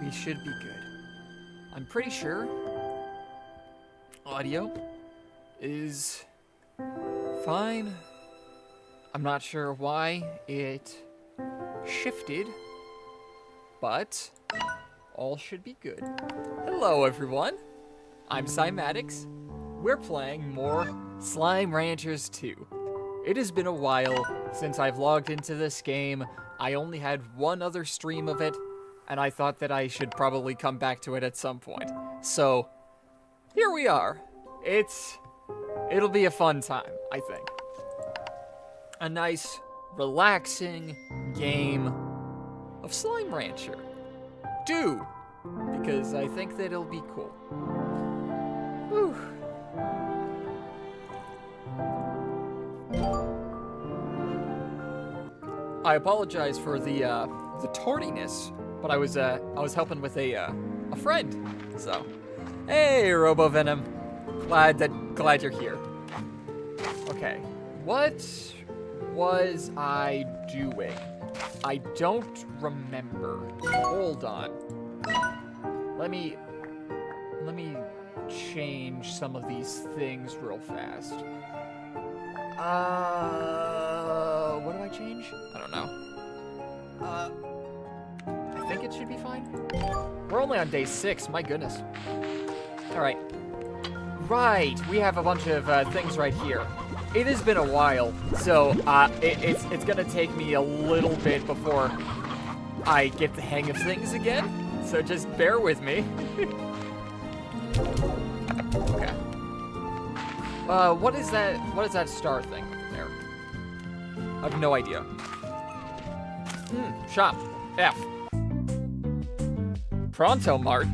we should be good. I'm pretty sure audio is fine. I'm not sure why it shifted, but all should be good. Hello, everyone. I'm Cymatics. We're playing more Slime Ranchers 2. It has been a while since I've logged into this game. I only had one other stream of it, and I thought that I should probably come back to it at some point. So, here we are. It'll be a fun time, I think. A nice, relaxing game of Slime Rancher. Because I think that it'll be cool. Whew. I apologize for the tardiness, but I was helping with a friend. So, hey, Robo Venom, glad you're here. Okay, what was I doing? I don't remember. Hold on. Let me change some of these things real fast. What do I change? I don't know. I think it should be fine. We're only on day 6, my goodness. All right. Right, we have a bunch of things right here. It has been a while, so it's gonna take me a little bit before I get the hang of things again. So just bear with me. Okay. What is that? What is that star thing there? I have no idea. Shop. F. Pronto Mart.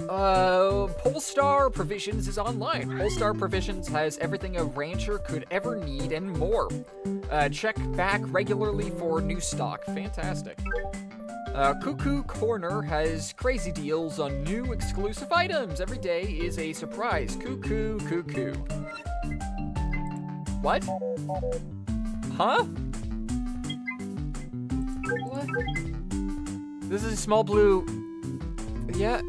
Polestar Provisions is online. Polestar Provisions has everything a rancher could ever need and more. Check back regularly for new stock. Fantastic. Cuckoo Corner has crazy deals on new exclusive items. Every day is a surprise. Cuckoo. What? Huh? What? This is a small blue... Yeah.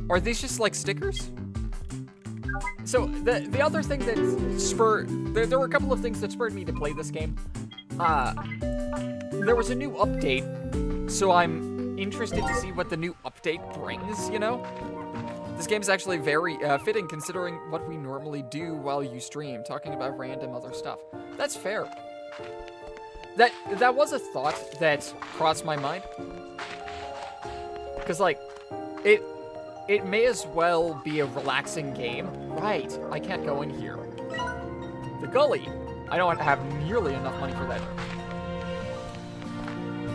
Are these just like stickers? So the other thing that spurred... There were a couple of things that spurred me to play this game. There was a new update, so I'm interested to see what the new update brings, you know? This game is actually very fitting considering what we normally do while you stream, talking about random other stuff. That's fair. That was a thought that crossed my mind. Because, like, it may as well be a relaxing game. Right, I can't go in here. The gully. I don't have nearly enough money for that.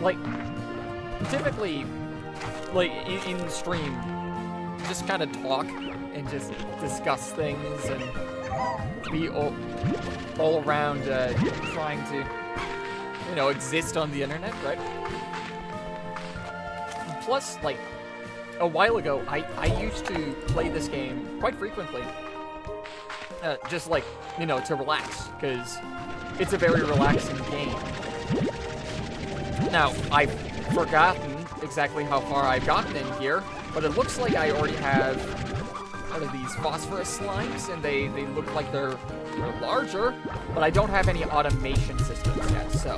Like, typically, like, in stream, just kind of talk and just discuss things and be all around trying to, you know, exist on the internet, right? Plus, like, a while ago, I used to play this game quite frequently, just, like, you know, to relax, because it's a very relaxing game. Now, I've forgotten exactly how far I've gotten in here, but it looks like I already have, what are these, phosphorus slimes, and they look like they're larger, but I don't have any automation systems yet, so.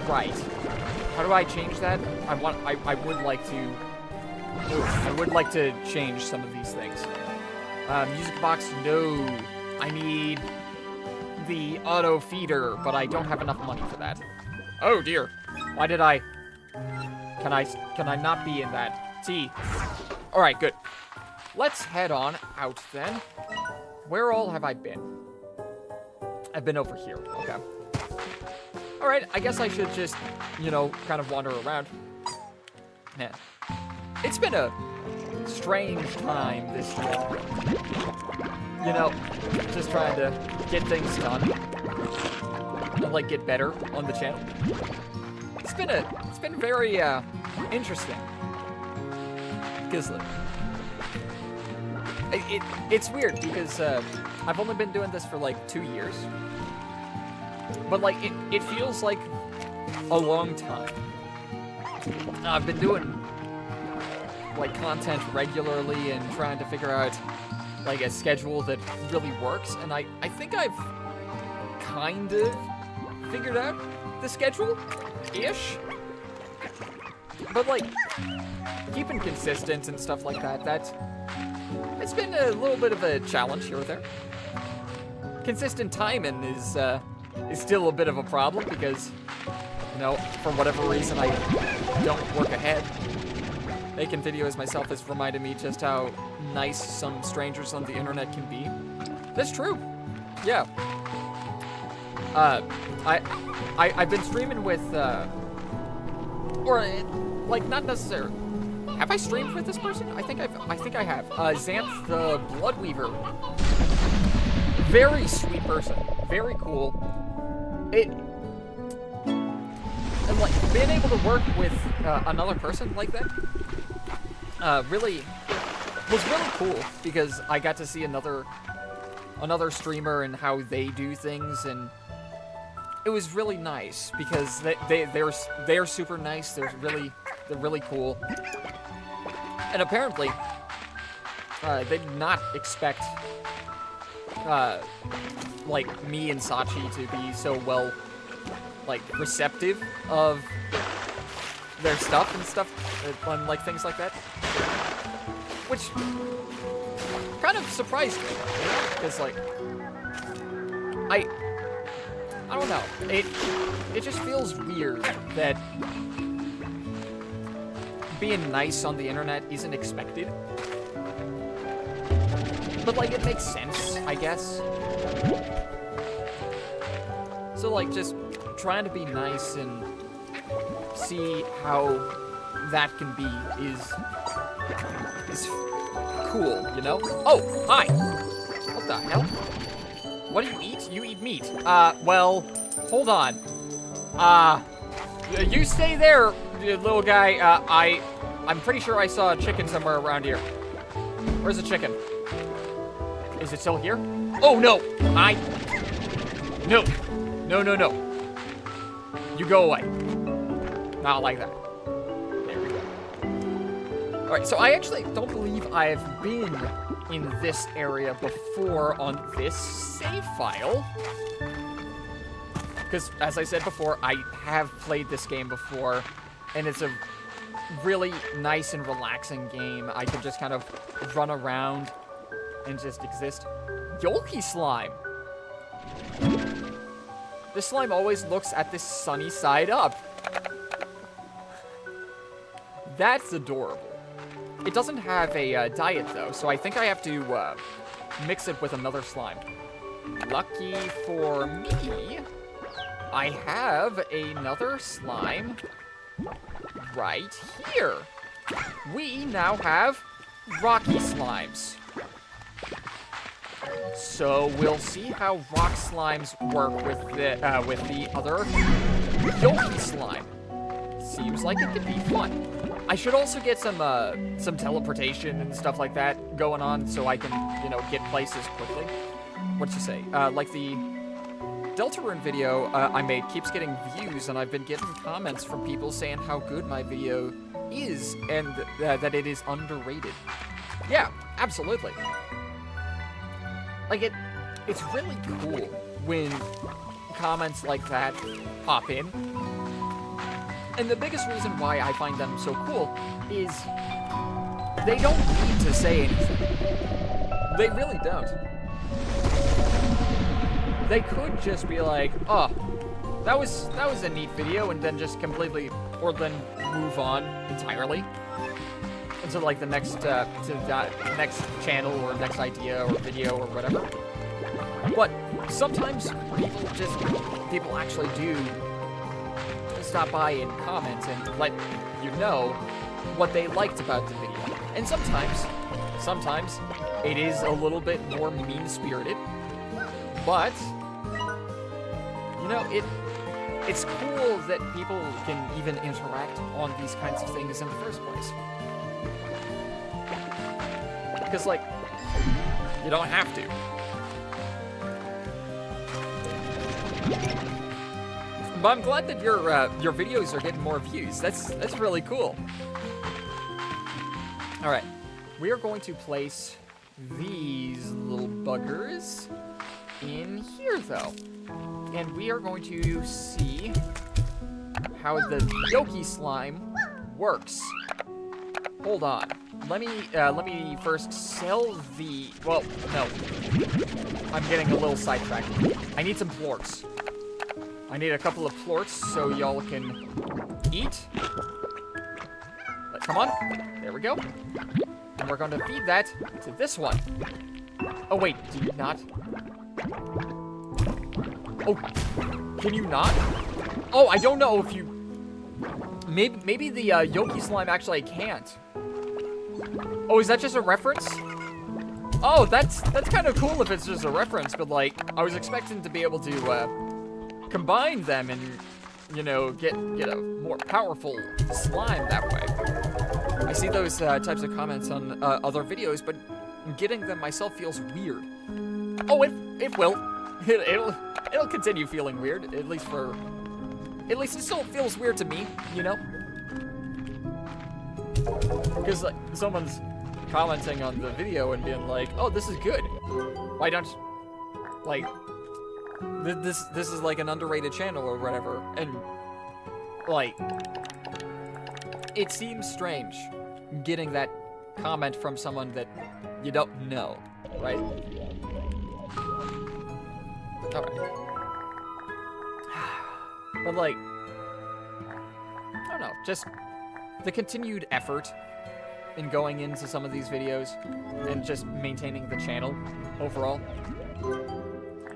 Right. How do I change that? I would like to change some of these things. Music box, no. I need the auto feeder, but I don't have enough money for that. Oh dear. Why did I... Can I not be in that? T. Alright, good. Let's head on out then. Where all have I been? I've been over here. Okay. Alright, I guess I should just, you know, kind of wander around. Man. It's been a strange time this year. You know, just trying to get things done. And, like, get better on the channel. It's been very, interesting. Because, it's weird, because, I've only been doing this for, like, 2 years. But, like, it feels like a long time. I've been doing like content regularly and trying to figure out like a schedule that really works, and I think I've kind of figured out the schedule-ish. But like keeping consistent and stuff like that, it's been a little bit of a challenge here or there. Consistent timing is still a bit of a problem because, you know, for whatever reason I don't work ahead. Making videos myself has reminded me just how nice some strangers on the internet can be. That's true. Yeah. I've been streaming with like not necessarily. Have I streamed with this person? I think I have. Xanth the Bloodweaver. Very sweet person. Very cool. And like being able to work with another person like that was really cool because I got to see another streamer and how they do things, and it was really nice because they're super nice. They're really cool. And apparently, they did not expect, like, me and Sachi to be so well, like, receptive of their stuff and stuff, and, like, things like that. Which kind of surprised me, because, like, I don't know. It just feels weird that being nice on the internet isn't expected. But, like, it makes sense, I guess. So, like, just trying to be nice and see how that can be is cool, you know? Oh, hi! What the hell? What do you eat? You eat meat. Well, hold on. You stay there, little guy. I'm pretty sure I saw a chicken somewhere around here. Where's the chicken? Is it still here? Oh, no! No. No. You go away. Not like that. There we go. Alright, so I actually don't believe I've been in this area before on this save file. Because, as I said before, I have played this game before, and it's a really nice and relaxing game. I can just kind of run around and just exist. Yolky slime! This slime always looks at the sunny side up. That's adorable. It doesn't have a diet, though, so I think I have to mix it with another slime. Lucky for me, I have another slime right here. We now have rocky slimes. So we'll see how rock slimes work with the other yolky slime. Seems like it could be fun. I should also get some teleportation and stuff like that going on so I can, you know, get places quickly. What'd you say? Like the Deltarune video I made keeps getting views, and I've been getting comments from people saying how good my video is and that it is underrated. Yeah, absolutely. Like, it's really cool when comments like that pop in. And the biggest reason why I find them so cool is they don't need to say anything. They really don't. They could just be like, oh, that was a neat video, and then just completely, or then move on entirely. To like the next next channel or next idea or video or whatever. But sometimes people actually do stop by and comment and let you know what they liked about the video. And sometimes it is a little bit more mean-spirited. But you know, it's cool that people can even interact on these kinds of things in the first place. Because, like, you don't have to. But I'm glad that your videos are getting more views. That's really cool. All right, we are going to place these little buggers in here, though, and we are going to see how the Yoki slime works. Hold on. Let me first sell the. Well, no. I'm getting a little sidetracked. I need some plorts. I need a couple of plorts so y'all can eat. Come on. There we go. And we're going to feed that to this one. Oh, wait. Do you not? Oh, can you not? Oh, I don't know if you... Maybe the Yoki slime actually can't. Oh, is that just a reference? Oh, that's kind of cool if it's just a reference, but, like, I was expecting to be able to combine them and, you know, get a more powerful slime that way. I see those types of comments on other videos, but getting them myself feels weird. Oh, it will. It'll continue feeling weird, at least it still feels weird to me, you know? Because, like, someone's commenting on the video and being like, oh, this is good. Why don't, like, this is like an underrated channel or whatever. And, like, it seems strange getting that comment from someone that you don't know, right? Alright. But, like, I don't know, just the continued effort in going into some of these videos and just maintaining the channel overall,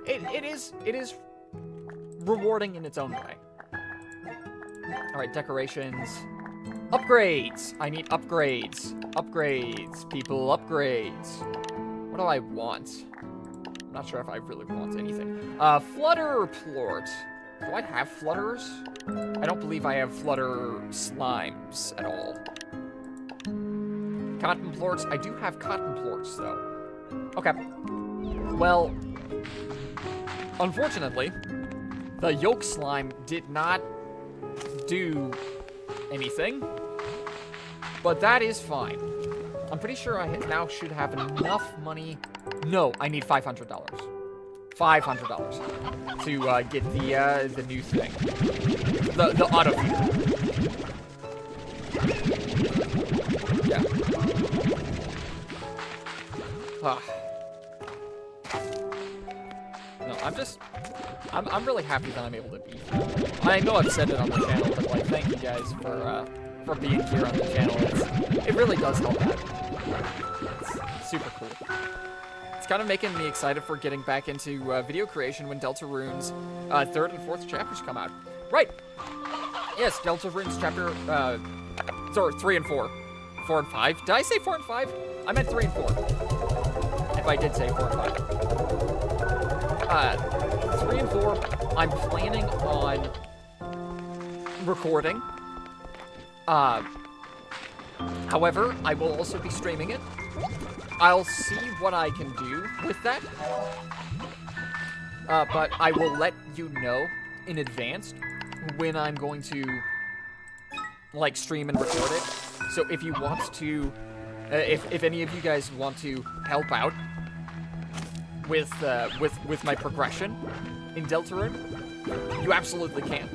it is rewarding in its own way. Alright, decorations. Upgrades! I need upgrades. Upgrades, people, upgrades. What do I want? I'm not sure if I really want anything. Flutter plort. Do I have flutters? I don't believe I have flutter slimes at all. Cotton plorts. I do have cotton plorts, though. Okay. Well, unfortunately, the yolk slime did not do anything, but that is fine. I'm pretty sure I now should have enough money. No, I need $500. $500 to get the new thing, the auto feeder. Yeah. No, I'm really happy that I'm able to be here. I know I've said it on the channel, but, like, thank you guys for being here on the channel. It really does help out. It's super cool. It's kind of making me excited for getting back into video creation when Deltarune's 3rd and 4th chapters come out. Right. Yes, Deltarune's chapter, sorry, 3 and 4. 4 and 5. Did I say 4 and 5? I meant 3 and 4. If I did say 4 and 5. 3 and 4, I'm planning on recording. However, I will also be streaming it. I'll see what I can do with that. But I will let you know in advance when I'm going to, like, stream and record it. So if you want to, if any of you guys want to help out with my progression in Deltarune, you absolutely can.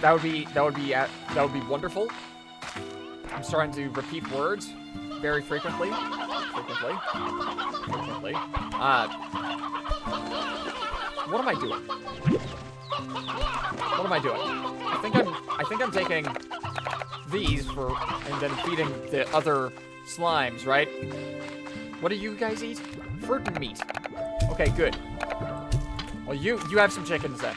That would be wonderful. I'm starting to repeat words very frequently. What am I doing? What am I doing? I think I'm taking these and then feeding the other slimes, right? What do you guys eat? Fruit and meat. Okay, good. Well, you have some chickens then.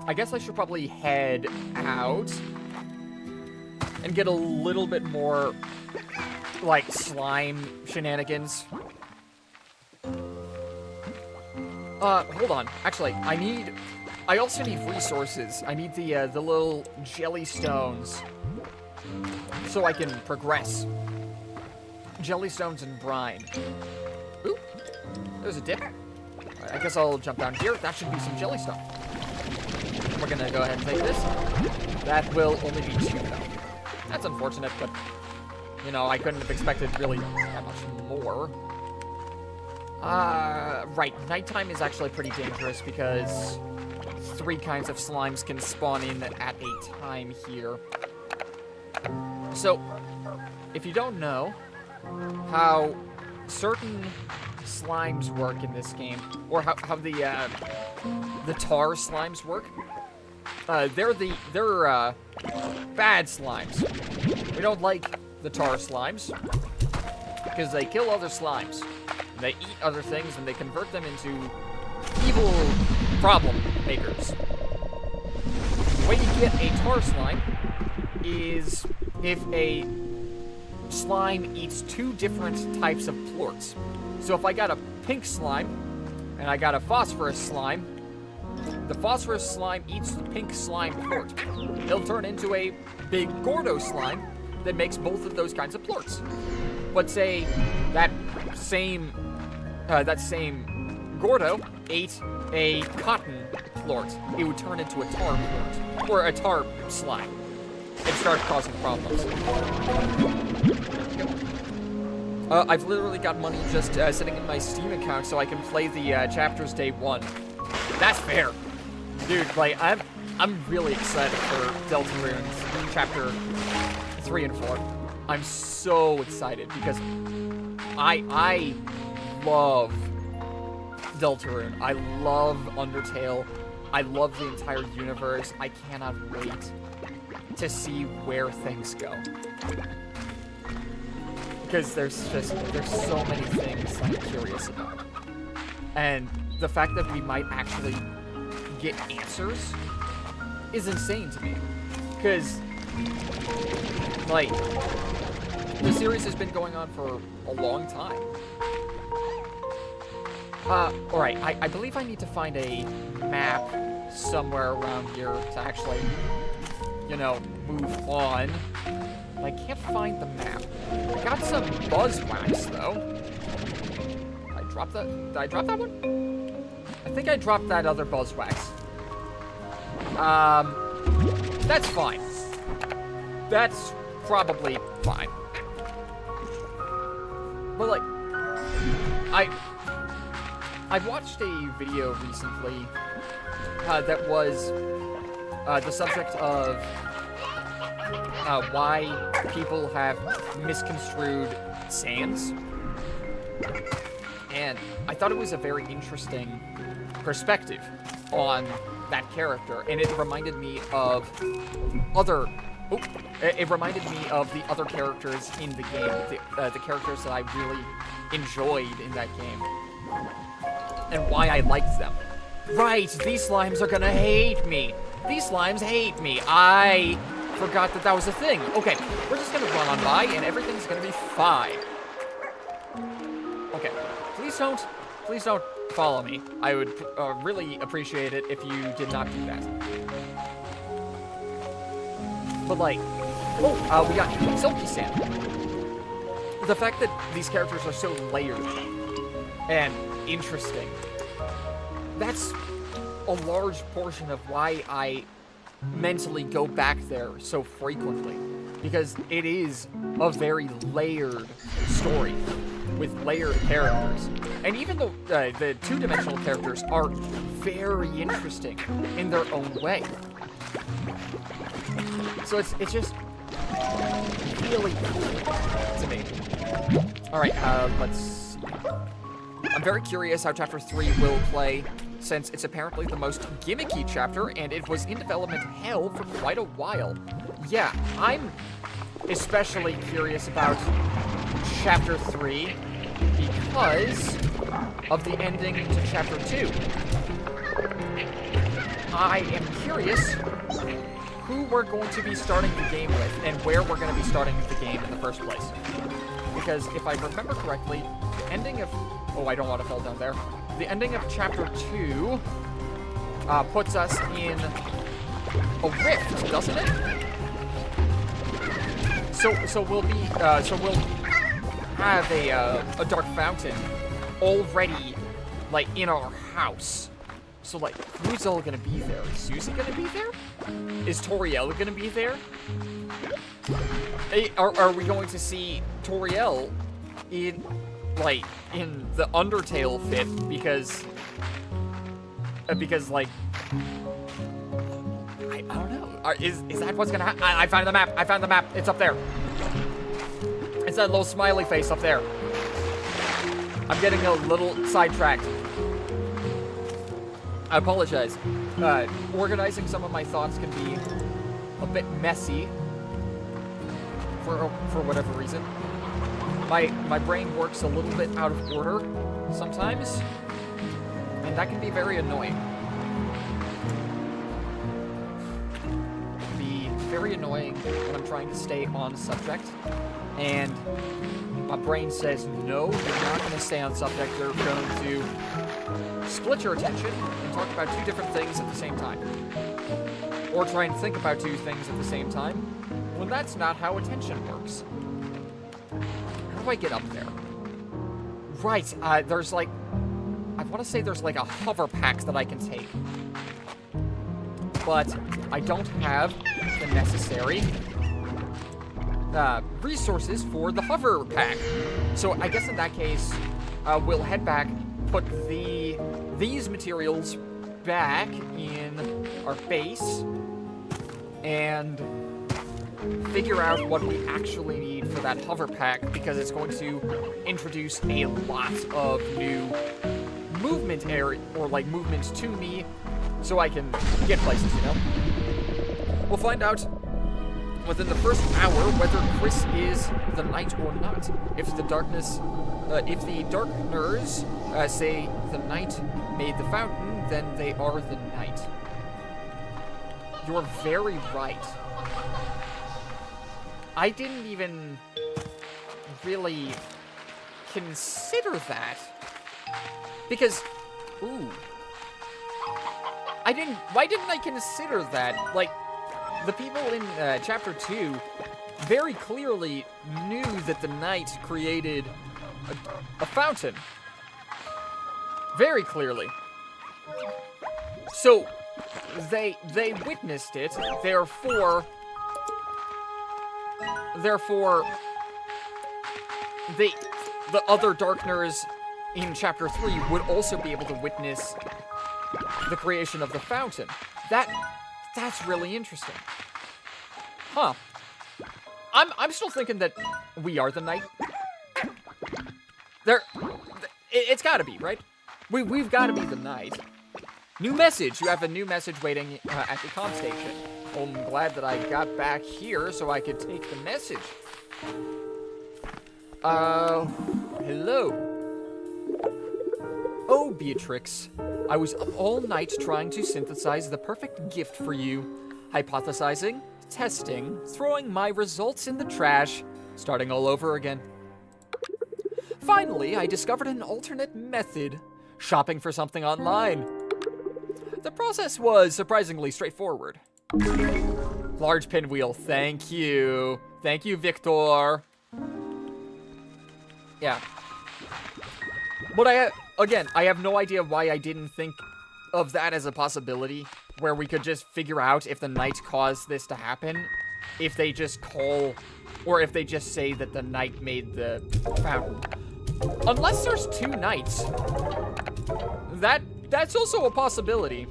I guess I should probably head out and get a little bit more, like, slime shenanigans. Hold on. Actually, I also need resources. I need the little jelly stones so I can progress. Jelly stones and brine. Ooh, there's a dip. I guess I'll jump down here. That should be some Jellystone. We're gonna go ahead and take this. That will only be 2, though. That's unfortunate, but, you know, I couldn't have expected really that much more. Right. Nighttime is actually pretty dangerous because 3 kinds of slimes can spawn in at a time here. So, if you don't know how certain slimes work in this game, or how the tar slimes work, they're bad slimes. We don't like the tar slimes because they kill other slimes. They eat other things and they convert them into evil problem makers. The way you get a tar slime is if a slime eats 2 different types of plorts. So if I got a pink slime and I got a phosphorus slime, the phosphorus slime eats the pink slime plort. It'll turn into a big Gordo slime that makes both of those kinds of plorts. But say that same Gordo ate a cotton plort, it would turn into a tar plort, or a tar slime, and start causing problems. I've literally got money just sitting in my Steam account so I can play the chapters day 1. That's fair. Dude, like, I'm really excited for Deltarune's chapter 3 and 4. I'm so excited because I love Deltarune. I love Undertale. I love the entire universe. I cannot wait to see where things go. Because there's so many things I'm curious about. And the fact that we might actually get answers is insane to me. Because, like, the series has been going on for a long time. Alright, I believe I need to find a map somewhere around here to actually, you know, move on. I can't find the map. I got some buzzwax, though. Did I drop that? Did I drop that one? I think I dropped that other buzzwax. That's fine. That's probably fine. But, like, I watched a video recently that was the subject of why people have misconstrued Sans. And I thought it was a very interesting perspective on that character, and it reminded me of it reminded me of the other characters in the game, the characters that I really enjoyed in that game, and why I liked them. Right, these slimes are gonna hate me. These slimes hate me. I forgot that was a thing. Okay, we're just gonna run on by, and everything's gonna be fine. Okay, please don't follow me. I would really appreciate it if you did not do that. But like, we got Silky Sand. The fact that these characters are so layered and interesting, that's a large portion of why I mentally go back there so frequently, because it is a very layered story with layered characters. And even though the two-dimensional characters are very interesting in their own way. So it's just really cool to me. Alright, let's see. I'm very curious how Chapter 3 will play, since it's apparently the most gimmicky chapter, and it was in development hell for quite a while. Yeah, I'm especially curious about Chapter 3 because of the ending to Chapter 2. I am curious who we're going to be starting the game with, and where we're going to be starting the game in the first place. Because if I remember correctly, the ending of... Oh, I don't want to fall down there. The ending of Chapter 2 puts us in a rift, doesn't it? So we'll have a dark fountain already, like, in our house. So, like, who's all gonna be there? Is Susie gonna be there? Is Toriel gonna be there? Are we going to see Toriel in, like, in the Undertale fit? Because, like, I don't know. Is that what's gonna happen? I found the map. I found the map. It's up there. It's that little smiley face up there. I'm getting a little sidetracked. I apologize. Organizing some of my thoughts can be a bit messy for whatever reason. My brain works a little bit out of order sometimes, and that can be very annoying. It can be very annoying when I'm trying to stay on subject, and my brain says, no, you're not going to stay on subject. You're going to split your attention and talk about two different things at the same time. Or try and think about two things at the same time, when that's not how attention works. How do I get up there? Right, there's like... I want to say there's like a hover pack that I can take. But I don't have the necessary resources for the hover pack. So I guess in that case, we'll head back, put these materials back in our base, and figure out what we actually need for that hover pack, because it's going to introduce a lot of new movement area, or like movements to me, so I can get places, you know? We'll find out within the first hour whether Chris is the knight or not. If the darkness, if the darkners say the knight made the fountain, then they are the knight. You're very right. I didn't even really consider that. Because, ooh. Why didn't I consider that? Like, the people in Chapter 2 very clearly knew that the knight created a fountain. Very clearly. So, they witnessed it, therefore, the other Darkners in Chapter 3 would also be able to witness the creation of the fountain. That's really interesting. Huh. I'm still thinking that we are the knight. It's gotta be, right? We've gotta be the knight. New message. You have a new message waiting at the comm station. Well, I'm glad that I got back here so I could take the message. Hello. Oh, Beatrix. I was up all night trying to synthesize the perfect gift for you. Hypothesizing, testing, throwing my results in the trash, starting all over again. Finally, I discovered an alternate method. Shopping for something online. The process was surprisingly straightforward. Large pinwheel, thank you. Thank you, Victor. Yeah. But I have no idea why I didn't think of that as a possibility, where we could just figure out if the knight caused this to happen, if they just call, or if they just say that the knight made the fountain. Unless there's two knights. That's also a possibility.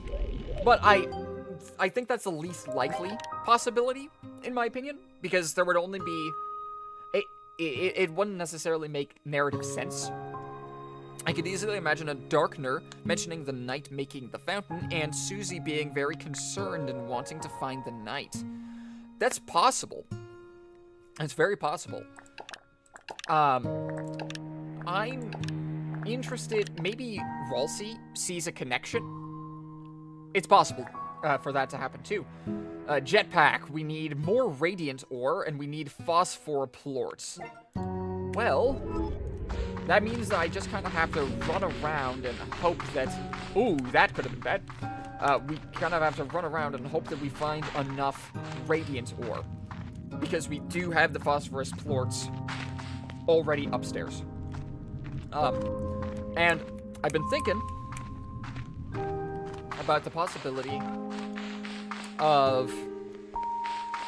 But I think that's the least likely possibility, in my opinion, because there would only be... It wouldn't necessarily make narrative sense. I could easily imagine a Darkner mentioning the knight making the fountain, and Susie being very concerned and wanting to find the knight. That's possible. It's very possible. I'm interested, maybe Ralsei sees a connection. It's possible for that to happen too. Jetpack, we need more radiant ore, and we need phosphor plorts. Well, that means that I just kind of have to run around and hope that... Ooh, that could have been bad. We kind of have to run around and hope that we find enough radiant ore. Because we do have the phosphorus plorts already upstairs. And I've been thinking about the possibility of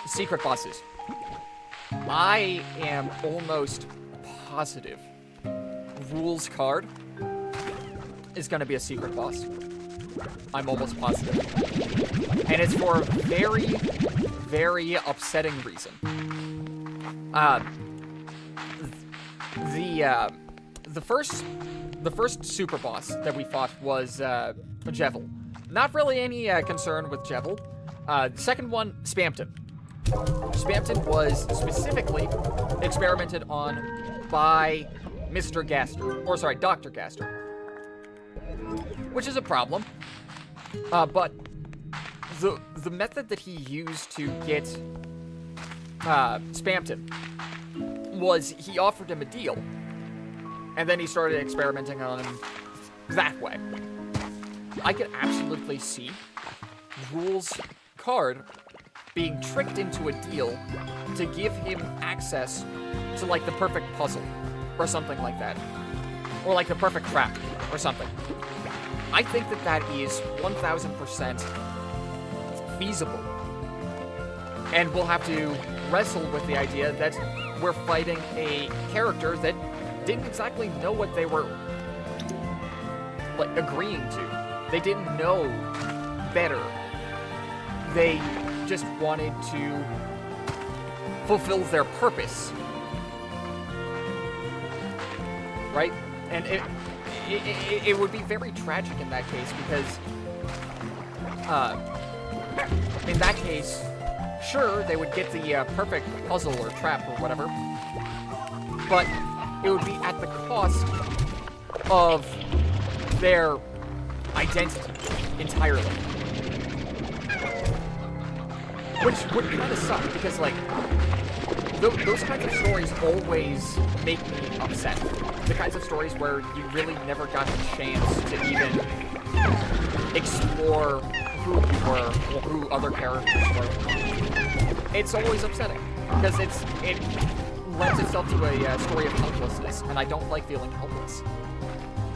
secret bosses. I am almost positive Rules card is going to be a secret boss. I'm almost positive. And it's for a very, very upsetting reason. The first super boss that we fought was Jevil. Not really any concern with Jevil. The second one, Spamton. Spamton was specifically experimented on by Mr. Gaster, or sorry, Dr. Gaster, which is a problem. But the method that he used to get Spamton was he offered him a deal, and then he started experimenting on him that way. I could absolutely see Rules card being tricked into a deal to give him access to, like, the perfect puzzle, or something like that. Or, like, the perfect trap, or something. I think that that is 1000% feasible. And we'll have to wrestle with the idea that we're fighting a character that didn't exactly know what they were, like, agreeing to. They didn't know better. They just wanted to fulfill their purpose. Right? And it would be very tragic in that case, because in that case, sure, they would get the perfect puzzle or trap or whatever, but it would be at the cost of their identity entirely. Which would kind of suck, because, like, those kinds of stories always make me upset. The kinds of stories where you really never got the chance to even explore who you were or who other characters were. It's always upsetting, because it lends itself to a story of helplessness, and I don't like feeling helpless.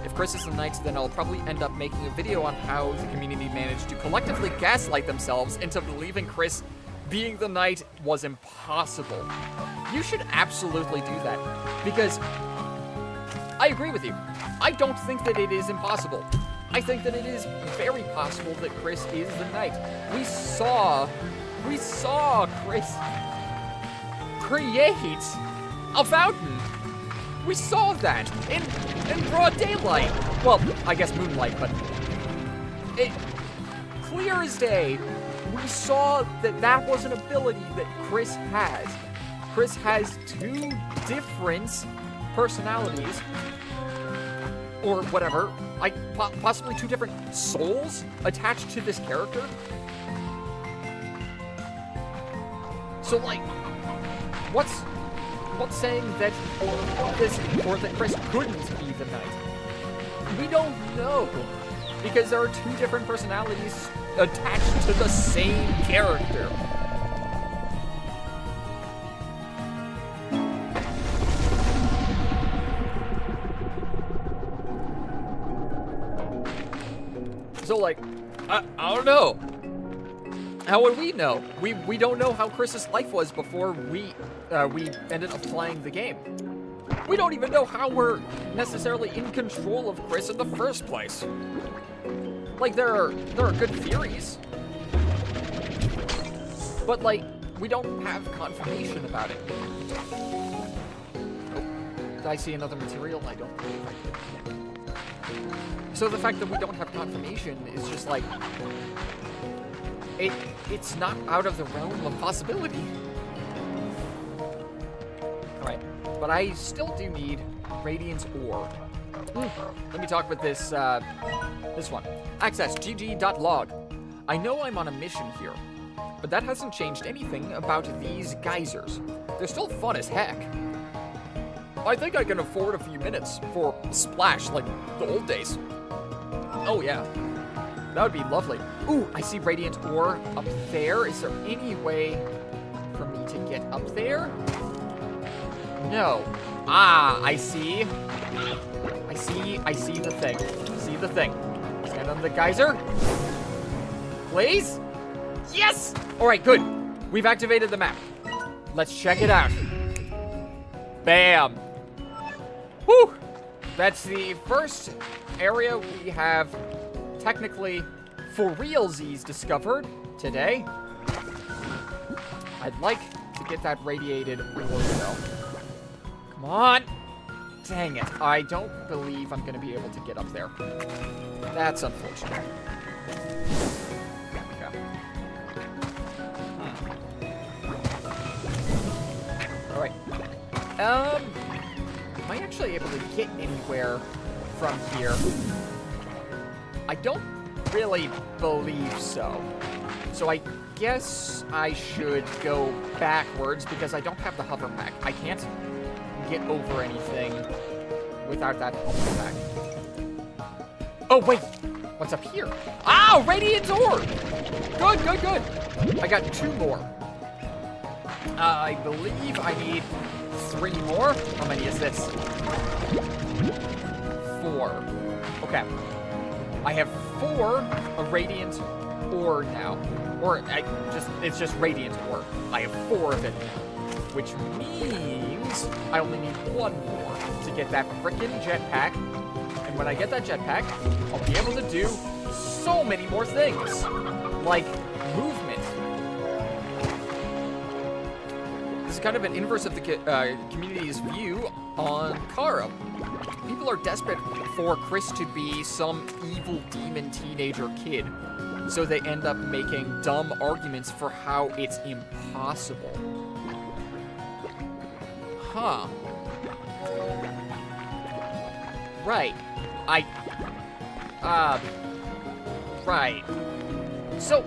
If Chris is the knight, then I'll probably end up making a video on how the community managed to collectively gaslight themselves into believing Chris being the knight was impossible. You should absolutely do that, because I agree with you. I don't think that it is impossible. I think that it is very possible that Chris is the knight. We saw Chris create a fountain. We saw that in broad daylight. Well, I guess moonlight, but it clear as day. We saw that that was an ability that Chris has. Chris has two different personalities, or whatever, like possibly two different souls attached to this character. So, like, what's saying that that Chris couldn't be the knight? We don't know, because there are two different personalities attached to the same character. So, like, I don't know. How would we know? We don't know how Chris's life was before we ended up playing the game. We don't even know how we're necessarily in control of Chris in the first place. Like, there are good theories, but, like, we don't have confirmation about it. Oh, did I see another material? I don't believe I did. So the fact that we don't have confirmation is just like, it's not out of the realm of possibility. Alright, but I still do need Radiant's Ore. Let me talk with this one. Access gg.log. I know I'm on a mission here, but that hasn't changed anything about these geysers. They're still fun as heck. I think I can afford a few minutes for Splash like the old days. Oh yeah, that would be lovely. Ooh, I see Radiant Ore up there. Is there any way for me to get up there? No. Ah, I see. I see the thing. Stand on the geyser. Please? Yes! Alright, good. We've activated the map. Let's check it out. Bam. Whew! That's the first area we have technically for realsies discovered today. I'd like to get that radiated ore though. Come on! Dang it. I don't believe I'm going to be able to get up there. That's unfortunate. Okay. Alright. Am I actually able to get anywhere from here? I don't really believe so. So I guess I should go backwards because I don't have the hover pack. I can't get over anything without that hover pack. Oh, wait. What's up here? Oh, radiant door! Good, good, good. I got 2 more. I believe I need 3 more. How many is this? 4. Okay. I have 4 of radiant ore now. Or it's just radiant ore. I have 4 of it. Which means I only need 1 more to get that frickin' jetpack. And when I get that jetpack, I'll be able to do so many more things. Like movement. This is kind of an inverse of the community's view on Kara. People are desperate for Chris to be some evil demon teenager kid. So they end up making dumb arguments for how it's impossible. Huh. Right. Right. So,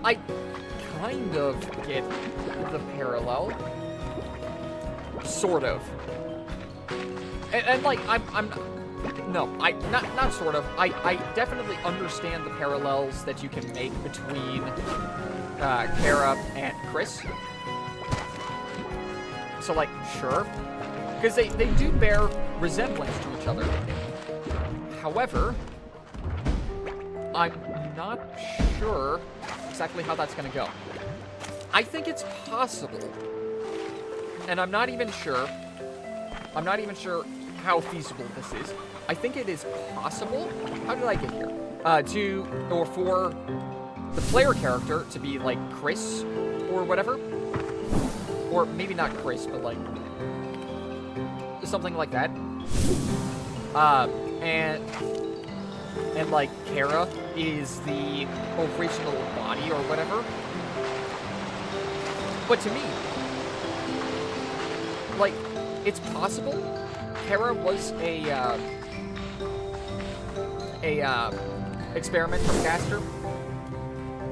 I kind of get the parallel. Sort of. And like, not sort of. I definitely understand the parallels that you can make between Kara and Chris. So, like, sure. Because they do bear resemblance to each other. However, I'm not sure exactly how that's going to go. I think it's possible. And I'm not even sure how feasible this is. I think it is possible. How did I get here? For the player character to be like Chris or whatever. Or maybe not Chris, but like something like that. And like Kara is the original body or whatever. But to me, like, it's possible Kara was a experiment from Gaster,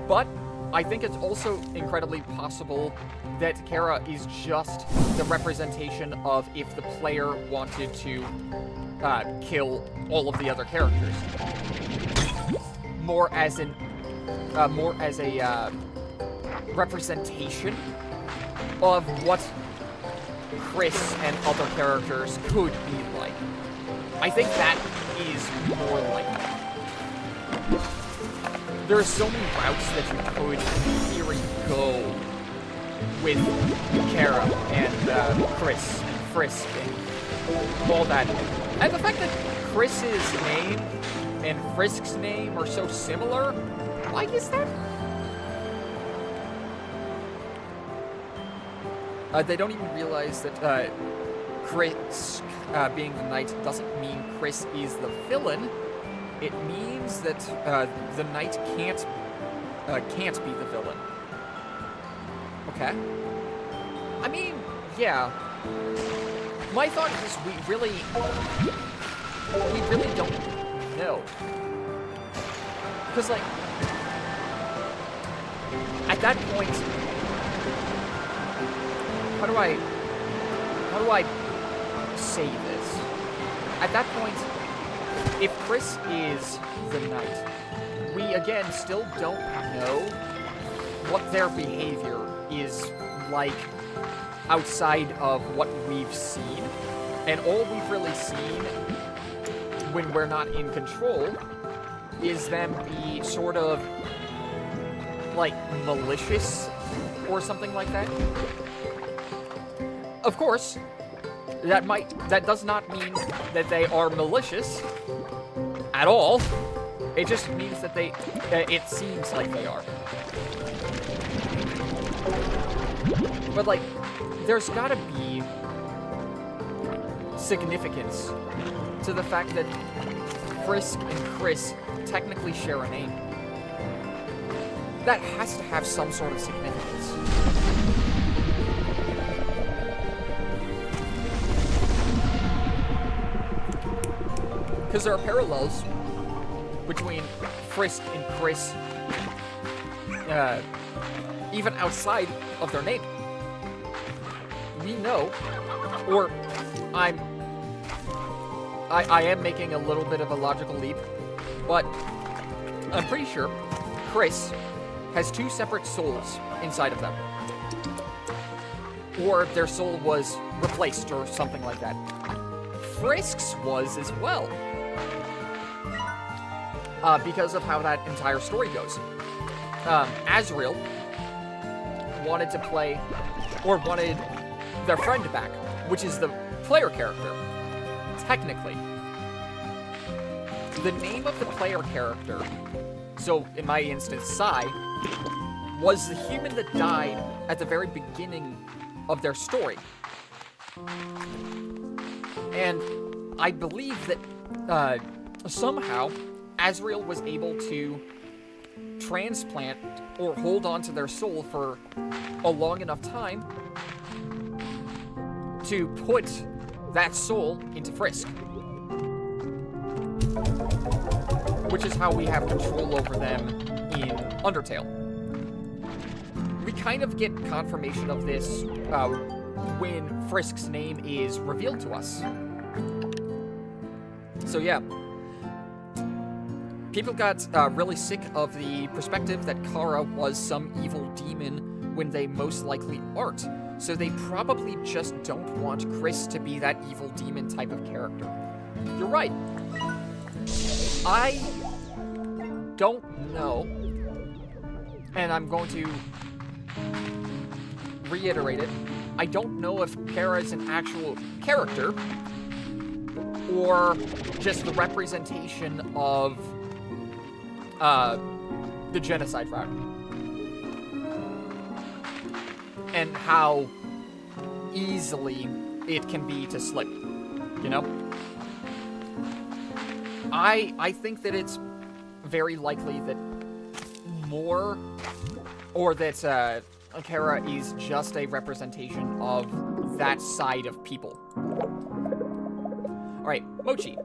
but I think it's also incredibly possible that Kara is just the representation of if the player wanted to kill all of the other characters. More as a representation of what Chris and other characters could be like. I think that is more likely. There are so many routes that you could, in theory, go with Kara and Chris and Frisk and all that. And the fact that Chris's name and Frisk's name are so similar, why is that? They don't even realize that Chris being the knight doesn't mean Chris is the villain. It means that the knight can't be the villain. Okay. I mean, yeah. My thought is we really don't know. Because, like, at that point, how do I say this? At that point, if Chris is the knight, we again still don't know what their behavior is like outside of what we've seen. And all we've really seen when we're not in control is them be sort of, like, malicious or something like that. Of course, that does not mean that they are malicious at all. It just means that it seems like they are. But, like, there's gotta be significance to the fact that Frisk and Chris technically share a name. That has to have some sort of significance. Because there are parallels between Frisk and Chris, even outside of their name. We know, or I am making a little bit of a logical leap, but I'm pretty sure Chris has two separate souls inside of them. Or their soul was replaced or something like that. Frisk's was as well. Because of how that entire story goes. Azrael wanted to play, or wanted their friend back, which is the player character, technically. The name of the player character, so in my instance, Sai, was the human that died at the very beginning of their story. And I believe that somehow Azrael was able to transplant or hold on to their soul for a long enough time to put that soul into Frisk. Which is how we have control over them in Undertale. We kind of get confirmation of this when Frisk's name is revealed to us. So yeah. People got really sick of the perspective that Kara was some evil demon when they most likely aren't. So they probably just don't want Chris to be that evil demon type of character. You're right. I don't know, and I'm going to reiterate it. I don't know if Kara is an actual character or just the representation of the genocide route. And how easily it can be to slip, you know? I think that it's very likely that more, or that Kara is just a representation of that side of people. Alright, Mochi.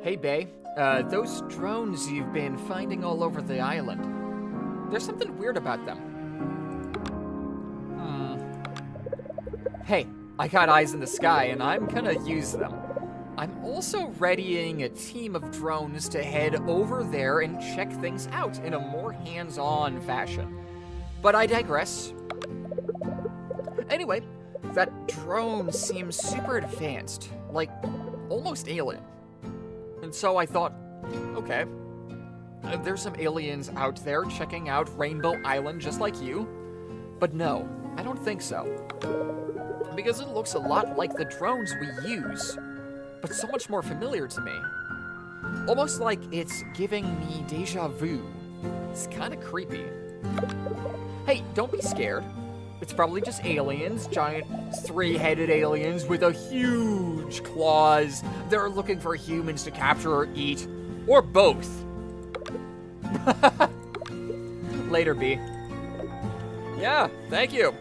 Hey, Bae. Those drones you've been finding all over the island. There's something weird about them. Hey, I got eyes in the sky, and I'm gonna use them. I'm also readying a team of drones to head over there and check things out in a more hands-on fashion. But I digress. Anyway, that drone seems super advanced, like almost alien. And so I thought, okay, there's some aliens out there checking out Rainbow Island just like you. But no, I don't think so. Because it looks a lot like the drones we use, but so much more familiar to me. Almost like it's giving me deja vu. It's kind of creepy. Hey, don't be scared. It's probably just aliens, giant three-headed aliens with a huge claws. They're looking for humans to capture or eat, or both. Later, B. Yeah, thank you.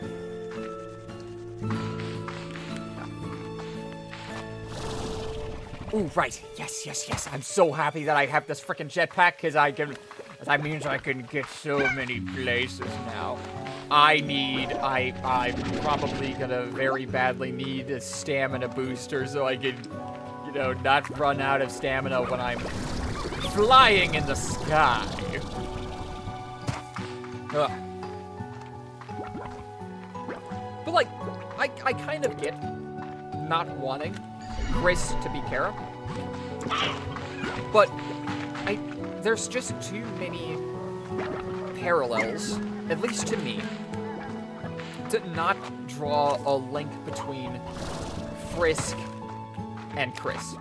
Ooh, right. Yes. I'm so happy that I have this frickin' jetpack, because that means I can get so many places now. I'm probably gonna very badly need a stamina booster so I can, not run out of stamina when I'm flying in the sky. Ugh. But, like, I kind of get not wanting Chris to be Kara. But there's just too many parallels, at least to me, to not draw a link between Frisk and Chris.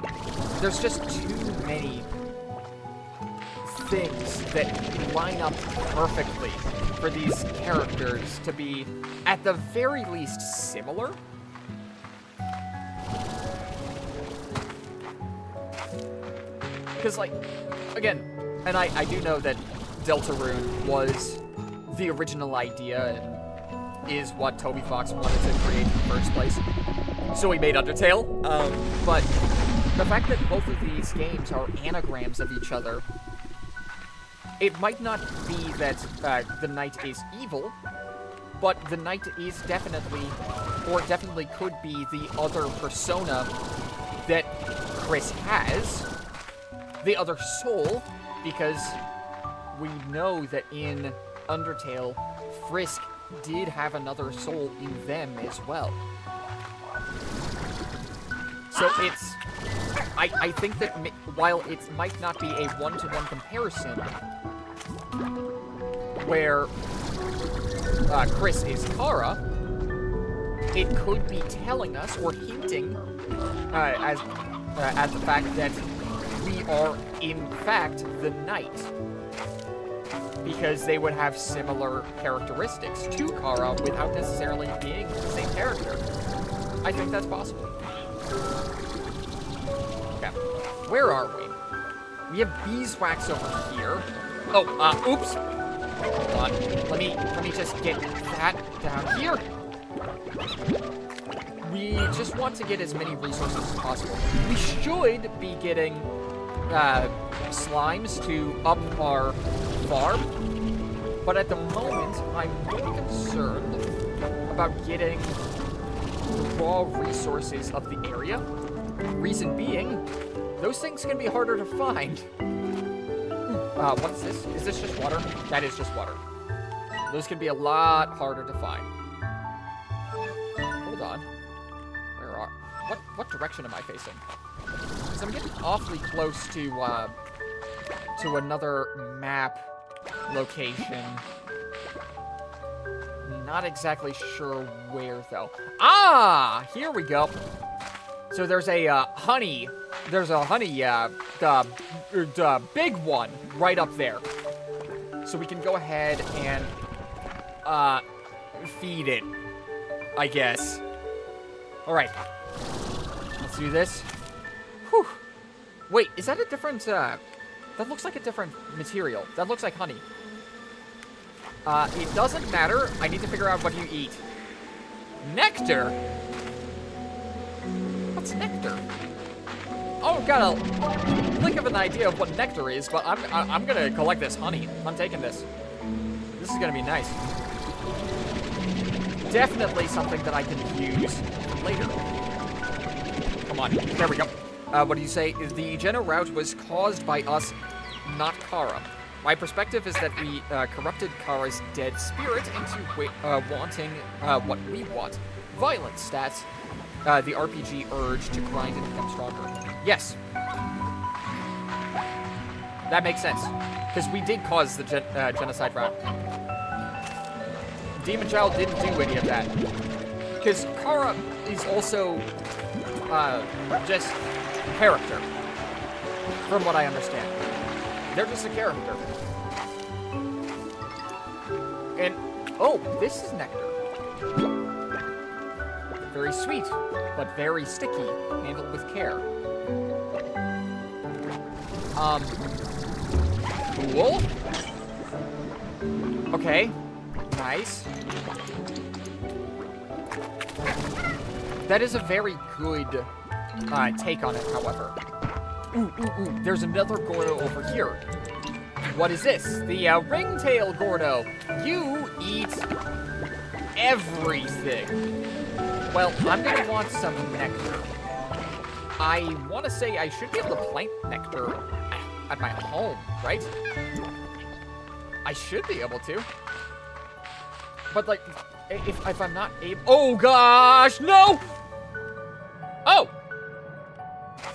There's just too many things that line up perfectly for these characters to be, at the very least, similar. Because, like, again, and I do know that Deltarune was the original idea and is what Toby Fox wanted to create in the first place. So he made Undertale. But the fact that both of these games are anagrams of each other, it might not be that the knight is evil, but the knight is definitely, or definitely could be, the other persona that Chris has, the other soul, because we know that in Undertale, Frisk did have another soul in them as well. So it's, I think that while it might not be a one-to-one comparison, where Chris is Kara, it could be telling us or hinting at the fact that we are, in fact, the knight. Because they would have similar characteristics to Kara without necessarily being the same character. I think that's possible. Okay, where are we? We have beeswax over here. Oh, oops. Hold on. Let me just get that down here. We just want to get as many resources as possible. We should be getting slimes to up our farm, but at the moment, I'm really concerned about getting the raw resources of the area. Reason being, those things can be harder to find. What is this? Is this just water? That is just water. Those can be a lot harder to find. Hold on. What direction am I facing? Because I'm getting awfully close to another map location. Not exactly sure where, though. Ah! Here we go. So there's a honey. There's a honey, the big one right up there. So we can go ahead and feed it, I guess. All right. Let's do this. Whew. Wait, is that a different, that looks like a different material. That looks like honey. It doesn't matter. I need to figure out what you eat. Nectar? What's nectar? Oh, got a lick of an idea of what nectar is, but I'm gonna collect this honey. I'm taking this. This is gonna be nice. Definitely something that I can use later. Come on, there we go. What do you say? The Jenna rout was caused by us, not Kara. My perspective is that we corrupted Kara's dead spirit into wanting what we want. Violent stats. The RPG urge to grind and become stronger. Yes. That makes sense. Because we did cause the genocide route. Demon Child didn't do any of that. Because Kara is also just character. From what I understand. They're just a character. And, oh, this is nectar. Very sweet, but very sticky. Handled with care. Cool. Okay. Nice. That is a very good take on it, however. Ooh. There's another Gordo over here. What is this? The ringtail Gordo. You eat everything. Well, I'm gonna want some nectar. I want to say I should be able to plant nectar at my home, right? I should be able to. But, like, if I'm not able... Oh, gosh, no! Oh!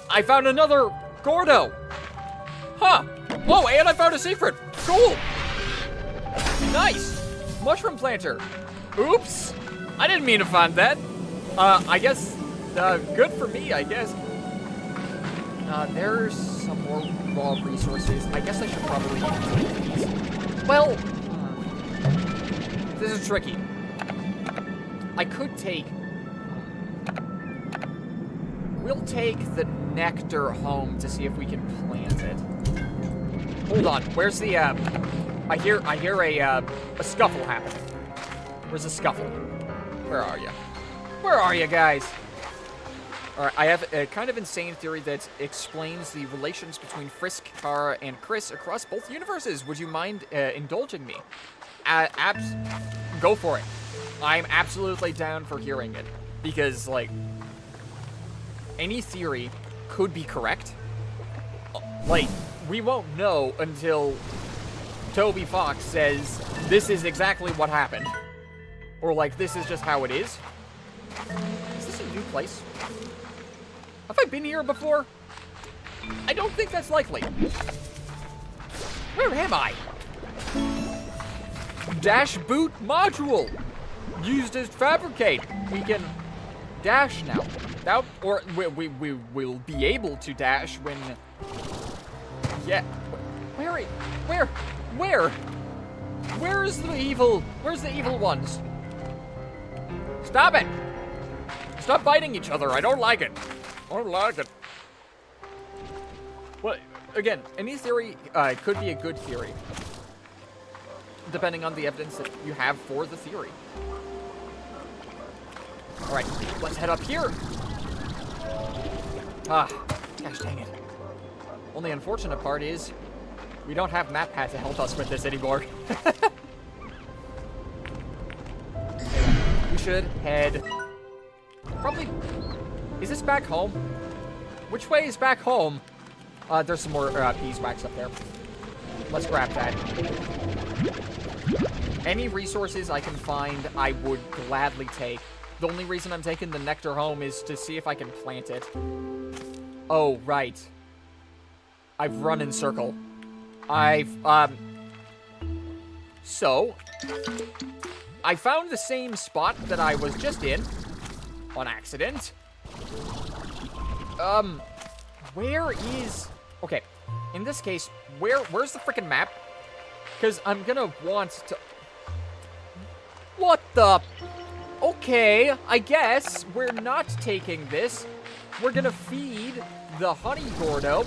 I found another Gordo. Huh. Oh, and I found a secret. Cool. Nice. Mushroom planter. Oops. I didn't mean to find that. I guess, good for me, I guess. There's some more raw resources. I guess I should probably take these. Well, this is tricky. I could take... We'll take the nectar home to see if we can plant it. Hold on. Where's the, I hear a scuffle happening. Where's the scuffle? Where are you? Where are you guys? Alright, I have a kind of insane theory that explains the relations between Frisk, Kara, and Chris across both universes. Would you mind indulging me? Go for it. I'm absolutely down for hearing it. Because, like, any theory could be correct. Like, we won't know until Toby Fox says, this is exactly what happened. Or, like, this is just how it is. Is this a new place? Have I been here before? I don't think that's likely. Where am I? Dash boot module. Used as fabricate. We can dash now. Or we will be able to dash when... Yeah. Where's the evil? Where's the evil ones? Stop it! Stop biting each other. I don't like it. I don't like it. Well, again, any theory could be a good theory, depending on the evidence that you have for the theory. All right, let's head up here. Gosh dang it. Only unfortunate part is we don't have MatPat to help us with this anymore. We should head... Probably... Is this back home? Which way is back home? There's some more beeswax up there. Let's grab that. Any resources I can find, I would gladly take. The only reason I'm taking the nectar home is to see if I can plant it. Oh, right. I've run in circle. So, I found the same spot that I was just in on accident. Where is... Okay, in this case, where's the freaking map? Because I'm gonna want to... What the... Okay, I guess we're not taking this. We're gonna feed the honey gordo,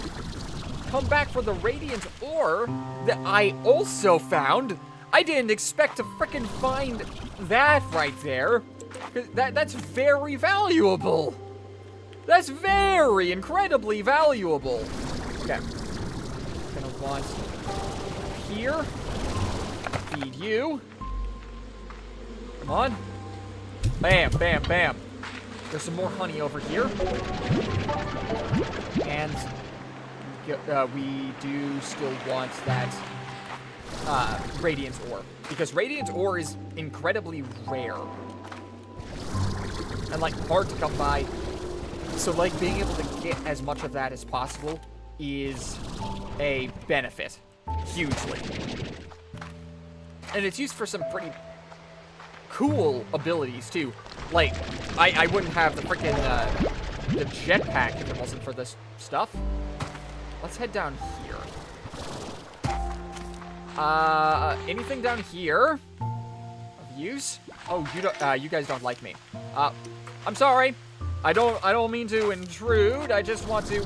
come back for the radiant ore that I also found. I didn't expect to frickin' find that right there. That's very valuable. That's very incredibly valuable. Okay. Gonna want here. Feed you. Come on. Bam, bam, bam. There's some more honey over here. And we do still want that radiant ore. Because radiant ore is incredibly rare. And, like, hard to come by. So, like, being able to get as much of that as possible is a benefit. Hugely. And it's used for some pretty cool abilities, too. Like, I wouldn't have the frickin' the jetpack if it wasn't for this stuff. Let's head down here. Anything down here of use? Oh, you guys don't like me. I'm sorry. I don't mean to intrude. I just want to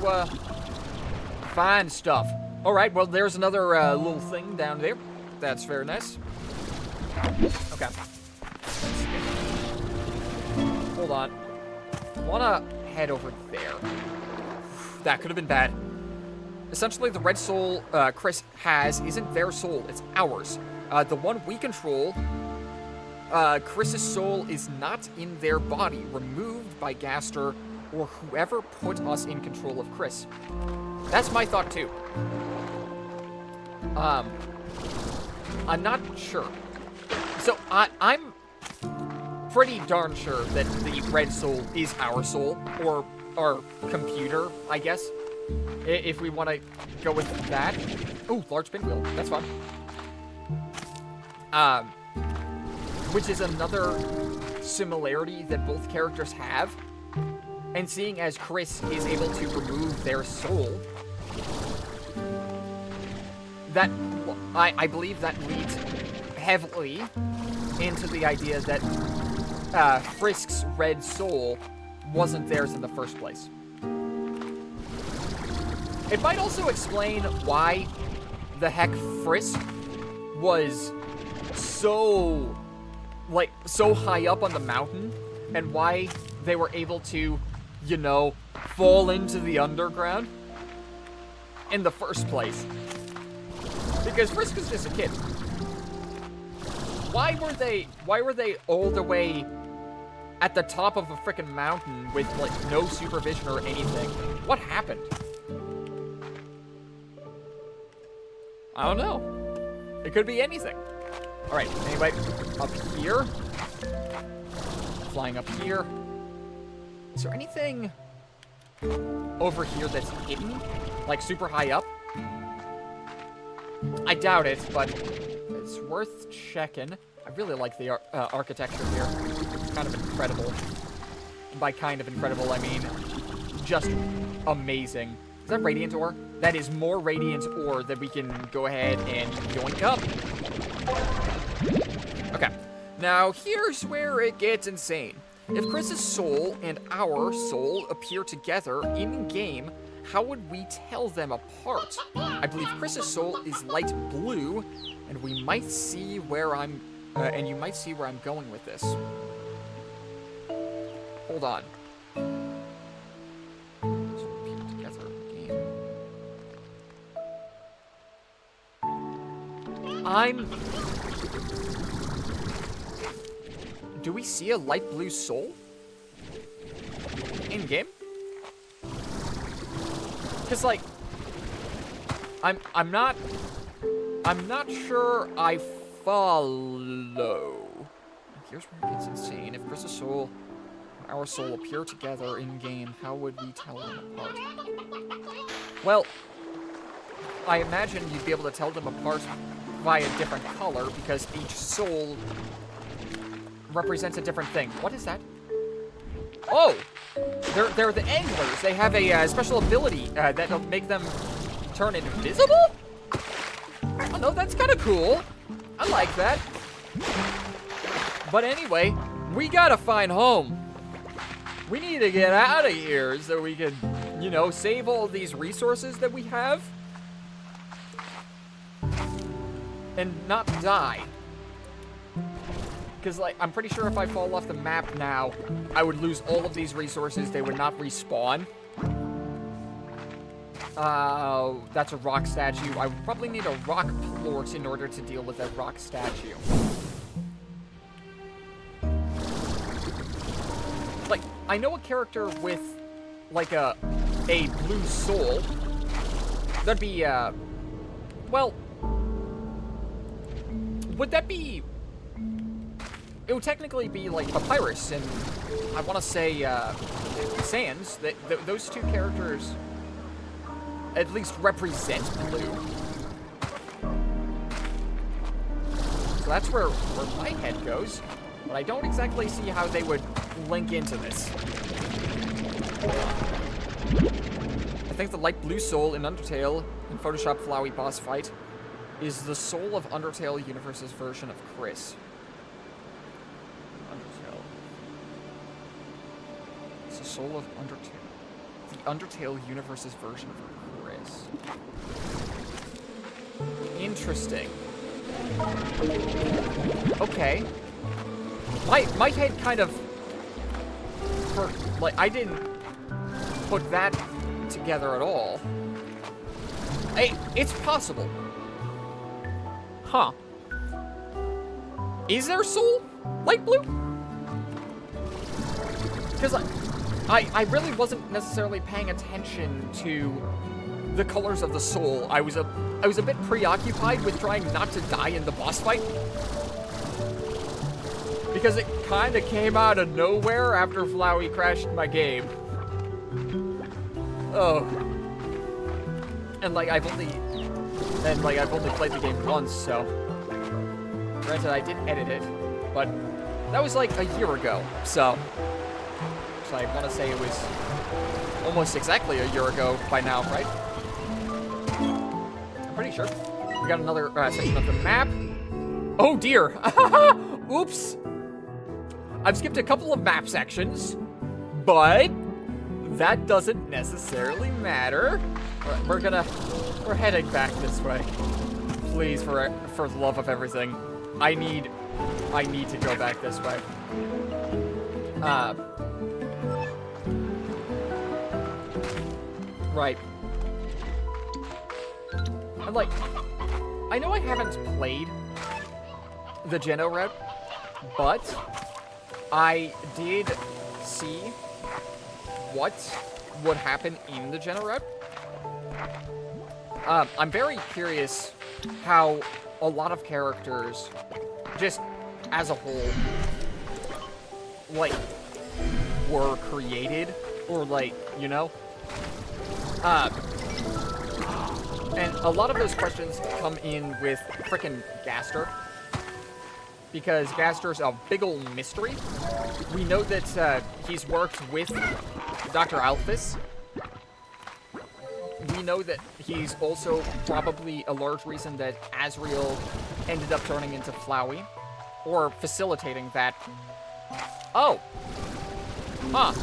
find stuff. All right. Well, there's another little thing down there. That's very nice. Okay. Hold on. Wanna head over there. That could have been bad. Essentially, the red soul Chris has isn't their soul, it's ours. The one we control, Chris's soul is not in their body, removed by Gaster or whoever put us in control of Chris. That's my thought, too. I'm not sure. So, I'm pretty darn sure that the red soul is our soul, or our computer, I guess, if we want to go with that. Oh, large pinwheel. That's fun. Which is another similarity that both characters have. And seeing as Chris is able to remove their soul, that I believe that leads heavily into the idea that Frisk's red soul wasn't theirs in the first place. It might also explain why the heck Frisk was so high up on the mountain, and why they were able to, you know, fall into the underground in the first place. Because Frisk was just a kid. Why were they all the way at the top of a frickin' mountain with, like, no supervision or anything? What happened? I don't know. It could be anything. Alright, anyway, up here. Flying up here. Is there anything over here that's hidden? Like, super high up? I doubt it, but it's worth checking. I really like the architecture here. It's kind of incredible. And by kind of incredible, I mean just amazing. Is that radiant ore? That is more radiant ore that we can go ahead and yoink up. Okay. Now, here's where it gets insane. If Chris's soul and our soul appear together in-game, how would we tell them apart? I believe Chris's soul is light blue, and we might see where I'm... and you might see where I'm going with this. Hold on. Do we see a light blue soul? In-game? Because, like, I'm not sure I follow. Here's where it gets insane. If Chris's soul and our soul appear together in-game, how would we tell them apart? Well, I imagine you'd be able to tell them apart by a different color, because each soul represents a different thing. What is that? Oh! They're the anglers. They have a special ability that'll make them turn invisible? Oh, no, that's kind of cool. I like that. But anyway, we gotta find home. We need to get out of here so we can, you know, save all these resources that we have. And not die. Because, like, I'm pretty sure if I fall off the map now, I would lose all of these resources. They would not respawn. That's a rock statue. I would probably need a rock plort in order to deal with that rock statue. Like, I know a character with, like, a blue soul. That'd be, well... Would that be... It would technically be, like, Papyrus and, I want to say, Sans. Those two characters at least represent blue. So that's where my head goes. But I don't exactly see how they would link into this. I think the light blue soul in Undertale, in Photoshop Flowey boss fight, is the soul of Undertale Universe's version of Chris. Undertale. It's the soul of Undertale. The Undertale Universe's version of Chris. Interesting. Okay. My head kind of... like, I didn't put that together at all. Hey, it's possible. Huh. Is their soul light blue? Because I really wasn't necessarily paying attention to the colors of the soul. I was a bit preoccupied with trying not to die in the boss fight. Because it kind of came out of nowhere after Flowey crashed my game. Oh. And, like, I've only And, like, I've only played the game once, so... Granted, I did edit it, but that was, like, a year ago, so... So I want to say it was almost exactly a year ago by now, right? I'm pretty sure. We got another section of the map. Oh, dear! Oops! I've skipped a couple of map sections, but... that doesn't necessarily matter. We're heading back this way. Please, for the love of everything, I need to go back this way. Right. And like, I know I haven't played the Geno route, but I did see what would happen in the Geno route. I'm very curious how a lot of characters, just as a whole, like, were created, or like, you know? And a lot of those questions come in with frickin' Gaster, because Gaster's a big ol' mystery. We know that he's worked with Dr. Alphys. We know that he's also probably a large reason that Azrael ended up turning into Flowey, or facilitating that. Oh! Huh.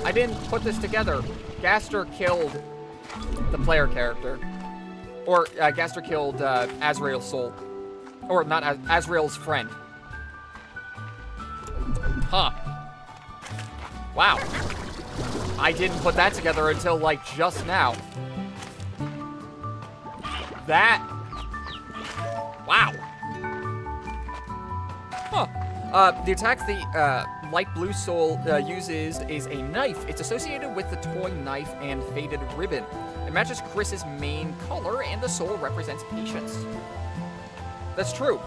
I didn't put this together. Gaster killed the player character. Or, Gaster killed Azrael's soul. Or, not Azrael's friend. Huh. Wow. I didn't put that together until, like, just now. That... wow. Huh. The attack the light blue soul uses is a knife. It's associated with the toy knife and faded ribbon. It matches Chris's main color, and the soul represents patience. That's true.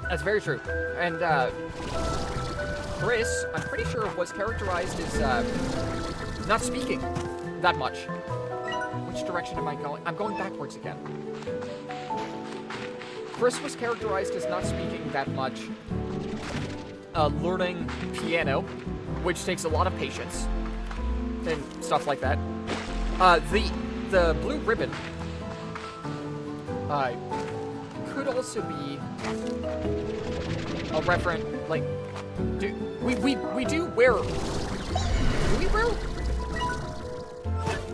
That's very true. And, Chris, I'm pretty sure, was characterized as, not speaking that much. Which direction am I going? I'm going backwards again. Chris was characterized as not speaking that much, learning piano, which takes a lot of patience, and stuff like that. The blue ribbon, could also be a reference, like, do we wear,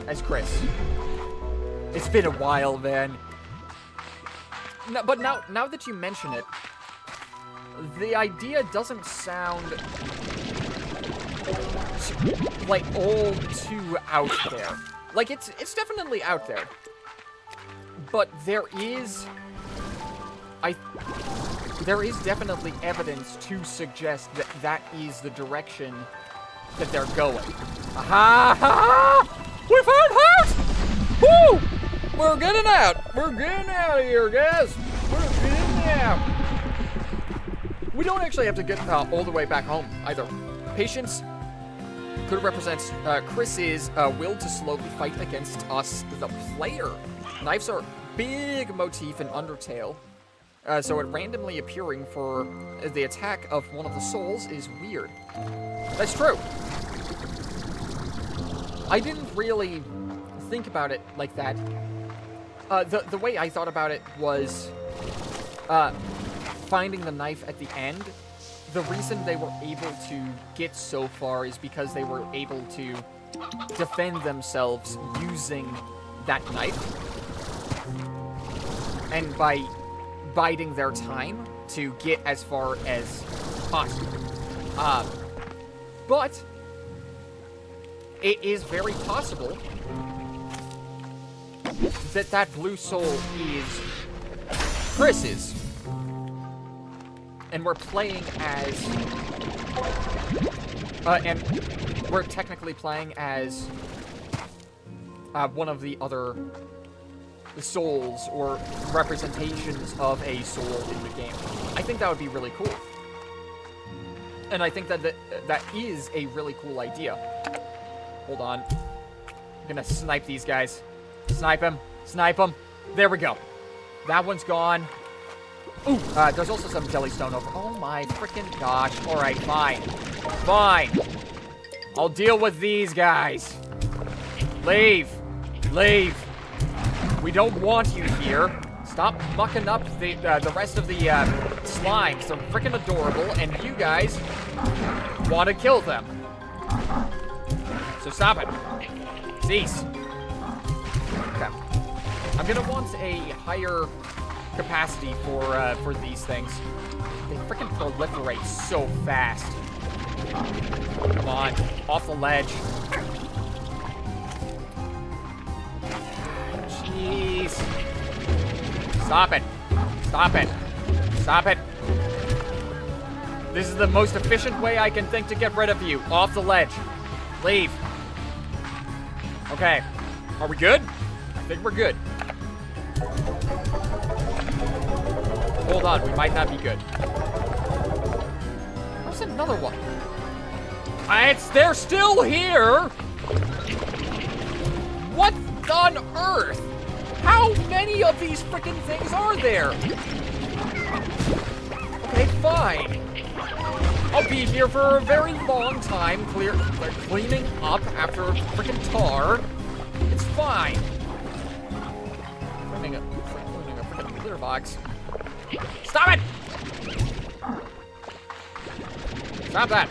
as Chris? It's been a while, man. No, but now that you mention it, the idea doesn't sound like all too out there. Like, it's definitely out there, but there is definitely evidence to suggest that that is the direction that they're going. Aha! Ha! We found out! Woo! We're getting out! We're getting out of here, guys! We're getting out! We don't actually have to get all the way back home, either. Patience could represent Chris's will to slowly fight against us, the player. Knives are a big motif in Undertale, so it randomly appearing for the attack of one of the souls is weird. That's true. I didn't really think about it like that. The way I thought about it was finding the knife at the end. The reason they were able to get so far is because they were able to defend themselves using that knife. And by biding their time to get as far as possible. But it is very possible that that blue soul is Chris's. And we're playing as... and we're technically playing as one of the other souls or representations of a soul in the game. I think that would be really cool. And I think that that is a really cool idea. Hold on. I'm gonna snipe these guys. Snipe him. Snipe him. There we go. That one's gone. Ooh, there's also some jellystone over. Oh my freaking gosh. All right, fine. Fine. I'll deal with these guys. Leave. Leave. We don't want you here. Stop mucking up the rest of the slimes. They're freaking adorable, and you guys want to kill them. So stop it. Cease. Okay. I'm gonna want a higher capacity for these things. They freaking proliferate so fast. Come on, off the ledge. Jeez. Stop it. Stop it. Stop it. This is the most efficient way I can think to get rid of you. Off the ledge. Leave. Okay. Are we good? I think we're good. Hold on, we might not be good. Where's another one? They're still here! What on earth? How many of these freaking things are there? Okay, fine. I'll be here for a very long time, cleaning up after freaking tar. It's fine. Cleaning a freaking litter box. Stop it! Stop that!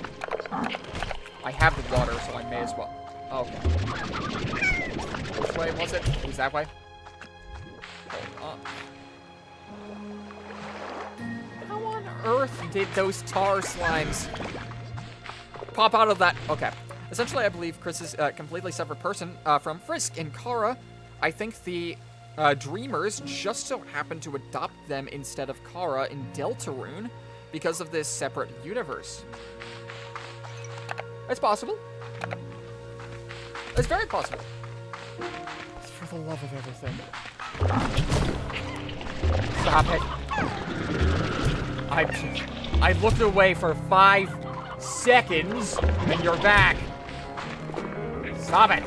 I have the water, so I may as well. Okay. Which way was it? It was that way? Hold on. How on earth did those tar slimes pop out of that? Okay. Essentially, I believe Chris is a completely separate person from Frisk and Kara. I think the Dreamers just so happened to adopt them instead of Kara in Deltarune because of this separate universe. It's possible. It's very possible. It's for the love of everything. Stop it. I looked away for 5 seconds, and you're back. Stop it.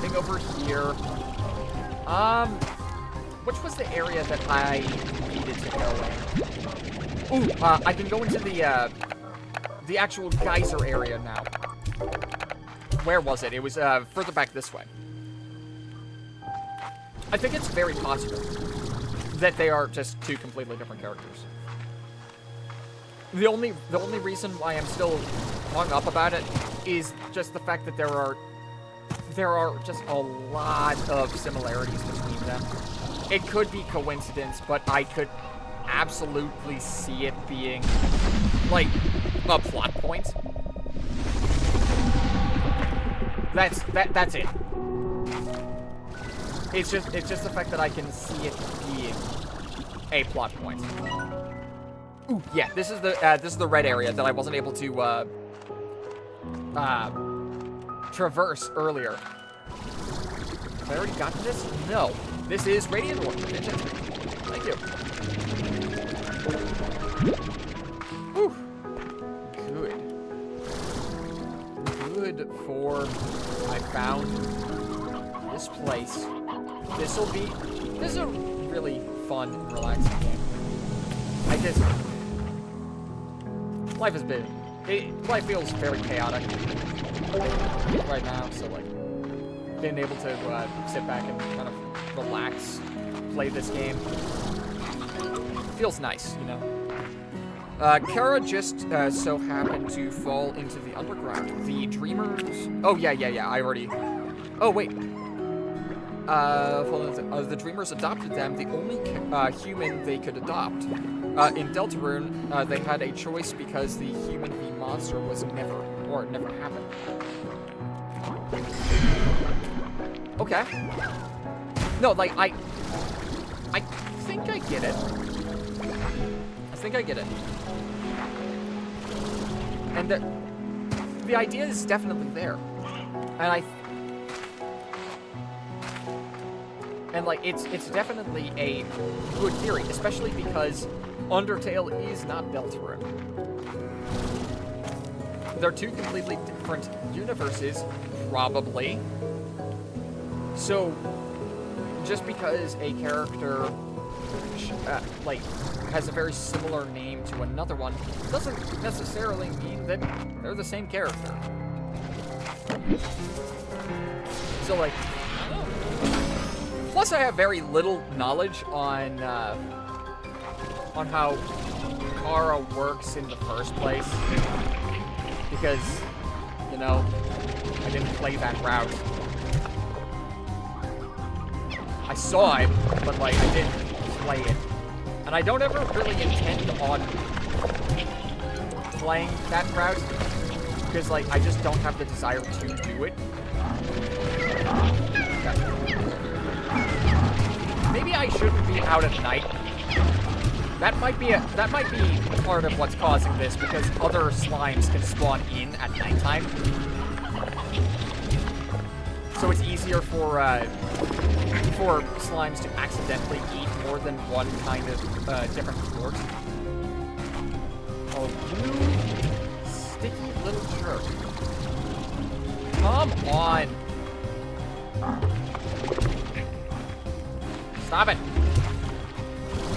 Thing over here. Which was the area that I needed to go in? Ooh, I can go into the actual geyser area now. Where was it? It was further back this way. I think it's very possible that they are just 2 completely different characters. The only reason why I'm still hung up about it is just the fact that there are just a lot of similarities between them. It could be coincidence, but I could absolutely see it being like a plot point. That's it. It's just the fact that I can see it being a plot point. Ooh, yeah, this is the red area that I wasn't able to traverse earlier. Have I already gotten this? No. This is Radiant Orb. Thank you. Whew. Good for... I found this place. This is a really fun and relaxing game. Life feels very chaotic right now, so like, being able to sit back and kind of relax, play this game, feels nice, you know? Kara just so happened to fall into the underground. The Dreamers... Oh, yeah, I already... Oh, wait. The Dreamers adopted them, the only human they could adopt. In Deltarune, they had a choice because the human v monster was never happened. Okay. No, like, I think I get it. And the idea is definitely there. And like, it's definitely a good theory, especially because Undertale is not Deltarune. they're two completely different universes, probably. So, just because a character, like, has a very similar name to another one, doesn't necessarily mean that they're the same character. So, like, plus I have very little knowledge on how Kara works in the first place, because, you know, I didn't play that route. I saw it, but, like, I didn't play it. And I don't ever really intend on playing that route, because, like, I just don't have the desire to do it. Okay. Maybe I shouldn't be out at night. That might be part of what's causing this, because other slimes can spawn in at nighttime. So it's easier for slimes to accidentally eat more than one kind of different sport. Oh, you sticky little jerk. Come on. Stop it.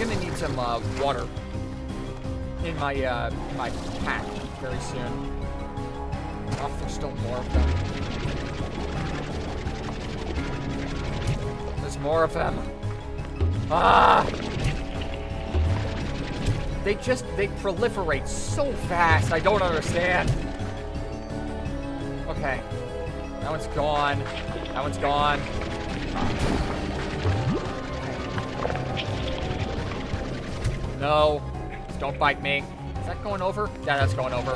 I'm gonna need some water in my my pack very soon. Oh, there's still more of them. There's more of them. Ah! They proliferate so fast. I don't understand. Okay. That one's gone. That one's gone. No. Don't bite me. Is that going over? Yeah, that's going over.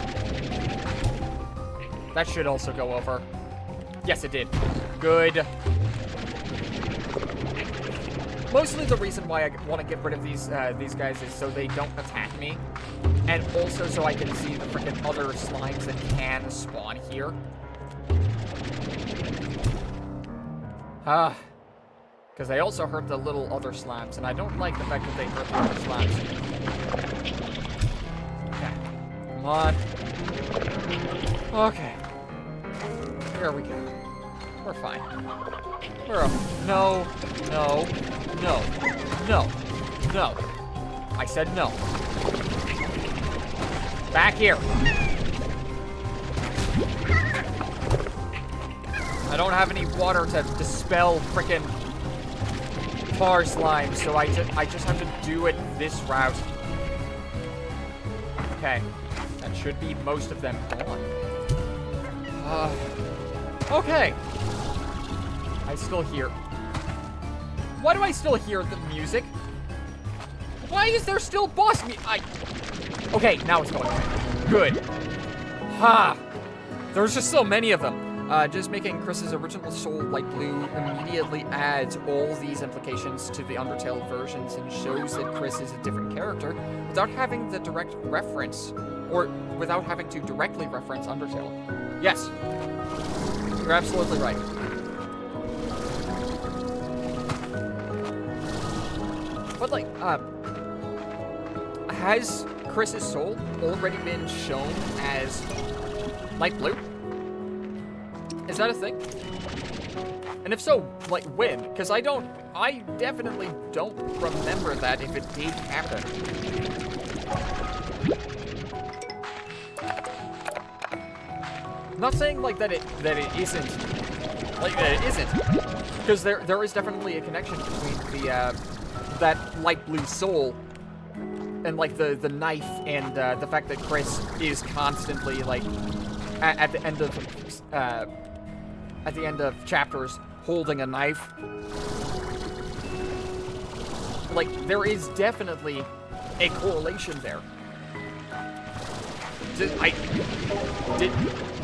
That should also go over. Yes, it did. Good. Mostly the reason why I want to get rid of these guys is so they don't attack me. And also so I can see the freaking other slimes that can spawn here. Because they also hurt the little other slimes, and I don't like the fact that they hurt the other slimes. Okay. Come on. Okay. Here we go. We're fine. We're no, no, no, no, no. I said no. Back here. I don't have any water to dispel frickin' tar slime, so I just have to do it this route. Okay. That should be most of them gone. Okay. I still hear... Why do I still hear the music? Why is there still boss Okay, now it's going away. Good. Ha! There's just so many of them. Just making Chris's original soul light blue immediately adds all these implications to the Undertale versions and shows that Chris is a different character without having the direct reference, or without having to directly reference Undertale. Yes. You're absolutely right. But, like, has Chris's soul already been shown as light blue? Is that a thing? And if so, like, when? Because I definitely don't remember that if it did happen. I'm not saying, like, that it isn't. Like, that it isn't. Because there is definitely a connection between the, that light blue soul and, like, the knife and, the fact that Chris is constantly, like, at the end of chapters, holding a knife. Like, there is definitely a correlation there.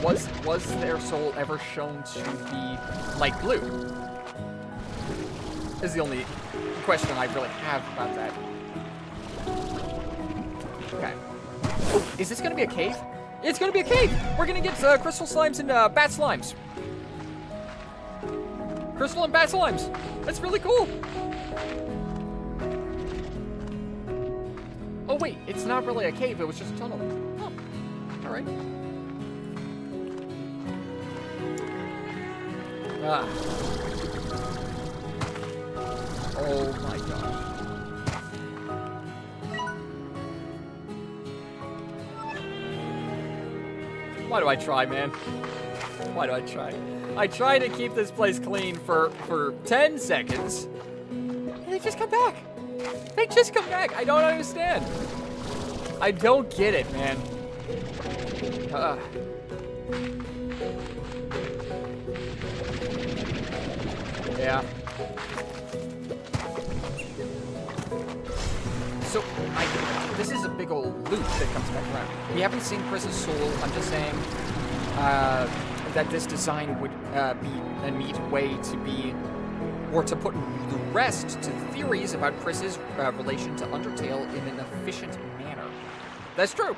Was their soul ever shown to be light blue? Is the only question I really have about that. Okay. Oh, is this gonna be a cave? It's gonna be a cave! We're gonna get crystal slimes and bat slimes. Crystal and bat slimes. That's really cool. Oh wait, it's not really a cave, it was just a tunnel. Oh, alright. Ah. Oh my god. Why do I try, man? Why do I try? I try to keep this place clean for 10 seconds, and they just come back. They just come back. I don't understand. I don't get it, man. Yeah. So, this is a big old loop that comes back around. We haven't seen Chris's soul. I'm just saying that this design would be a neat way to be, or to put the rest to theories about Chris's relation to Undertale in an efficient manner. That's true.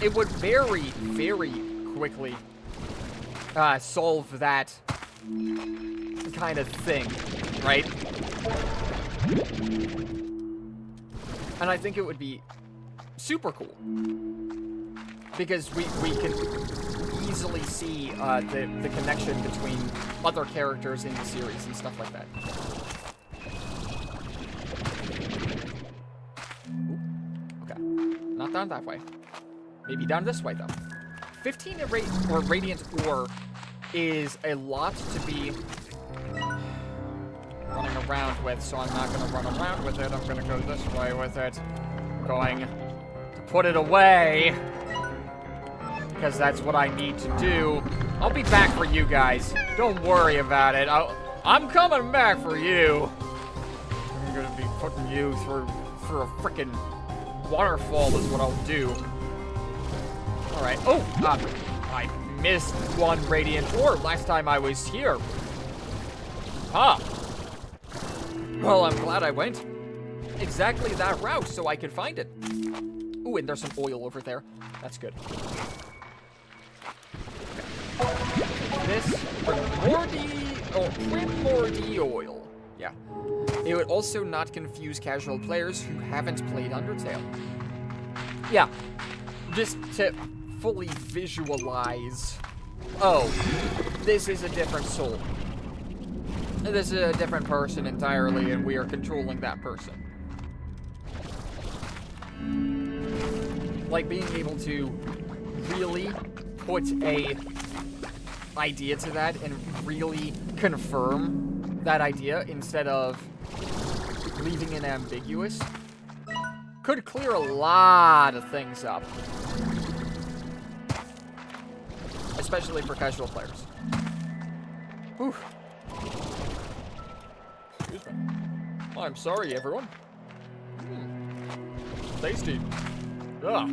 It would very, very quickly solve that kind of thing, right? And I think it would be super cool because we can easily see the connection between other characters in the series and stuff like that. Ooh, okay, not down that way. Maybe down this way though. 15 Radiant Ore is a lot to be running around with, so I'm not going to run around with it. I'm going to go this way with it. I'm going to put it away, because that's what I need to do. I'll be back for you guys. Don't worry about it. I'm coming back for you. I'm going to be putting you through a freaking waterfall is what I'll do. Alright. Oh, I missed one Radiant Ore last time I was here. Huh. Well, I'm glad I went exactly that route so I could find it. Ooh, and there's some oil over there. That's good. Okay. This primordial. Yeah. It would also not confuse casual players who haven't played Undertale. Yeah. Just to fully visualize. Oh, this is a different soul. This is a different person entirely, and we are controlling that person. Like being able to really put a idea to that and really confirm that idea instead of leaving it ambiguous could clear a lot of things up. Especially for casual players. Whew. Excuse me. I'm sorry, everyone. Tasty. Ugh.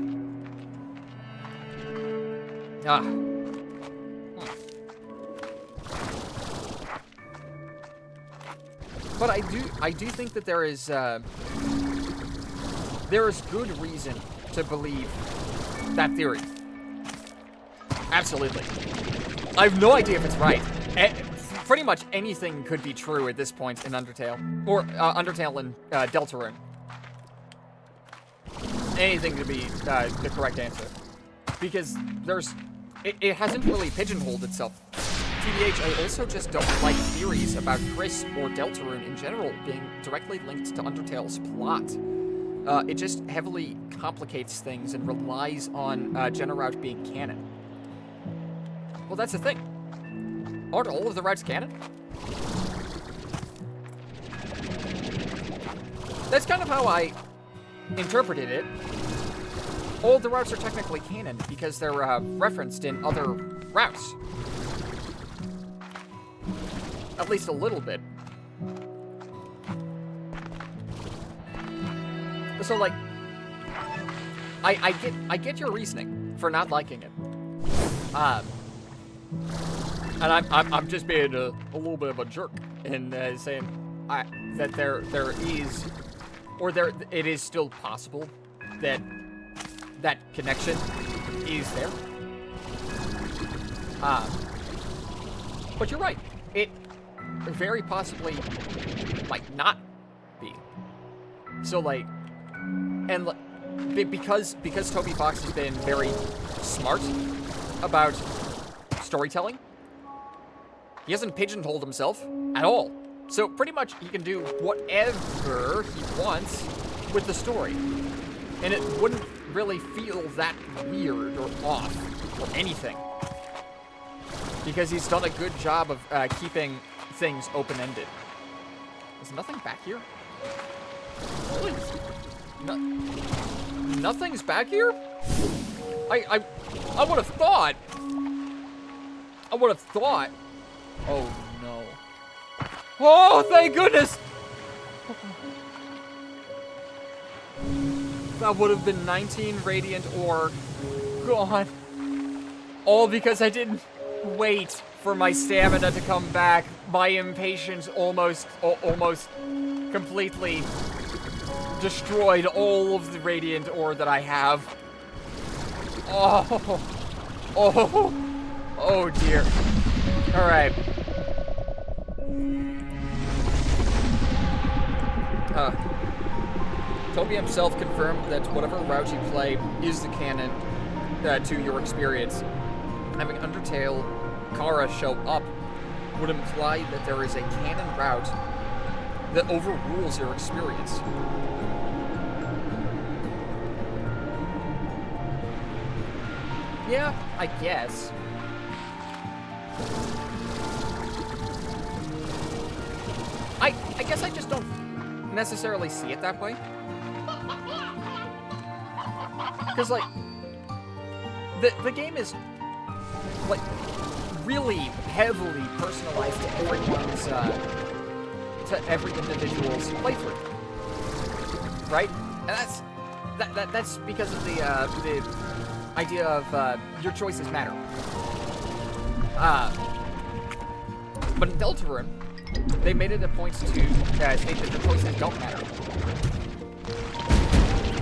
Ah. But I do think that there is good reason to believe that theory. Absolutely. I have no idea if it's right. Pretty much anything could be true at this point in Undertale. Or Undertale and Deltarune. Anything could be the correct answer. Because it hasn't really pigeonholed itself. TBH, I also just don't like theories about Chris or Deltarune in general being directly linked to Undertale's plot. It just heavily complicates things and relies on Generaut being canon. Well, that's the thing. Aren't all of the routes canon? That's kind of how I interpreted it. All of the routes are technically canon because they're referenced in other routes. At least a little bit. So, like, I get your reasoning for not liking it. And I'm just being a little bit of a jerk in saying that it is still possible that that connection is there. But you're right. It very possibly might not be. So, like, and because Toby Fox has been very smart about storytelling, He hasn't pigeonholed himself at all. So pretty much he can do whatever he wants with the story. And it wouldn't really feel that weird or off or anything. Because he's done a good job of keeping things open-ended. Is nothing back here? Really? Nothing's back here? I would have thought. I would have thought. Oh no. Oh, thank goodness! That would have been 19 radiant ore gone. All because I didn't wait for my stamina to come back. My impatience almost completely destroyed all of the radiant ore that I have. Oh dear. All right. Toby himself confirmed that whatever route you play is the canon to your experience. Having Undertale Kara show up would imply that there is a canon route that overrules your experience. Yeah, I guess. I guess I just don't necessarily see it that way. Because, like, the game is, like, really heavily personalized to everyone's, to every individual's playthrough. Right? And that's because of the idea of, your choices matter. But in Deltarune, they made it a point to state that the choices don't matter.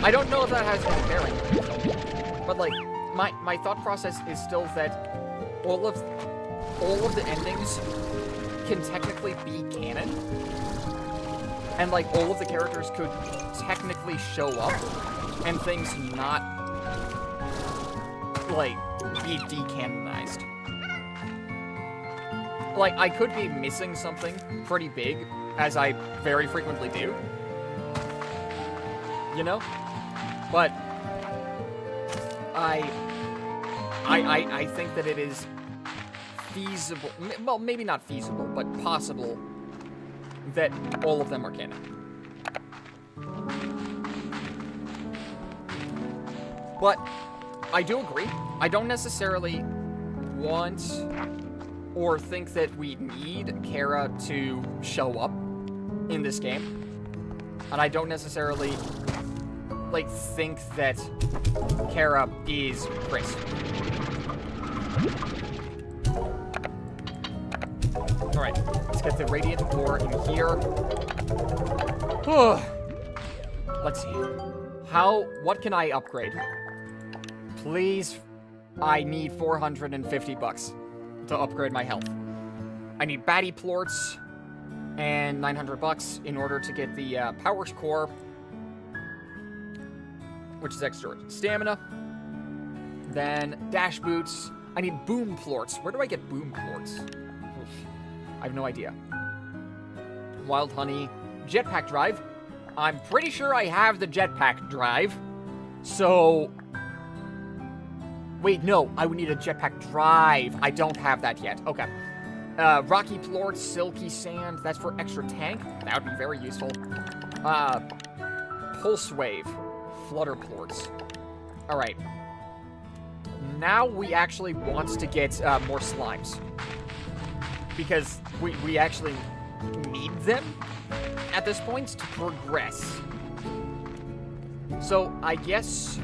I don't know if that has any bearing, but like my thought process is still that all of the endings can technically be canon, and like all of the characters could technically show up, and things not like be decanonized. Like, I could be missing something pretty big, as I very frequently do. You know? But I think that it is feasible, well, maybe not feasible, but possible that all of them are canon. But I do agree. I don't necessarily want or think that we need Kara to show up in this game. And I don't necessarily, like, think that Kara is Chris. Alright, let's get the Radiant Ore in here. Let's see. What can I upgrade? Please, I need 450 bucks to upgrade my health. I need Batty Plorts and 900 bucks in order to get the Power Core, which is extra stamina. Then Dash Boots. I need Boom Plorts. Where do I get Boom Plorts? Oof. I have no idea. Wild Honey. Jetpack Drive. I'm pretty sure I have the Jetpack Drive. So... Wait, no, I would need a jetpack drive. I don't have that yet. Okay. Rocky Plort, Silky Sand. That's for extra tank. That would be very useful. Pulse Wave. Flutter Plorts. Alright. Now we actually want to get more slimes. Because we actually need them at this point to progress. So, I guess...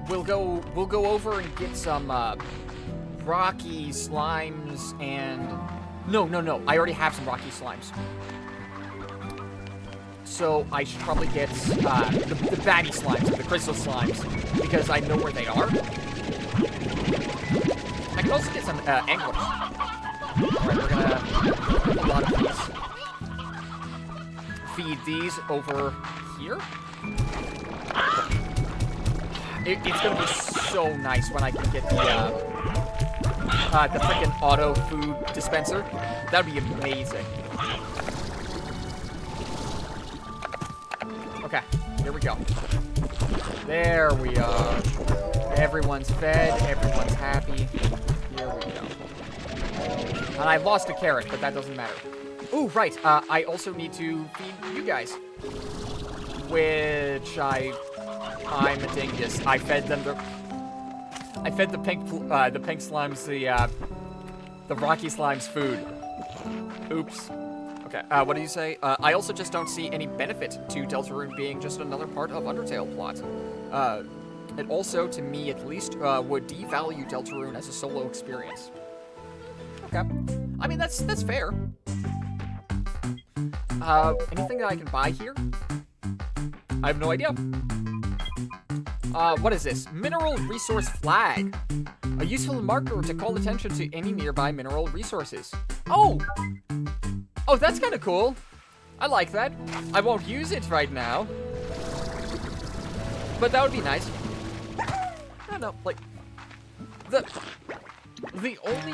We'll go over and get some rocky slimes and no. I already have some rocky slimes. So I should probably get the batty slimes, the crystal slimes, because I know where they are. I can also get some anglers. Alright, we're gonna put a lot of these. Feed these over here. It's gonna be so nice when I can get the freaking auto food dispenser. That would be amazing. Okay, here we go. There we are. Everyone's fed, everyone's happy. Here we go. And I lost a carrot, but that doesn't matter. Ooh, right, I also need to feed you guys. Which I'm a dingus. I fed them the pink slimes, the rocky slimes food. Oops. Okay, what do you say? I also just don't see any benefit to Deltarune being just another part of Undertale plot. It also, to me at least, would devalue Deltarune as a solo experience. Okay. I mean, that's fair. Anything that I can buy here? I have no idea. What is this? Mineral Resource Flag. A useful marker to call attention to any nearby mineral resources. Oh! Oh, that's kind of cool. I like that. I won't use it right now. But that would be nice. I don't know, like... The only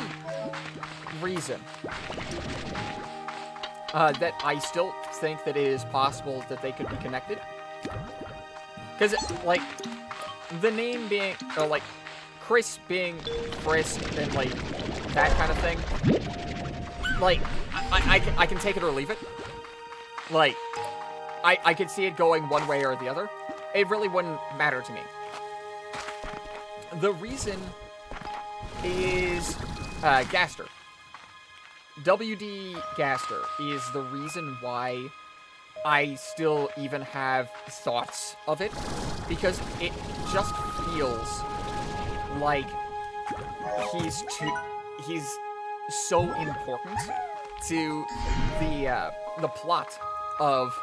reason that I still think that it is possible that they could be connected, because, like, the name being, like, Chris being Chris and, like, that kind of thing, like, I can take it or leave it. Like, I could see it going one way or the other. It really wouldn't matter to me. The reason is Gaster. WD Gaster is the reason why I still even have thoughts of it, because it just feels like he's so important to the plot of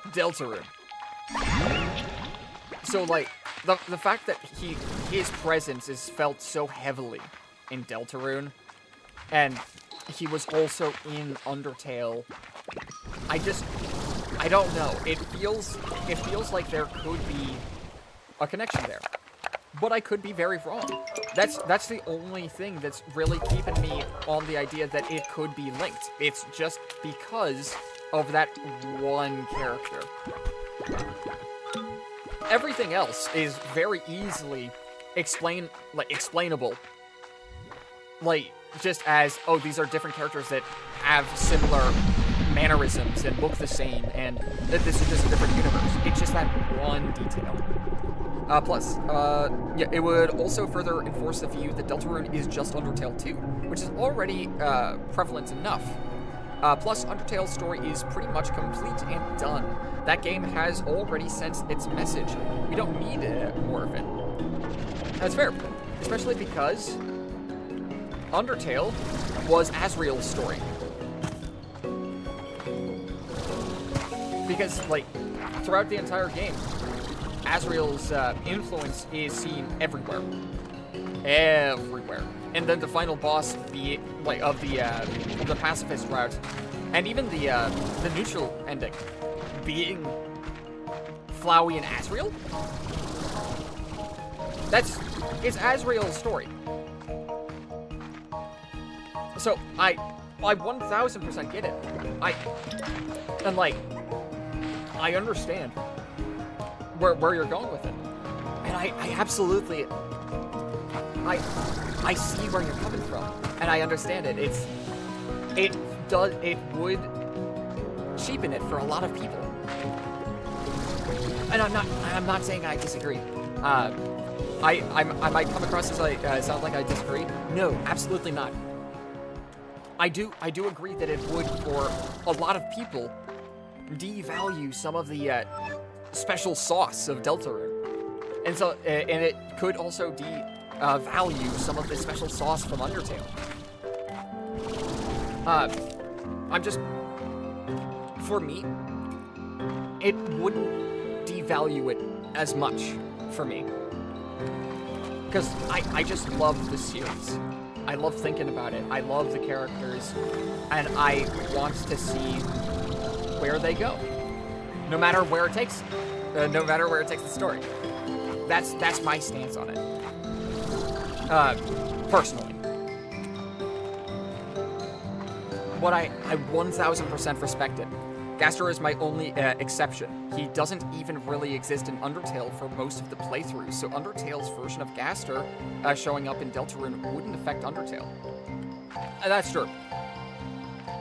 Deltarune. So, like, the fact that his presence is felt so heavily in Deltarune, and he was also in Undertale, I don't know. It feels like there could be a connection there, but I could be very wrong. That's the only thing that's really keeping me on the idea that it could be linked. It's just because of that one character. Everything else is very easily explainable. Like, just as, oh, these are different characters that have similar mannerisms and look the same, and that this is just a different universe. It's just that one detail. Plus, yeah, it would also further enforce the view that Deltarune is just Undertale 2, which is already prevalent enough. Plus, Undertale's story is pretty much complete and done. That game has already sent its message. We don't need more of it. That's fair, especially because Undertale was Asriel's story. Because, like, throughout the entire game, Asriel's influence is seen everywhere. Everywhere. And then the final boss of the pacifist route, and even the neutral ending, being Flowey and Asriel? It's Asriel's story. So, I 1000% get it. I understand where you're going with it. And I absolutely, I see where you're coming from. And I understand it. It would cheapen it for a lot of people. And I'm not saying I disagree. I might come across as sound like I disagree. No, absolutely not. I do agree that it would, for a lot of people, devalue some of the special sauce of Deltarune, and so and it could also devalue some of the special sauce from Undertale. For me, it wouldn't devalue it as much for me, because I just love the series. I love thinking about it. I love the characters, and I want to see where they go, no matter where it takes the story. That's my stance on it, personally. what I 1000% respect it. Gaster is my only exception. He doesn't even really exist in Undertale for most of the playthroughs, so Undertale's version of Gaster showing up in Deltarune wouldn't affect Undertale. That's true.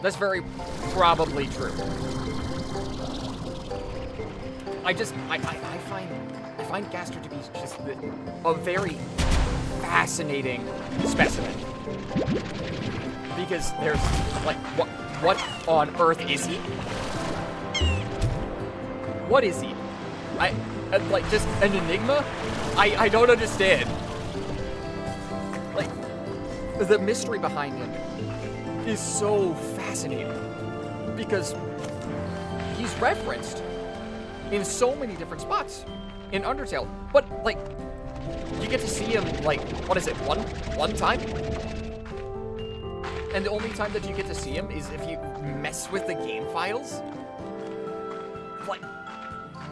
That's very probably true. I find Gaster to be just a very fascinating specimen. Because there's, like, what on earth is he? What is he? Like, just an enigma? I don't understand. Like, the mystery behind him is so fascinating. Because he's referenced in so many different spots in Undertale. But, like, you get to see him, like, what is it, one time? And the only time that you get to see him is if you mess with the game files? Like,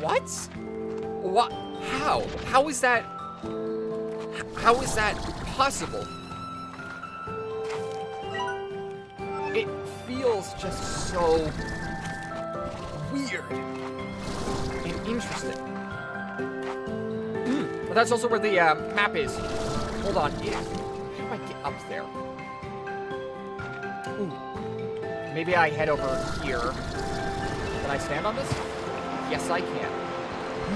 what? What? How? How is that possible? It feels just so weird and interesting. But that's also where the map is. Hold on. How do I get up there? Ooh. Maybe I head over here. Can I stand on this? Yes, I can.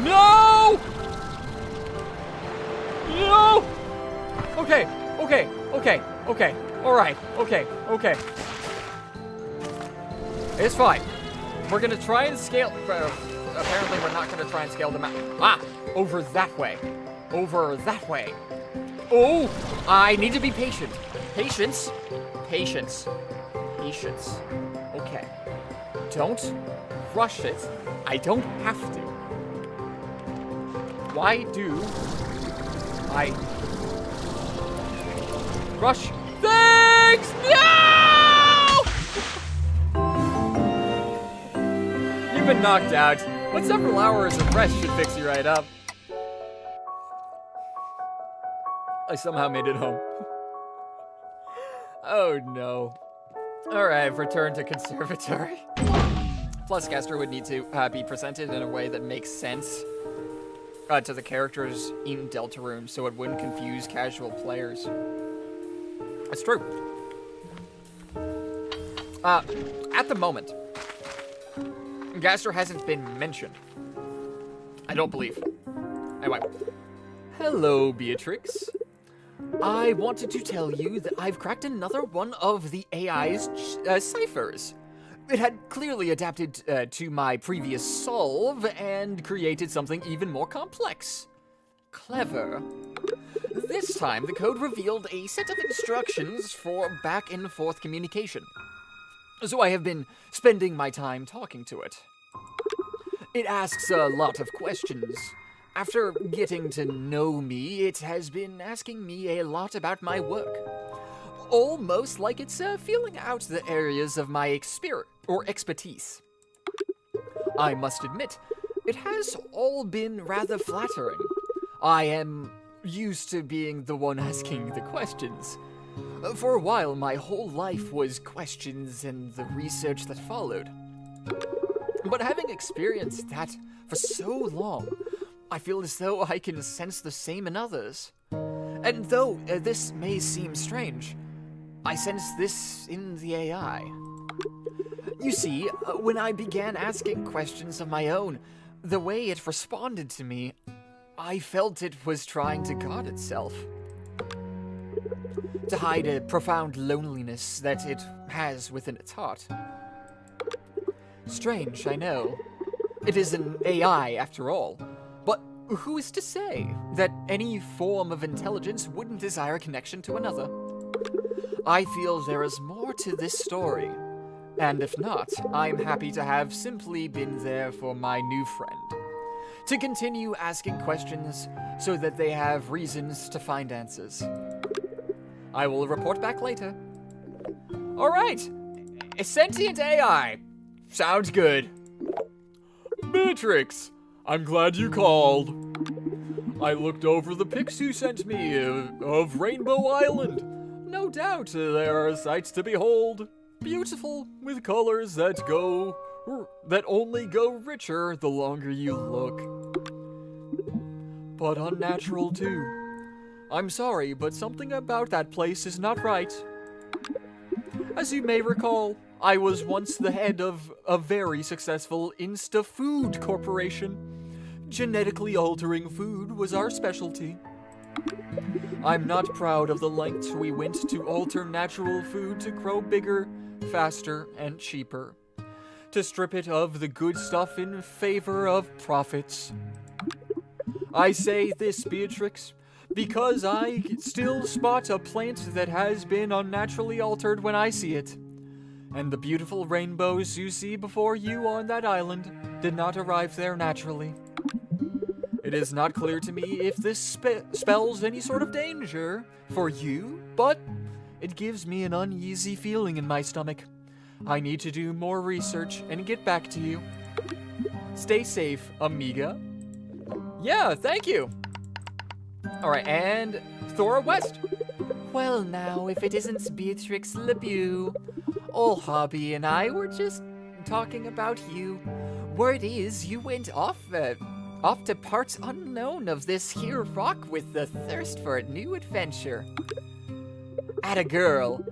No! No! Okay. Alright. Okay. It's fine. We're gonna try and scale... apparently we're not gonna try and scale the map. Ah! Over that way. Oh! I need to be patient. Patience. Okay. Don't rush it. I don't have to. Why do I rush things? No! You've been knocked out, but several hours of rest should fix you right up. I somehow made it home. Oh no. Alright, I've returned to Conservatory. Plus, Gaster would need to be presented in a way that makes sense to the characters in Deltarune, so it wouldn't confuse casual players. That's true. At the moment, Gaster hasn't been mentioned. I don't believe. Anyway. Hello, Beatrix. I wanted to tell you that I've cracked another one of the AI's ciphers. It had clearly adapted to my previous solve and created something even more complex. Clever. This time, the code revealed a set of instructions for back and forth communication. So I have been spending my time talking to it. It asks a lot of questions. After getting to know me, it has been asking me a lot about my work. Almost like it's feeling out the areas of my expertise. I must admit, it has all been rather flattering. I am used to being the one asking the questions. For a while, my whole life was questions and the research that followed. But having experienced that for so long, I feel as though I can sense the same in others. And though this may seem strange, I sense this in the AI. You see, when I began asking questions of my own, the way it responded to me, I felt it was trying to guard itself. To hide a profound loneliness that it has within its heart. Strange, I know. It is an AI, after all. But who is to say that any form of intelligence wouldn't desire a connection to another? I feel there is more to this story. And if not, I'm happy to have simply been there for my new friend. To continue asking questions so that they have reasons to find answers. I will report back later. Alright, a sentient AI. Sounds good. Beatrix, I'm glad you called. I looked over the pics you sent me of Rainbow Island. No doubt there are sights to behold. Beautiful, with colors that only go richer the longer you look. But unnatural too. I'm sorry, but something about that place is not right. As you may recall, I was once the head of a very successful Insta-Food corporation. Genetically altering food was our specialty. I'm not proud of the lengths we went to alter natural food to grow bigger, faster, and cheaper. To strip it of the good stuff in favor of profits. I say this, Beatrix, because I still spot a plant that has been unnaturally altered when I see it. And the beautiful rainbows you see before you on that island did not arrive there naturally. It is not clear to me if this spells any sort of danger for you, but it gives me an uneasy feeling in my stomach. I need to do more research and get back to you. Stay safe, amiga. Yeah, thank you. Alright, and Thora West. Well now, if it isn't Beatrix LeBeau. Old Hobby and I were just talking about you. Word is, you went off to parts unknown of this here rock with the thirst for a new adventure. Atta girl.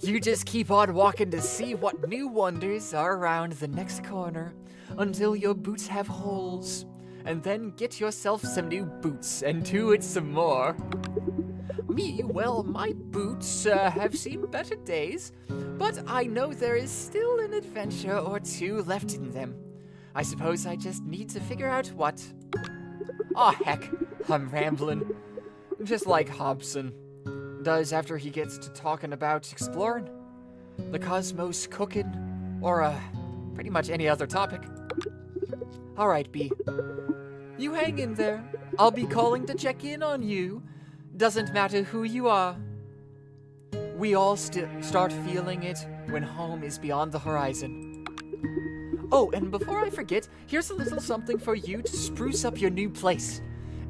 You just keep on walking to see what new wonders are around the next corner until your boots have holes. And then get yourself some new boots and do it some more. Me, well, my boots have seen better days, but I know there is still an adventure or two left in them. I suppose I just need to figure out what. Aw, heck, I'm rambling. Just like Hobson does after he gets to talking about exploring the cosmos, cooking, or pretty much any other topic. Alright, B. You hang in there. I'll be calling to check in on you. Doesn't matter who you are. We all start feeling it when home is beyond the horizon. Oh, and before I forget, here's a little something for you to spruce up your new place.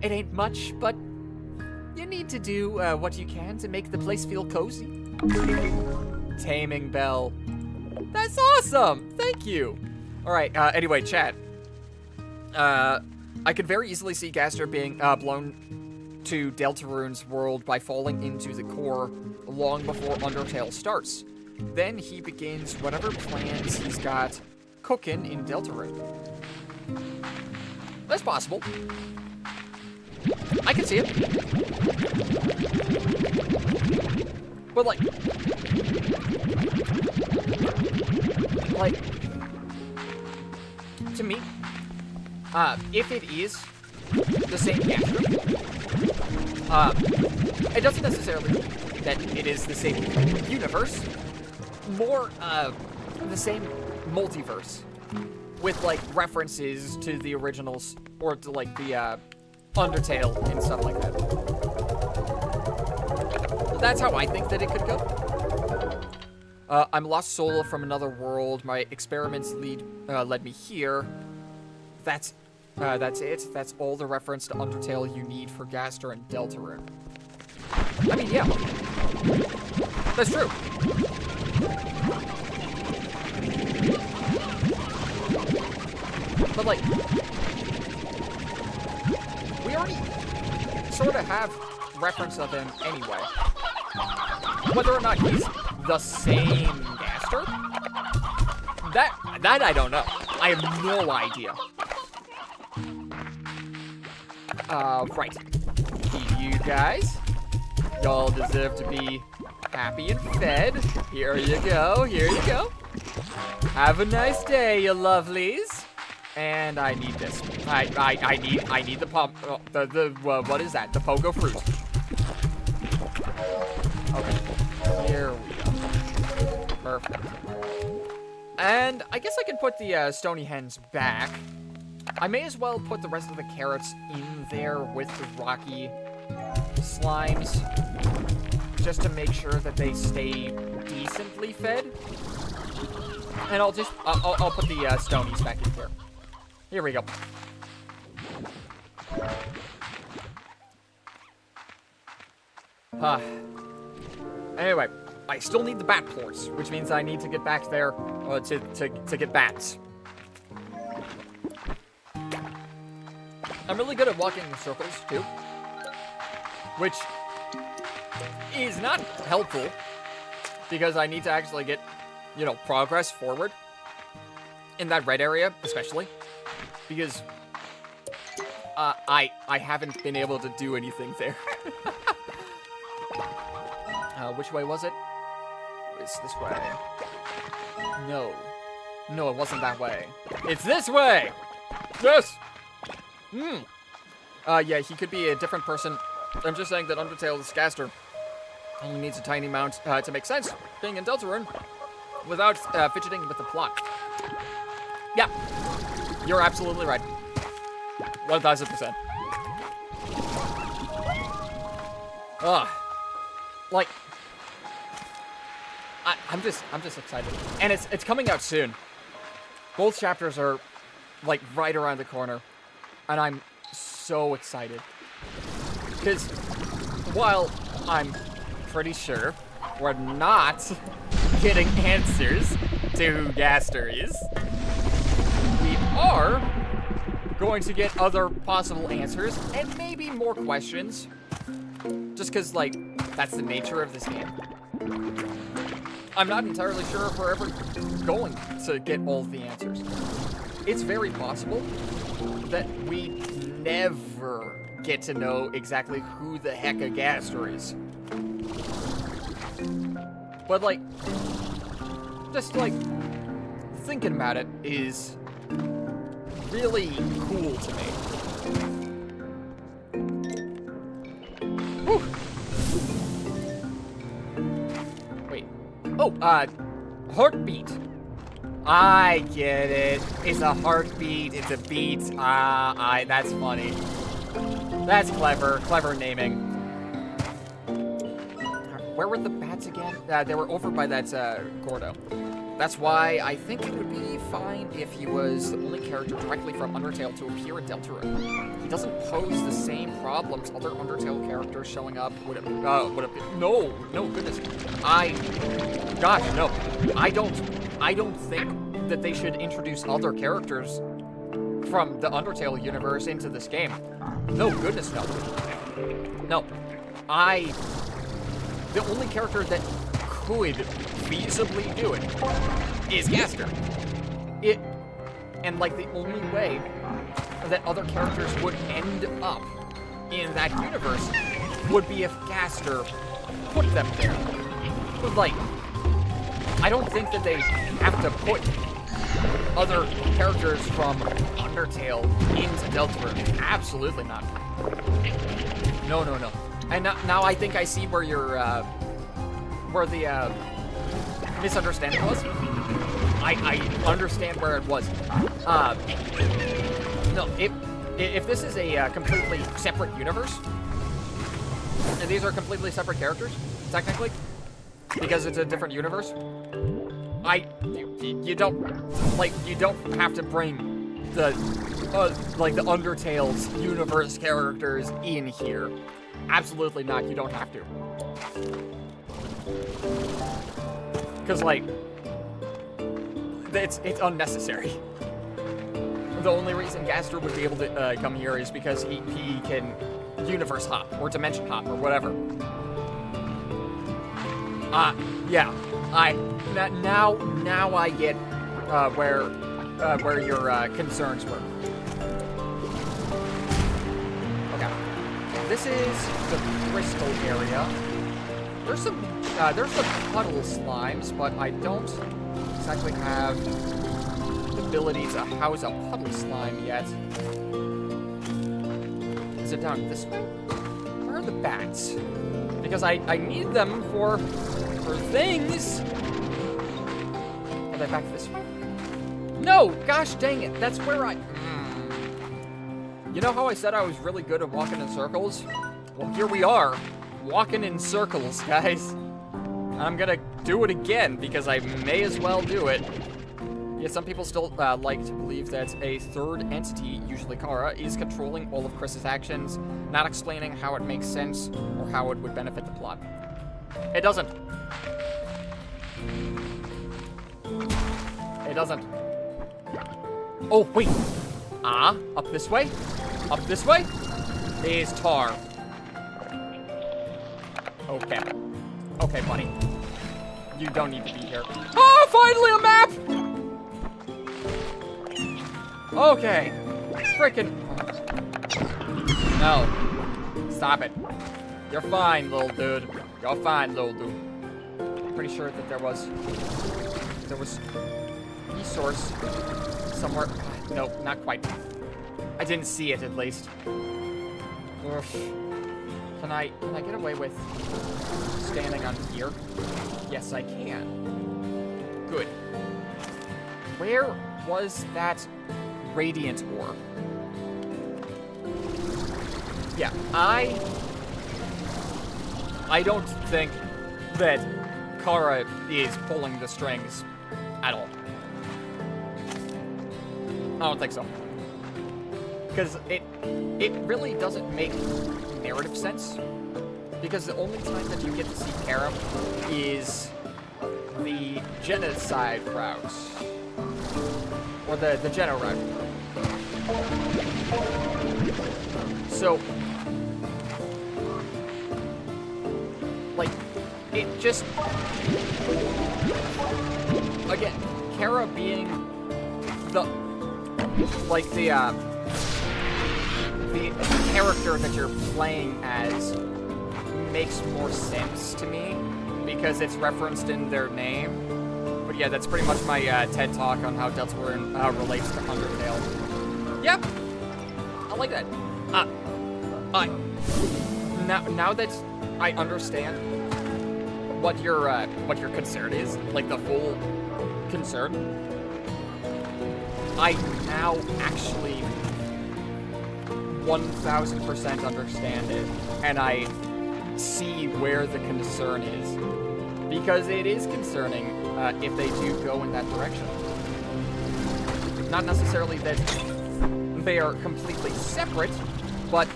It ain't much, but you need to do what you can to make the place feel cozy. Taming Bell. That's awesome! Thank you! Alright, anyway, chat. I could very easily see Gaster being blown to Deltarune's world by falling into the core long before Undertale starts. Then he begins whatever plans he's got cooking in Deltarune. That's possible. I can see it. But like, to me, if it is the same Gaster, it doesn't necessarily mean that it is the same universe, more the same multiverse, with like references to the originals or to like the Undertale and stuff like that. That's how I think that it could go. I'm lost soul from another world. My experiments led me here. That's it. That's all the reference to Undertale you need for Gaster and Deltarune. I mean, yeah. That's true. But, like, we already sort of have reference of him anyway. Whether or not he's the same Gaster, that I don't know. I have no idea. Right. You guys, y'all deserve to be happy and fed. Here you go. Here you go. Have a nice day, you lovelies. And I need this. I need the pump. What is that? The pogo fruit. Okay. Here we go. Perfect. And I guess I can put the stony hens back. I may as well put the rest of the carrots in there with the rocky slimes, just to make sure that they stay decently fed. And I'll put the stonies back in here. Here we go. Anyway, I still need the bat ports, which means I need to get back there to get bats. I'm really good at walking in circles, too. Which is not helpful, because I need to actually get, you know, progress forward. In that red area, especially. Because I haven't been able to do anything there. Which way was it? It's this way. No. No, it wasn't that way. It's this way! Yes! Yeah, he could be a different person. I'm just saying that Undertale's Gaster only needs a tiny amount to make sense, being in Deltarune, without fidgeting with the plot. Yeah, you're absolutely right. 1000%. Like, I'm just excited, and it's coming out soon. Both chapters are like right around the corner, and I'm so excited. Because while I'm pretty sure we're not getting answers to who Gaster is, we are going to get other possible answers and maybe more questions. Just because, like, that's the nature of this game. I'm not entirely sure if we're ever going to get all of the answers. It's very possible that we never get to know exactly who the heck a Gaster is. But, like, just, like, thinking about it is really cool to me. Whew. Wait. Oh, heartbeat. I get it. It's a heartbeat. It's a beat. That's funny. That's clever. Clever naming. Where were the bats again? They were over by that, Gordo. That's why I think it would be fine if he was the only character directly from Undertale to appear in Deltarune. He doesn't pose the same problems other Undertale characters showing up would have, no, goodness. Gosh, no. I don't think that they should introduce other characters from the Undertale universe into this game. No, goodness, no. No. The only character that could feasibly do it is Gaster. And like the only way that other characters would end up in that universe would be if Gaster put them there. But like, I don't think that they have to put other characters from Undertale into Deltarune. Absolutely not. No. And now I think I see where you're, where the, misunderstanding was. I understand where it was. No, if this is a completely separate universe, and these are completely separate characters, technically, because it's a different universe, you don't have to bring the, like the Undertale's universe characters in here. Absolutely not, you don't have to. Because, like, it's unnecessary. The only reason Gaster would be able to come here is because he can universe hop, or dimension hop, or whatever. Yeah. Now I get where your concerns were. Okay. This is the crystal area. There's some puddle slimes, but I don't exactly have the ability to house a puddle slime yet. Is it down this way? Where are the bats? Because I need them for things. Are they back this way? No! Gosh dang it! That's where I... You know how I said I was really good at walking in circles? Well, here we are. Walking in circles, guys. I'm gonna do it again, because I may as well do it. Yeah, some people still like to believe that a third entity, usually Kara, is controlling all of Chris's actions, not explaining how it makes sense or how it would benefit the plot. It doesn't. doesn't. Oh, wait. Up this way? Up this way is tar. Okay. Okay, buddy. You don't need to be here. Oh, finally a map! Okay. Frickin'. No. Stop it. You're fine, little dude. You're fine, little dude. Pretty sure that there was resource somewhere. Nope, not quite. I didn't see it, at least. Ugh. Can I get away with standing on here? Yes, I can. Good. Where was that radiant ore? Yeah, I don't think that Kara is pulling the strings at all. I don't think so. Because it really doesn't make narrative sense. Because the only time that you get to see Kara is the genocide route. Or the Geno route. So, like, it just, again, Kara being the character that you're playing as makes more sense to me because it's referenced in their name. But yeah, that's pretty much my TED talk on how Deltarune relates to Undertale. Yep, I like that. Now that I understand what your concern is, like the full concern, I now actually 1000% understand it, and I see where the concern is, because it is concerning if they do go in that direction. Not necessarily that they are completely separate, but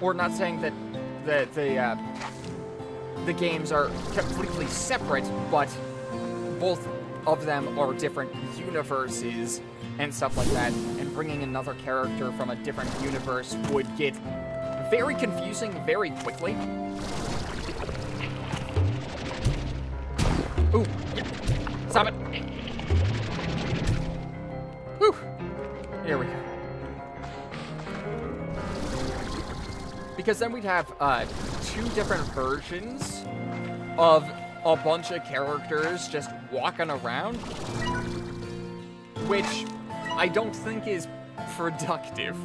we're not saying that the games are completely separate, but both of them are different universes and stuff like that, and bringing another character from a different universe would get very confusing very quickly. Ooh, yeah. Stop it. Whew. Here we go. Because then we'd have two different versions of a bunch of characters just walking around, which I don't think is productive.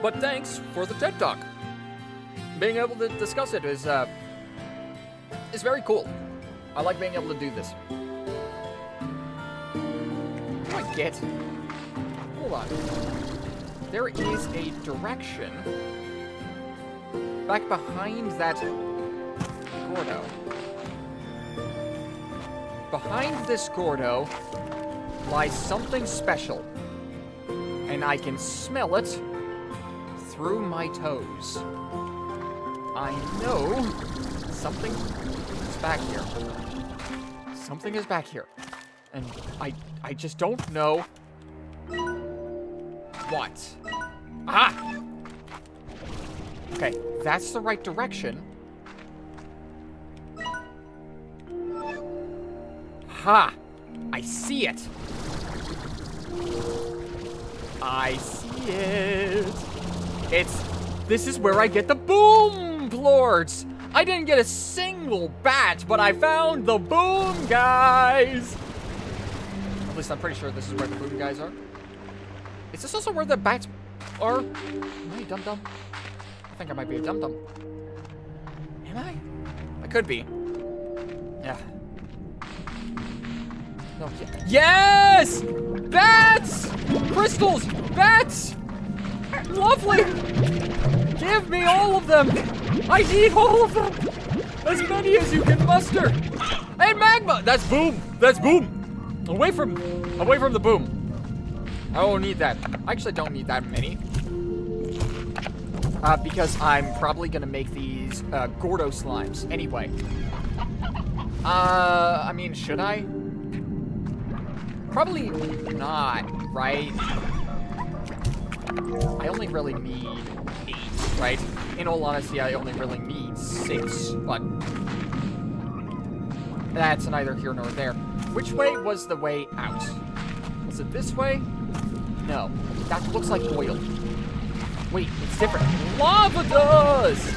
But thanks for the TED Talk. Being able to discuss it is very cool. I like being able to do this. What do I get? Hold on. There is a direction back behind that Gordo. Behind this Gordo lies something special, and I can smell it through my toes. I know something is back here. Something is back here, and I just don't know what. Aha! Okay, that's the right direction. Ha! I see it! I see it! This is where I get the boom plorts! I didn't get a single bat, but I found the boom guys! At least I'm pretty sure this is where the boom guys are. Is this also where the bats are? Am I a dum-dum? I think I might be a dum-dum. Am I? I could be. Yeah. No. Yes! Bats! Crystals! Bats! Lovely! Give me all of them! I need all of them! As many as you can muster! And magma! That's boom! That's boom! Away from the boom. I don't need that. I actually don't need that many. Because I'm probably gonna make these Gordo slimes anyway. I mean, should I? Probably not, right? I only really need 8, right? In all honesty, I only really need 6, but that's neither here nor there. Which way was the way out? Was it this way? No. That looks like oil. Wait, it's different. Lava dust!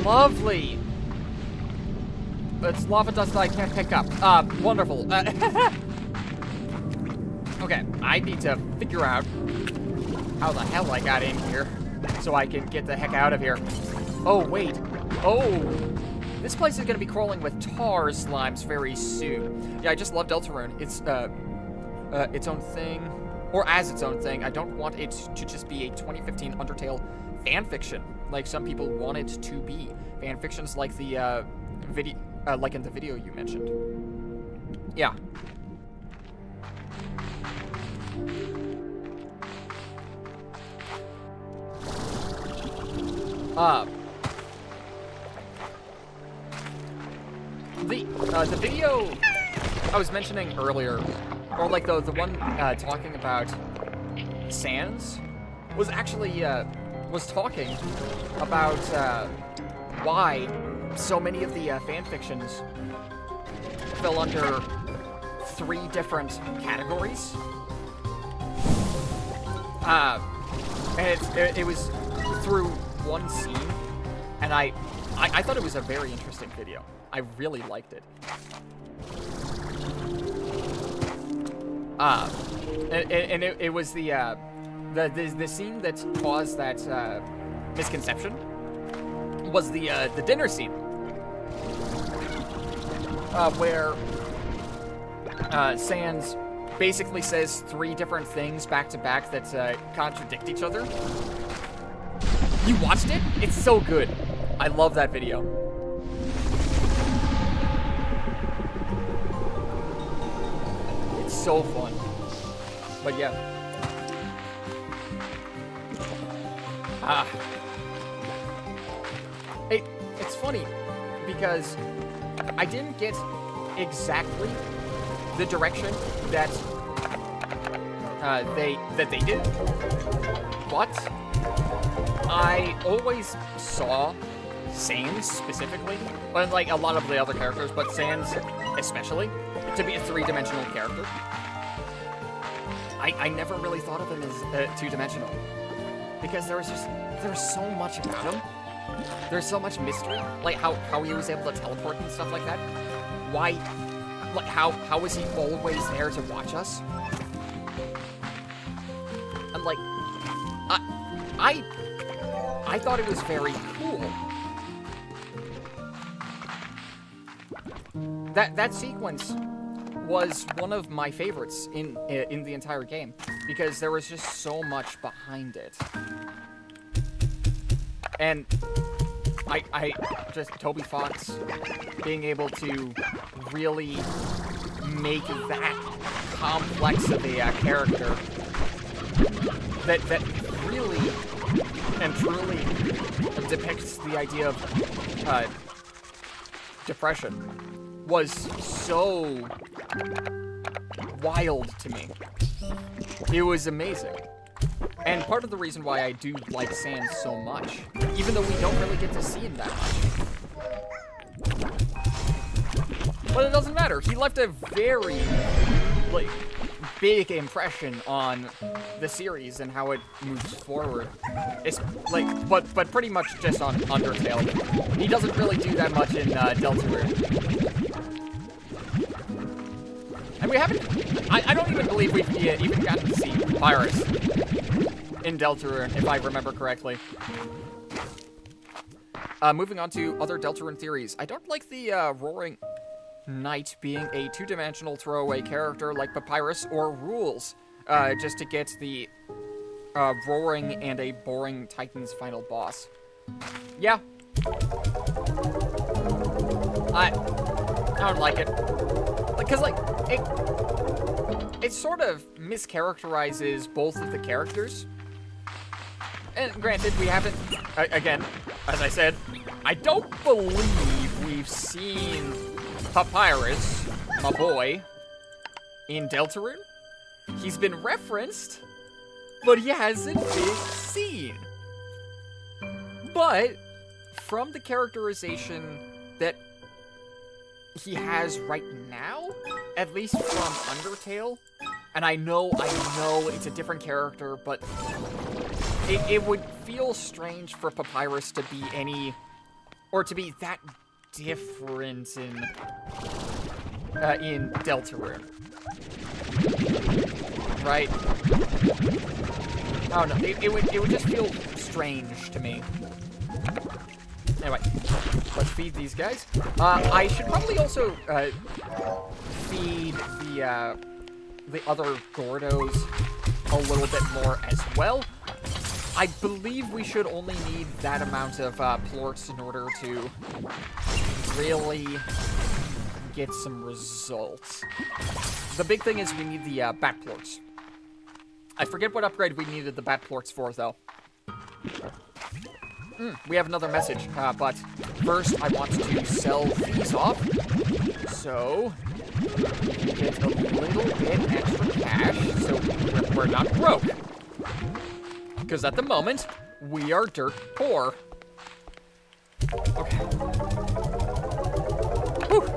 Lovely. It's lava dust that I can't pick up. Wonderful. Okay, I need to figure out how the hell I got in here so I can get the heck out of here. Oh, wait. Oh, this place is going to be crawling with tar slimes very soon. Yeah, I just love Deltarune. It's its own thing, or as its own thing. I don't want it to just be a 2015 Undertale fanfiction, like some people want it to be. Fanfictions like the video, like in the video you mentioned. Yeah. The video I was mentioning earlier, or like the one talking about Sans, was actually was talking about why so many of the fanfictions fell under 3 different categories. And it was through one scene, and I thought it was a very interesting video. I really liked it. And it was the scene that caused that misconception was the dinner scene, where Sans basically says 3 different things back to back that contradict each other. You watched it? It's so good. I love that video. It's so fun. But yeah. It's funny because I didn't get exactly the direction that they did, but I always saw Sans specifically, unlike a lot of the other characters, but Sans especially, to be a 3-dimensional character. I never really thought of him as 2-dimensional because there's so much about him. There's so much mystery, like how he was able to teleport and stuff like that. Why, like how was he always there to watch us? And like, I thought it was very cool. That sequence was one of my favorites in the entire game because there was just so much behind it. And I just Toby Fox being able to really make that complex of a character that really and truly depicts the idea of depression was so wild to me. It was amazing. And part of the reason why I do like Sans so much, even though we don't really get to see him that much. But it doesn't matter. He left a very, like, big impression on the series and how it moves forward. It's like, but pretty much just on Undertale. He doesn't really do that much in Deltarune. And we haven't, I don't even believe we've even gotten to see Papyrus in Deltarune, if I remember correctly. Moving on to other Deltarune theories. I don't like the Roaring Knight being a 2-dimensional throwaway character like Papyrus or Rules, just to get the roaring and a boring Titan's final boss. Yeah. I don't like it. Because, like, it sort of mischaracterizes both of the characters. And granted, we haven't, again, as I said, I don't believe we've seen Papyrus, my boy, in Deltarune. He's been referenced, but he hasn't been seen. But from the characterization that he has right now, at least from Undertale, and I know it's a different character, but it would feel strange for Papyrus to be to be that different in Deltarune. Right? I don't know. It would just feel strange to me. Anyway, let's feed these guys. I should probably also feed the other Gordos a little bit more as well. I believe we should only need that amount of plorts in order to really get some results. The big thing is we need the bat plorts. I forget what upgrade we needed the bat plorts for, though. We have another message, but first I want to sell these off, so we can get a little bit extra cash, so we're not broke. Because at the moment, we are dirt poor. Okay. Whew.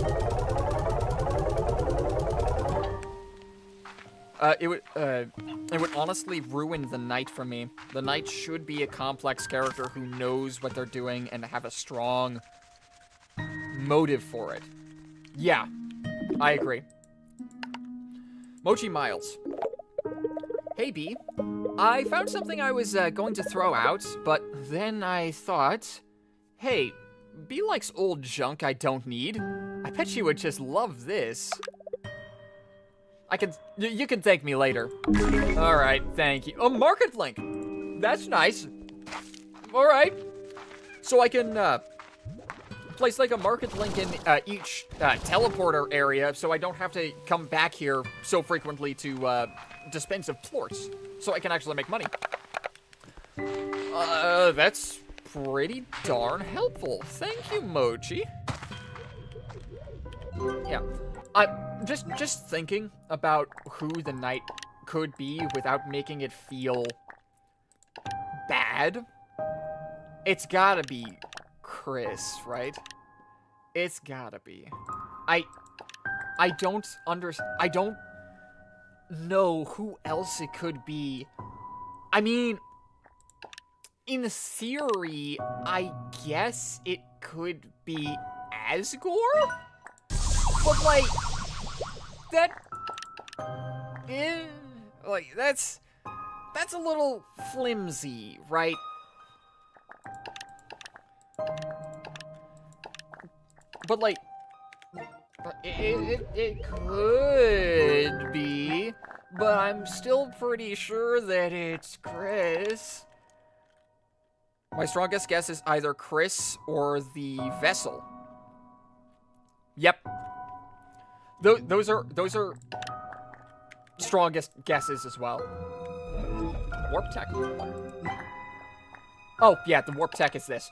It would honestly ruin the knight for me. The knight should be a complex character who knows what they're doing and have a strong motive for it. Yeah, I agree. Mochi Miles. Hey, B. I found something I was going to throw out, but then I thought, hey, B likes old junk I don't need. I bet she would just love this. You can thank me later. All right, thank you. A market link. That's nice. All right. So I can place like a market link in each teleporter area, so I don't have to come back here so frequently to dispense of plorts, so I can actually make money. That's pretty darn helpful. Thank you, Mochi. Yeah. Just thinking about who the knight could be without making it feel bad. It's gotta be Chris, right? It's gotta be. I don't know who else it could be. I mean, in theory, I guess it could be Asgore? But, like, that's a little flimsy, right? But, like, it could be, but I'm still pretty sure that it's Chris. My strongest guess is either Chris or the Vessel. Yep. Those are strongest guesses as well. Warp tech. Oh, yeah, the warp tech is this.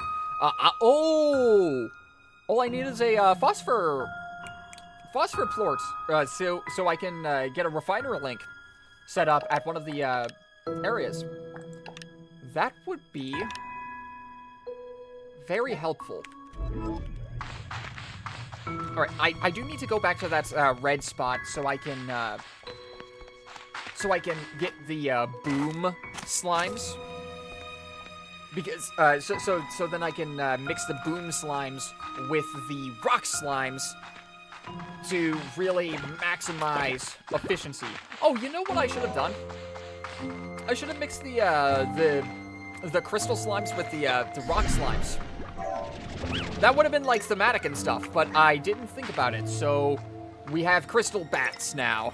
Oh! All I need is a phosphor plort, so I can get a refiner link set up at one of the areas. That would be very helpful. All right, I do need to go back to that red spot so I can get the boom slimes. Because so then I can mix the boom slimes with the rock slimes to really maximize efficiency. Oh, you know what I should have done? I should have mixed the crystal slimes with the rock slimes. That would have been like thematic and stuff, but I didn't think about it. So we have crystal bats now.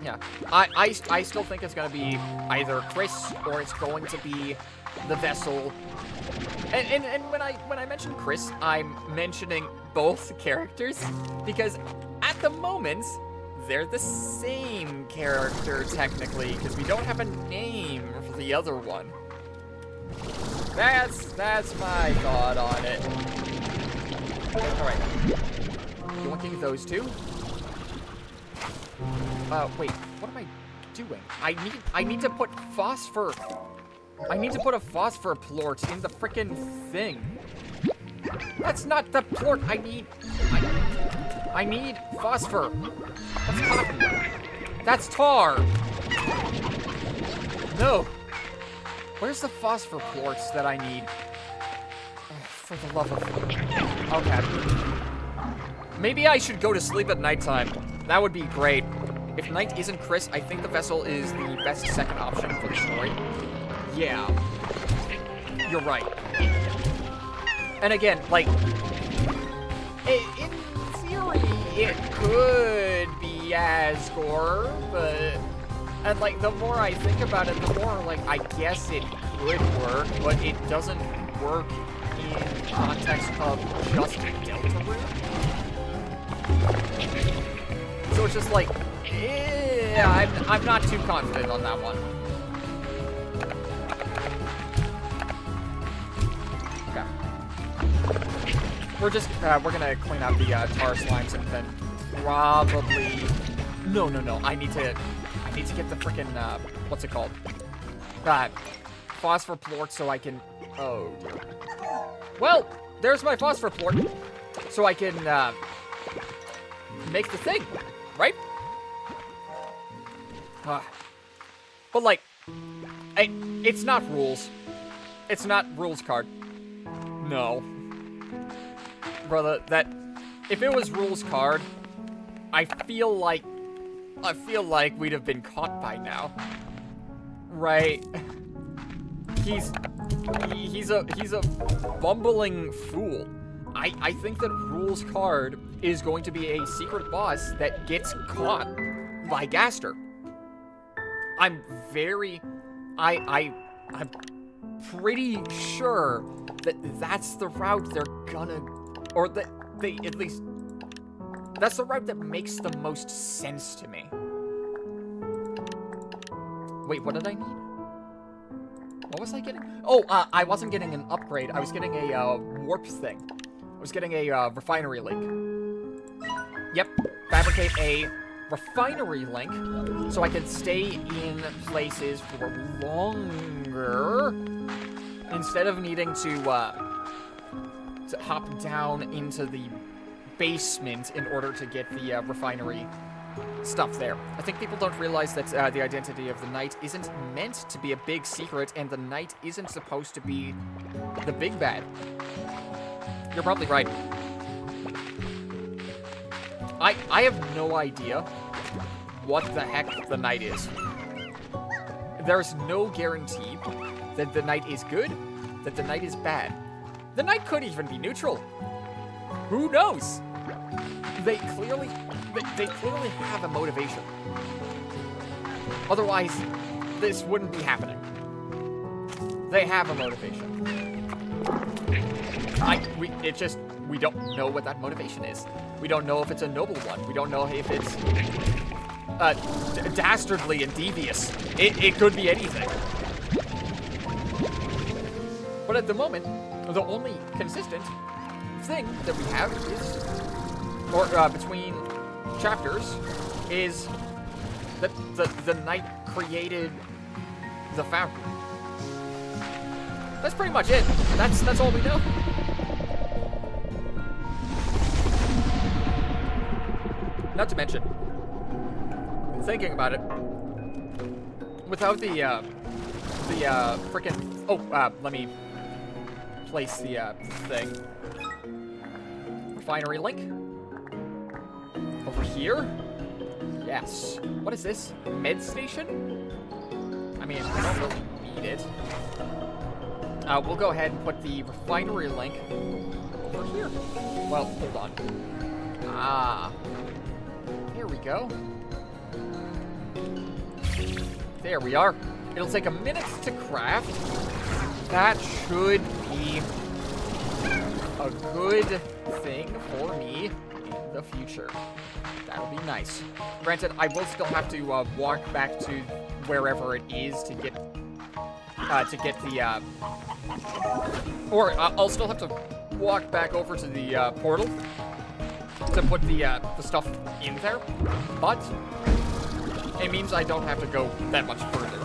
Yeah, I still think it's gonna be either Chris or it's going to be the Vessel. And when I mention Chris, I'm mentioning both characters because at the moment they're the same character technically because we don't have a name for the other one. That's my thought on it. Alright. Yoinking those two. Wait. What am I doing? I need to put phosphor. I need to put a phosphor plort in the frickin' thing. That's not the plort I need. I need phosphor. That's cotton. That's tar. No. Where's the phosphor plorts that I need? Oh, for the love of... Okay. Maybe I should go to sleep at nighttime. That would be great. If night isn't Chris, I think the vessel is the best second option for the story. Yeah. You're right. And again, like... in theory, it could be Asgore, but... And, like, the more I think about it, the more, like, I guess it could work, but it doesn't work in context of just Deltarune. So it's just like, I'm not too confident on that one. Okay. We're gonna clean out the tar slimes and then probably... No. I need to get the frickin', what's it called? Phosphor plort so I can... Oh, dear. Well, there's my phosphor plort. So I can, make the thing, right? But, like, it's not rules. It's not rules card. No. Brother, if it was rules card, I feel like we'd have been caught by now. Right? He's a bumbling fool. I think that rules card is going to be a secret boss that gets caught by Gaster. I'm pretty sure that that's the route they're gonna, or that they at least, that's the route that makes the most sense to me. Wait, what did I need? What was I getting? Oh, I wasn't getting an upgrade. I was getting a warp thing. I was getting a refinery link. Yep, fabricate a refinery link so I can stay in places for longer instead of needing to hop down into the basement in order to get the refinery stuff there. I think people don't realize that the identity of the knight isn't meant to be a big secret, and the knight isn't supposed to be the big bad. You're probably right. I have no idea what the heck the knight is. There's no guarantee that the knight is good, that the knight is bad. The knight could even be neutral. Who knows? They clearly have a motivation. Otherwise, this wouldn't be happening. They have a motivation. We don't know what that motivation is. We don't know if it's a noble one. We don't know if it's dastardly and devious. It could be anything. But at the moment, the only consistent thing that we have is, or between chapters, is that the knight created the fountain. That's pretty much it. That's all we know. Not to mention, thinking about it, without the frickin'... Oh, let me place the thing. Refinery link. Over here? Yes. What is this? Med station? I mean, I don't really need it. We'll go ahead and put the refinery link over here. Well, hold on. Ah. Here we go. There we are. It'll take a minute to craft. That should be a good thing for me in the future. That'll be nice. Granted, I will still have to walk back to wherever it is to get the or I'll still have to walk back over to the portal to put the stuff in there, but it means I don't have to go that much further,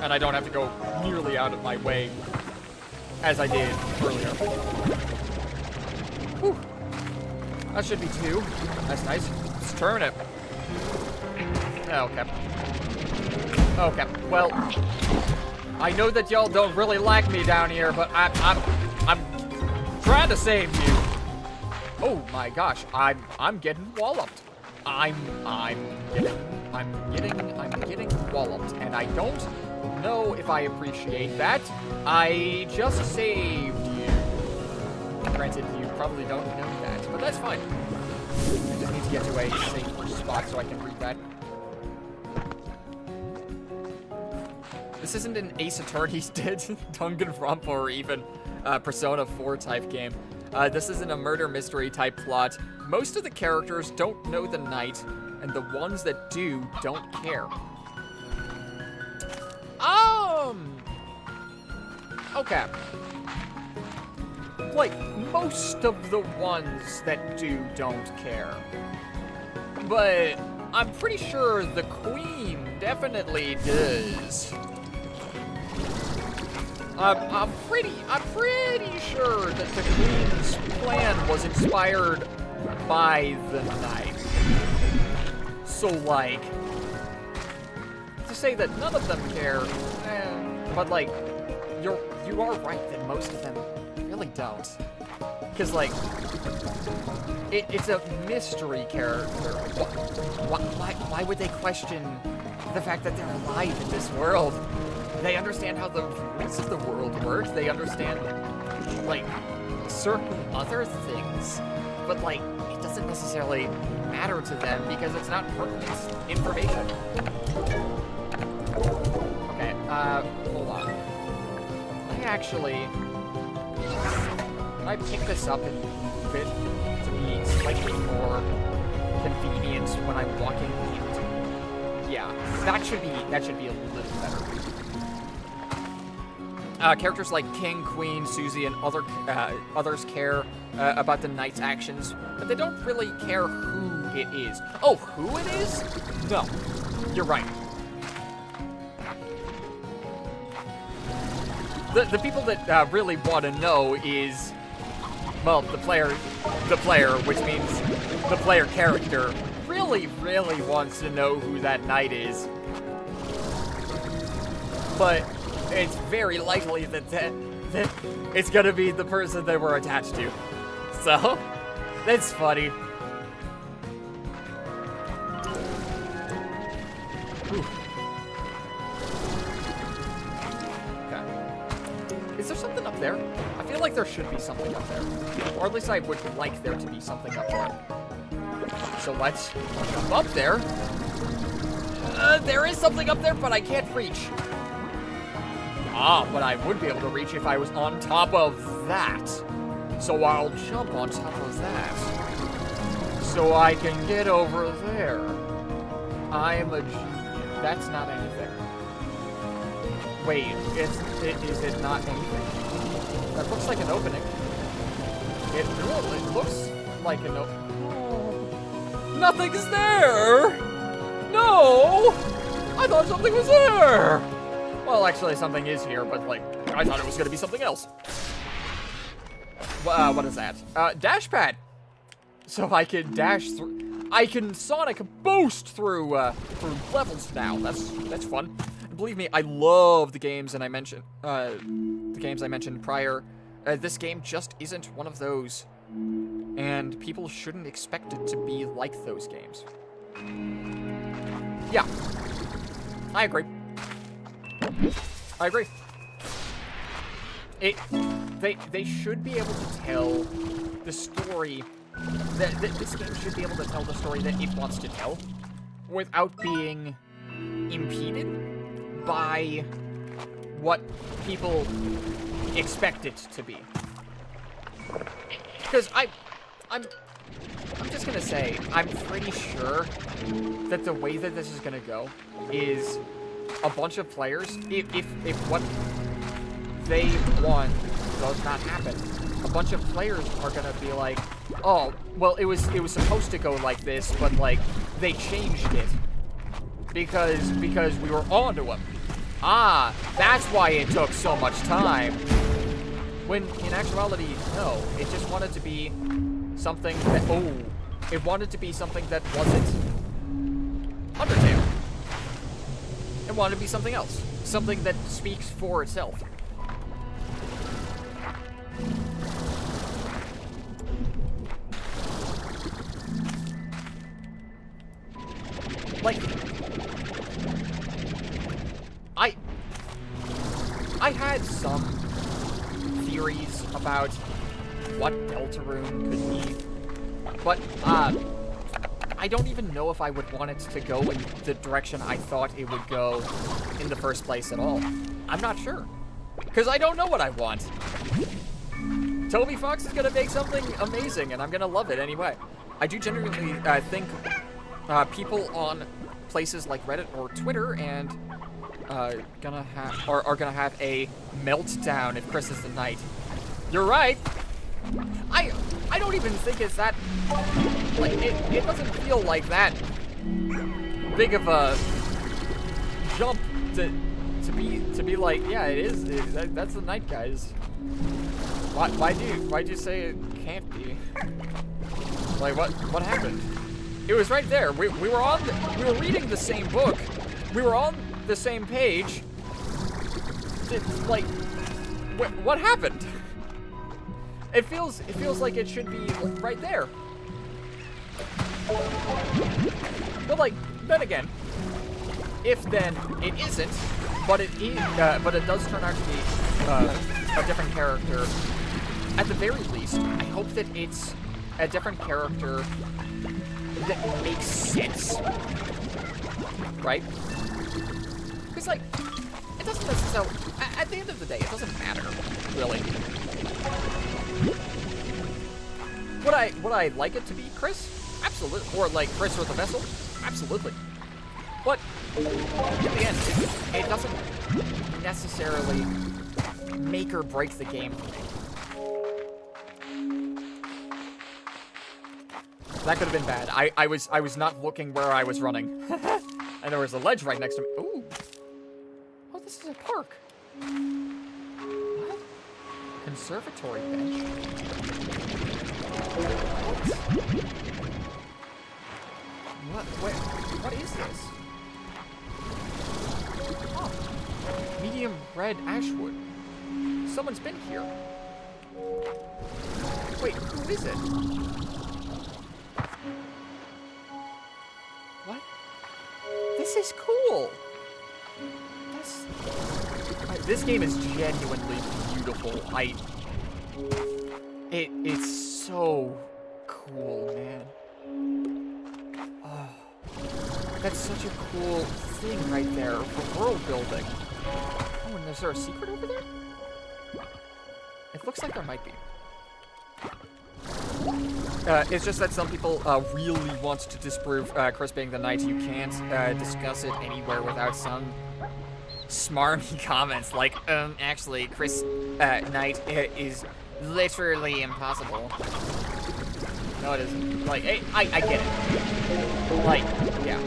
and I don't have to go nearly out of my way as I did earlier. Whew. That should be 2. That's nice. Let's turn it. Okay. Okay. Well, I know that y'all don't really like me down here, but I'm trying to save you. Oh my gosh, I'm getting walloped. I'm getting walloped, and I don't know if I appreciate that. I just saved you. Granted, you probably don't know that, but that's fine. I just need to get to a safe spot so I can read that. This isn't an Ace Attorney's Danganronpa or even Persona 4 type game. This isn't a murder mystery type plot. Most of the characters don't know the night, and the ones that do don't care. Okay. Like, most of the ones that do don't care. But I'm pretty sure the Queen definitely does. I'm pretty sure that the Queen's plan was inspired by the Knight. So, like, to say that none of them care, but like, you are right that most of them really don't. Because, like, it's a mystery character. Why would they question the fact that they're alive in this world? They understand how the rules of the world work. They understand, like, certain other things. But, like, it doesn't necessarily matter to them because it's not pertinent information. Okay, hold on. I pick this up and move it to be slightly more convenient when I'm walking in. Yeah, that should be a little better. Characters like King, Queen, Susie, and others care about the Knight's actions, but they don't really care who it is. Oh, who it is? No, you're right. The people that really want to know is, well, the player, which means the player character, really wants to know who that Knight is. But it's very likely that it's gonna be the person they were attached to. So, that's funny. Whew. Is there something up there? I feel like there should be something up there. Or at least I would like there to be something up there. So let's jump up there. There is something up there, but I can't reach. But I would be able to reach if I was on top of that. So I'll jump on top of that. So I can get over there. I'm a genius. That's not anything. Wait, is it not anything? That looks like an opening. It looks like an opening. Oh, nothing's there! No! I thought something was there! Well, actually, something is here, but, like, I thought it was gonna be something else. What is that? Dash pad! So I can dash through... I can Sonic boost through levels now. That's fun. Believe me, I love the games, and I mentioned prior. This game just isn't one of those, and people shouldn't expect it to be like those games. Yeah, I agree. They should be able to tell the story. This game should be able to tell the story that it wants to tell, without being impeded by what people expect it to be. Because I'm just gonna say, I'm pretty sure that the way that this is gonna go is a bunch of players, if what they want does not happen, a bunch of players are gonna be like, oh, well, it was supposed to go like this, but like they changed it because we were onto them. Ah, that's why it took so much time. When in actuality, no, it just wanted to be something that it wanted to be something that wasn't Undertale. It wanted to be something else, something that speaks for itself. Like, I had some theories about what Deltarune could be, but I don't even know if I would want it to go in the direction I thought it would go in the first place at all. I'm not sure, because I don't know what I want. Toby Fox is gonna make something amazing, and I'm gonna love it anyway. I do genuinely think people on places like Reddit or Twitter and are gonna have a meltdown if Chris is the knight. You're right. I don't even think it's that, like, it doesn't feel like that big of a jump to be like, yeah, it is. That's the knight, guys. Why'd you say it can't be? Like, what happened? It was right there. We were reading the same book. We were on the same page. Like, what happened? It feels like it should be right there. But like, then again, if then it isn't, but it does turn out to be a different character. At the very least, I hope that it's a different character that makes sense, right? Because like, it doesn't necessarily. At the end of the day, it doesn't matter, really. Would I like it to be Chris? Absolutely. Or like Chris or the Vessel? Absolutely. But in the end, it doesn't necessarily make or break the game for me. That could have been bad. I was not looking where I was running. And there was a ledge right next to me. Ooh. Oh, this is a park. What? Conservatory bench. What is this? Oh. Medium red ashwood. Someone's been here. Wait, who is it? What? This is cool. This game is genuinely beautiful. It's so cool, man. Oh, that's such a cool thing right there for world building. Oh, and is there a secret over there? It looks like there might be. It's just that some people really want to disprove Chris being the knight. You can't discuss it anywhere without some smarmy comments like, actually, Chris knight is literally impossible. No, it isn't. Like, hey, I get it. Like, yeah.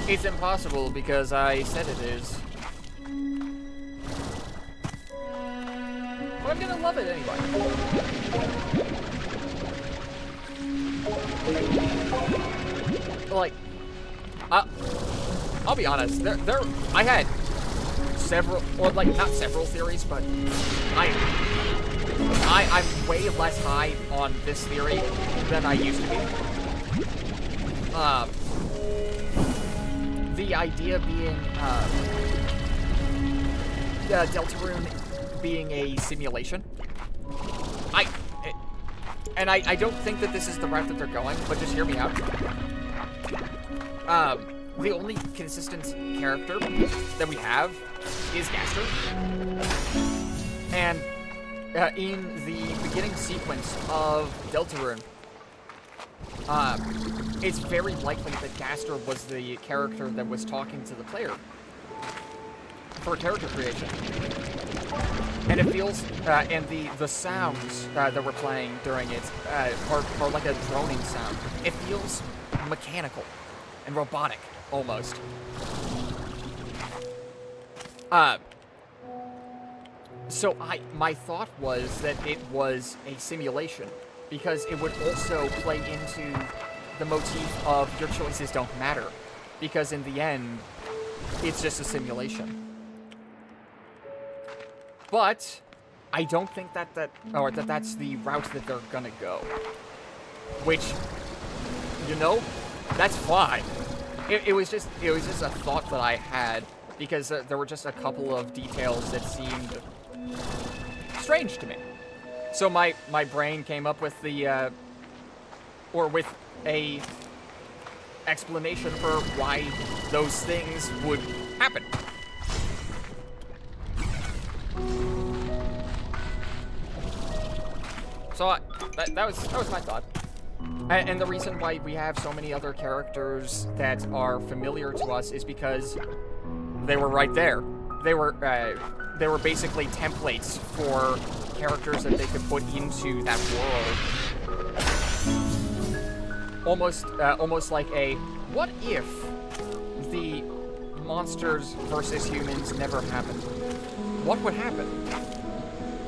It's impossible because I said it is. But I'm gonna love it anyway. Like, I'll be honest. I had several, or like not several theories, but I'm way less high on this theory than I used to be. The idea being Deltarune being a simulation. I don't think that this is the route that they're going, but just hear me out. The only consistent character that we have is Gaster. And in the beginning sequence of Deltarune, it's very likely that Gaster was the character that was talking to the player for character creation. And it feels, and the sounds that we're playing during it are like a droning sound. It feels mechanical and robotic, almost. So my thought was that it was a simulation, because it would also play into the motif of your choices don't matter, because in the end, it's just a simulation. But I don't think that's the route that they're gonna go. Which, you know, that's fine. It was just a thought that I had, because there were just a couple of details that seemed strange to me. So my brain came up with with a explanation for why those things would happen. So that was my thought. And the reason why we have so many other characters that are familiar to us is because they were right there. They were basically templates for characters that they could put into that world. Almost like a, what if the monsters versus humans never happened? What would happen?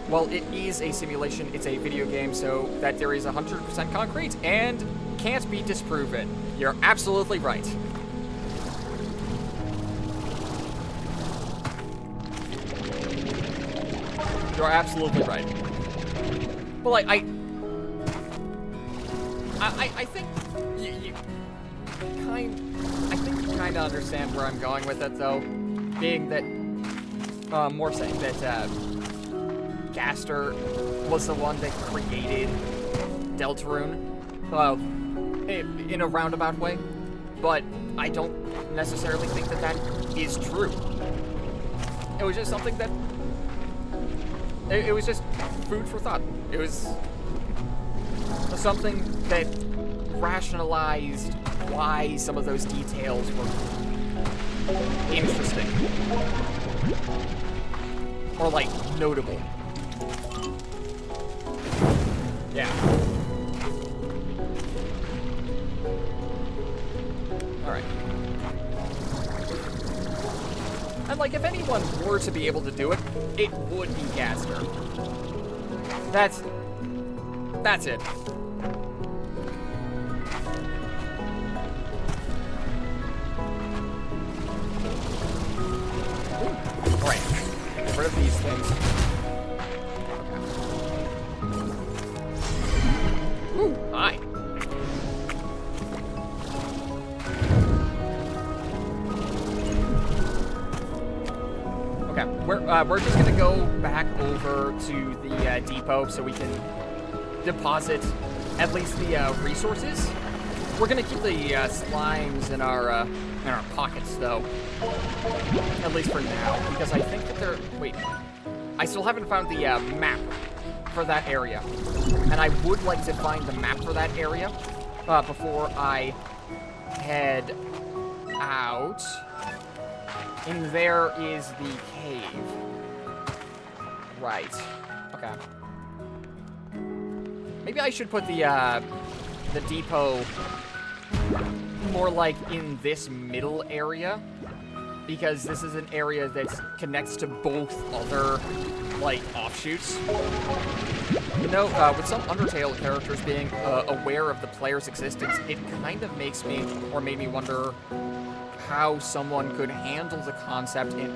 Well, it is a simulation, it's a video game, so that theory is 100% concrete and can't be disproven. You're absolutely right. You're absolutely right. But like, I think you kind of understand where I'm going with it, though, being that more saying that Gaster was the one that created Deltarune, in a roundabout way, but I don't necessarily think that is true. It was just something that, it was just food for thought. It was something that rationalized why some of those details were interesting. Or, like, notable. Yeah. Alright. And, like, if anyone were to be able to do it, it would be Gaster. That's it. Alright. Get rid of these things. Ooh, hi. Okay, we're just gonna go back over to the depot so we can deposit at least the resources. We're gonna keep the slimes in our pockets, though. At least for now, because I think that they're... Wait, I still haven't found the map for that area, and I would like to find the map for that area before I head out. And there is the cave. Right. Okay. Maybe I should put the depot more like in this middle area, because this is an area that connects to both other, like, offshoots. You know, with some Undertale characters being aware of the player's existence, it kind of makes me, or made me wonder how someone could handle the concept in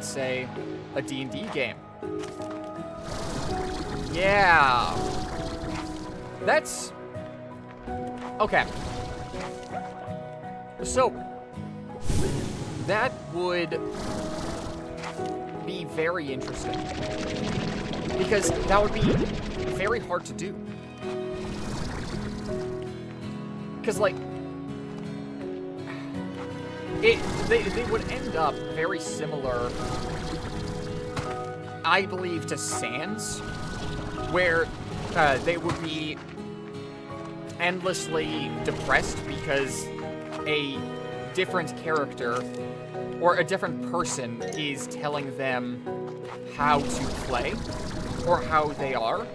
say, a D&D game. Yeah. That's... Okay. So, that would be very interesting, because that would be very hard to do. Because, like, they would end up very similar, I believe, to Sans, where they would be endlessly depressed because a different character or a different person is telling them how to play or how they are.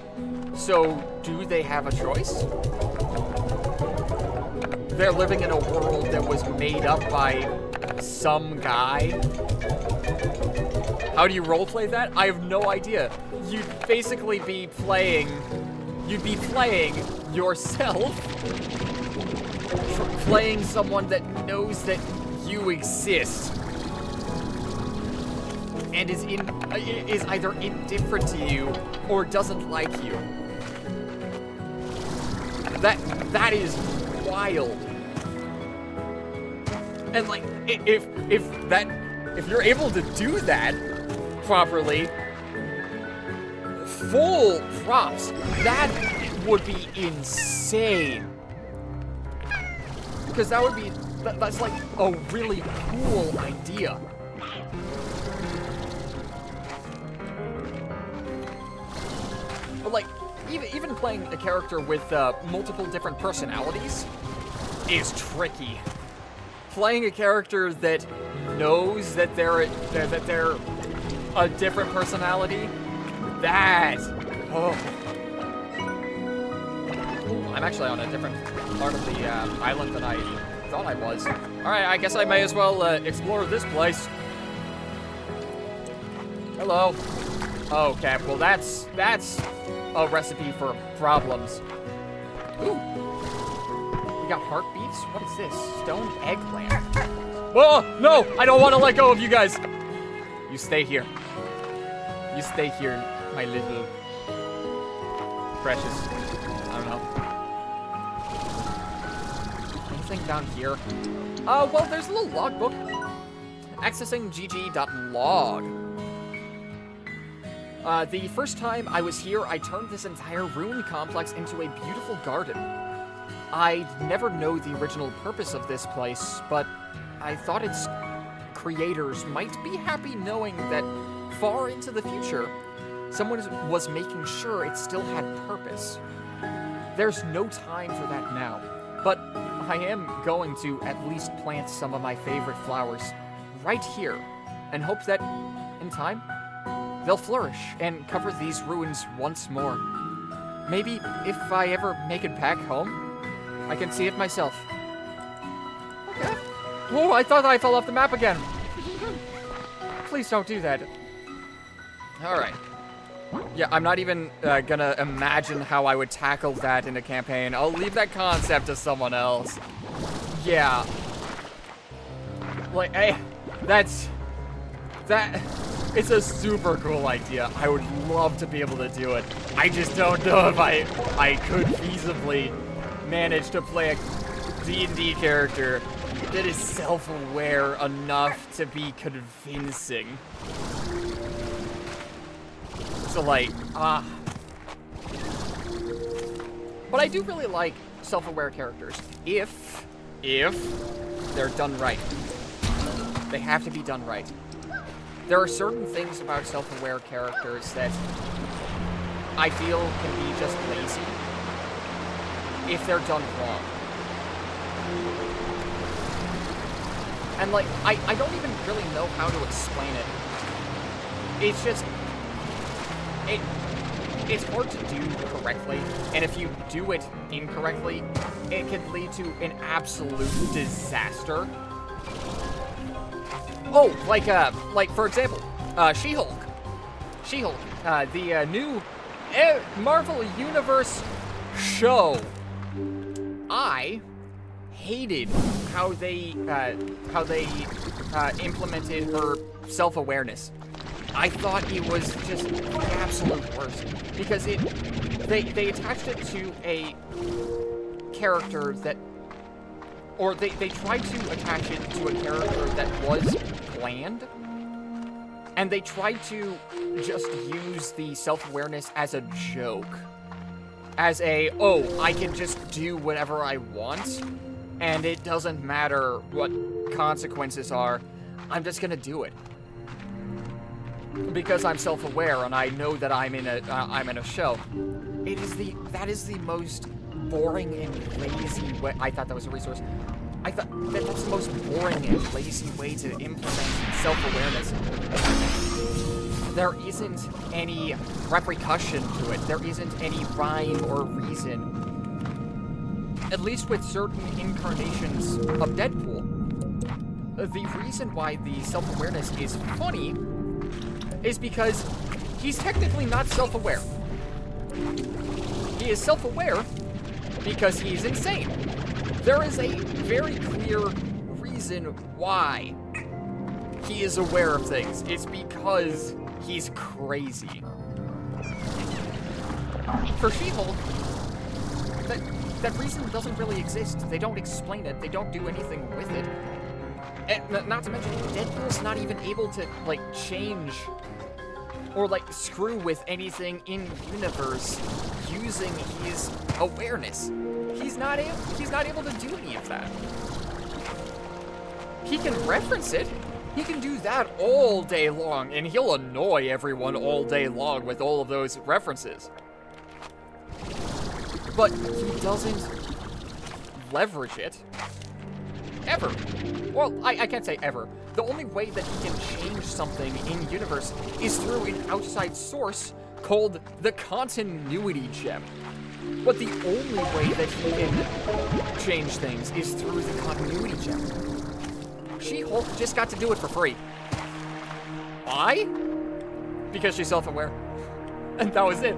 So, do they have a choice? They're living in a world that was made up by some guy. How do you roleplay that? I have no idea. You'd basically be playing... You'd be playing yourself. Playing someone that knows that you exist. And is either indifferent to you or doesn't like you. That is wild. And like, if you're able to do that properly, full props. That would be insane. Because that's like a really cool idea. But like, even playing a character with multiple different personalities is tricky. Playing a character that knows that they're a different personality, oh. Ooh, I'm actually on a different part of the island than I thought I was. All right, I guess I may as well explore this place. Hello. Okay, well that's a recipe for problems. Ooh. We got heartbeats? What is this? Stone eggplant. Whoa, no! I don't want to let go of you guys! You stay here. You stay here, my little precious. I don't know. Anything down here? Well, there's a little logbook. Accessing gg.log. The first time I was here, I turned this entire ruin complex into a beautiful garden. I'd never know the original purpose of this place, but I thought its creators might be happy knowing that far into the future, someone was making sure it still had purpose. There's no time for that now, but I am going to at least plant some of my favorite flowers right here and hope that, in time, they'll flourish and cover these ruins once more. Maybe if I ever make it back home, I can see it myself. Okay. Whoa, I thought I fell off the map again. Please don't do that. Alright. Yeah, I'm not even gonna imagine how I would tackle that in a campaign. I'll leave that concept to someone else. Yeah. Like, hey, it's a super cool idea. I would love to be able to do it. I just don't know if I could feasibly manage to play a D&D character that is self-aware enough to be convincing. So like, but I do really like self-aware characters if they're done right. They have to be done right. There are certain things about self-aware characters that I feel can be just lazy if they're done wrong. And like, I don't even really know how to explain it. It's just, it's hard to do correctly, and if you do it incorrectly, it can lead to an absolute disaster. Oh, like for example, She-Hulk. She-Hulk, the new Marvel Universe show. I hated how they implemented her self-awareness. I thought it was just the absolute worst because they attached it to a character that, or they tried to attach it to a character that was bland, and they tried to just use the self-awareness as a joke. As a, oh, I can just do whatever I want, and it doesn't matter what consequences are, I'm just gonna do it. Because I'm self-aware and I know that I'm in a show. That is the most boring and lazy way. I thought that was a resource. I thought that's the most boring and lazy way to implement self-awareness. there isn't any repercussion to it. There isn't any rhyme or reason. At least with certain incarnations of Deadpool. The reason why the self-awareness is funny is because he's technically not self-aware. He is self-aware because he's insane. There is a very clear reason why he is aware of things. It's because he's crazy. For She-Hulk, that reason doesn't really exist. They don't explain it. They don't do anything with it. And not to mention, Deadpool's not even able to, like, change or, like, screw with anything in universe using his awareness. He's not able to do any of that. He can reference it. He can do that all day long, and he'll annoy everyone all day long with all of those references. But he doesn't leverage it ever. Well, I can't say ever. The only way that he can change something in universe is through an outside source called the continuity gem. But the only way that he can change things is through the continuity gem. She-Hulk just got to do it for free. Why? Because she's self-aware. And that was it.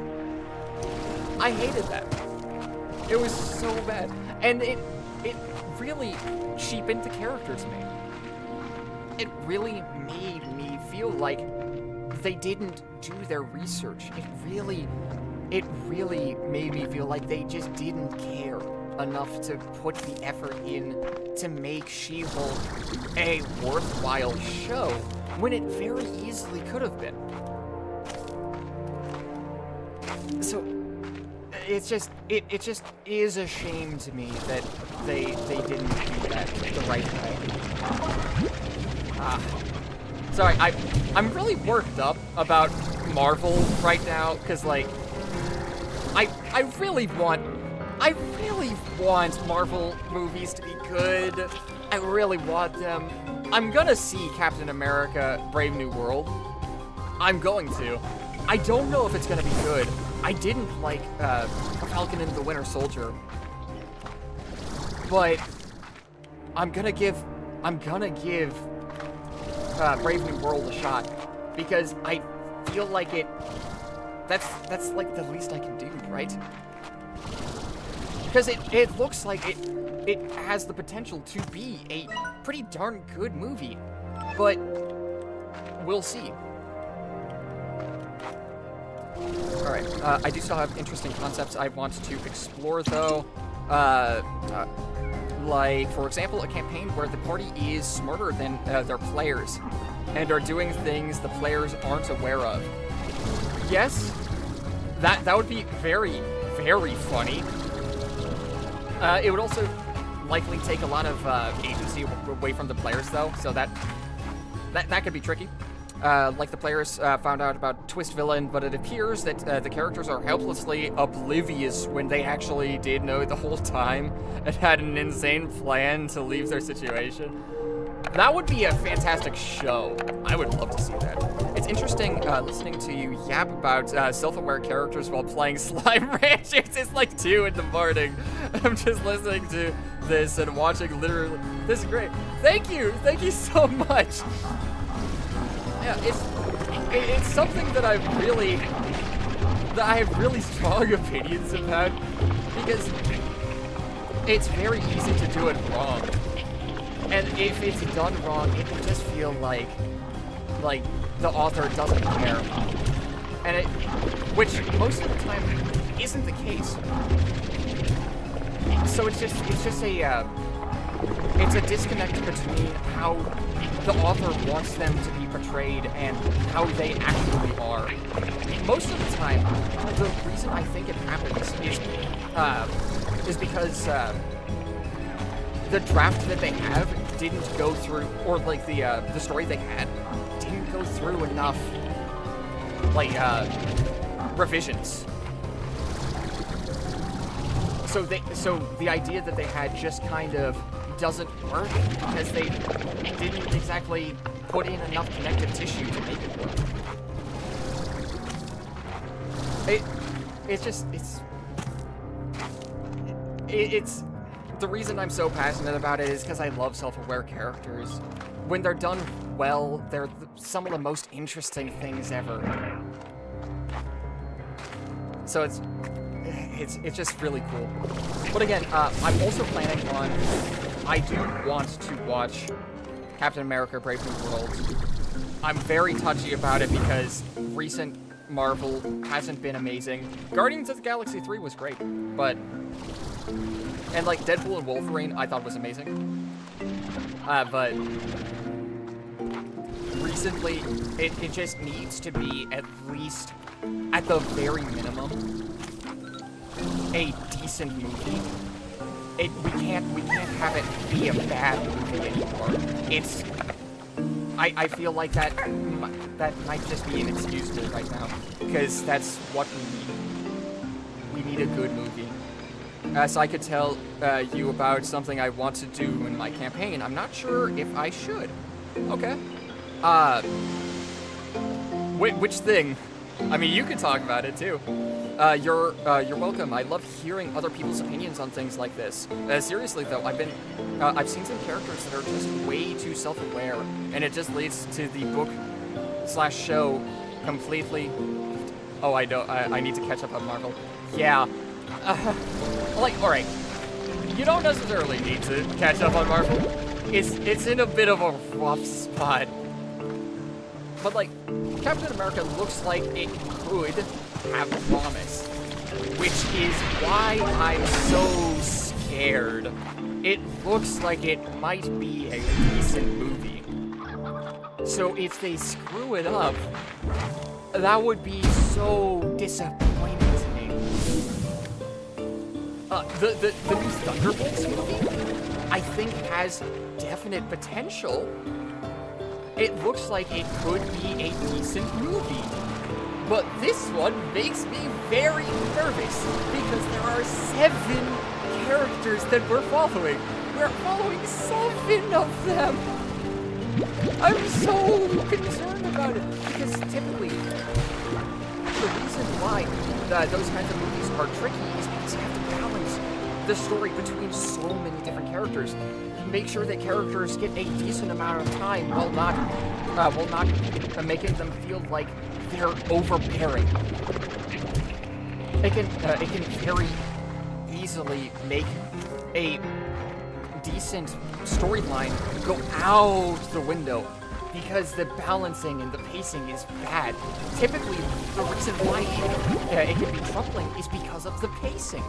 I hated that. It was so bad. And it really cheapened the character to me. It really made me feel like they didn't do their research. It really made me feel like they just didn't care enough to put the effort in to make She-Hulk a worthwhile show when it very easily could have been. So it just is a shame to me that they didn't do that the right way. Sorry, I'm really worked up about Marvel right now, because, like, I really want Marvel movies to be good. I really want them. I'm gonna see Captain America: Brave New World. I'm going to. I don't know if it's gonna be good. I didn't like Falcon and the Winter Soldier, but I'm gonna give Brave New World a shot, because I feel like that's like the least I can do, right? Because it looks like it has the potential to be a pretty darn good movie, but we'll see. Alright, I do still have interesting concepts I want to explore, though. Like, for example, a campaign where the party is smarter than their players and are doing things the players aren't aware of. Yes, that would be very, very funny. It would also likely take a lot of agency away from the players, though, so that could be tricky. Like the players found out about Twist Villain, but it appears that the characters are helplessly oblivious when they actually did know the whole time and had an insane plan to leave their situation. That would be a fantastic show. I would love to see that. It's interesting listening to you yap about self-aware characters while playing Slime Ranchers. It's like 2 in the morning. I'm just listening to this and watching literally. This is great. Thank you so much. Yeah, it's something that I have really strong opinions about, because it's very easy to do it wrong. And if it's done wrong, it can just feel like the author doesn't care. And which most of the time isn't the case. So it's a disconnect between how the author wants them to be portrayed and how they actually are. Most of the time, the reason I think it happens is because the draft that they have didn't go through, or like the story they had didn't go through enough like revisions. So the idea that they had just kind of doesn't work because they didn't exactly put in enough connective tissue to make it work. It's the reason I'm so passionate about it is because I love self-aware characters. When they're done well, they're some of the most interesting things ever. So it's just really cool. But again, I'm also planning on, I do want to watch Captain America: Brave New World. I'm very touchy about it because recent Marvel hasn't been amazing. Guardians of the Galaxy 3 was great, but... And, like, Deadpool and Wolverine I thought was amazing. But... Recently, it just needs to be at least, at the very minimum, a decent movie. We can't have it be a bad movie anymore. It's... I feel like that might just be inexcusable right now, because that's what we need. We need a good movie. As I could tell you about something I want to do in my campaign, I'm not sure if I should. Okay. Which thing? I mean, you can talk about it too. You're welcome. I love hearing other people's opinions on things like this. Seriously though, I've seen some characters that are just way too self-aware, and it just leads to the book/show completely. Oh, I know. I need to catch up on Marvel. Yeah. Like, all right. You don't necessarily need to catch up on Marvel. It's in a bit of a rough spot. But like, Captain America looks like it could have promise, which is why I'm so scared. It looks like it might be a decent movie. So if they screw it up, that would be so disappointing to me. The new Thunderbolts movie, I think, has definite potential. It looks like it could be a decent movie. But this one makes me very nervous because there are 7 characters that we're following. We're following 7 of them. I'm so concerned about it because typically the reason why those kinds of movies are tricky is because you have to balance the story between so many different characters. Make sure that characters get a decent amount of time while not making them feel like they're overbearing. It can very easily make a decent storyline go out the window because the balancing and the pacing is bad. Typically, the reason why it can be troubling is because of the pacing.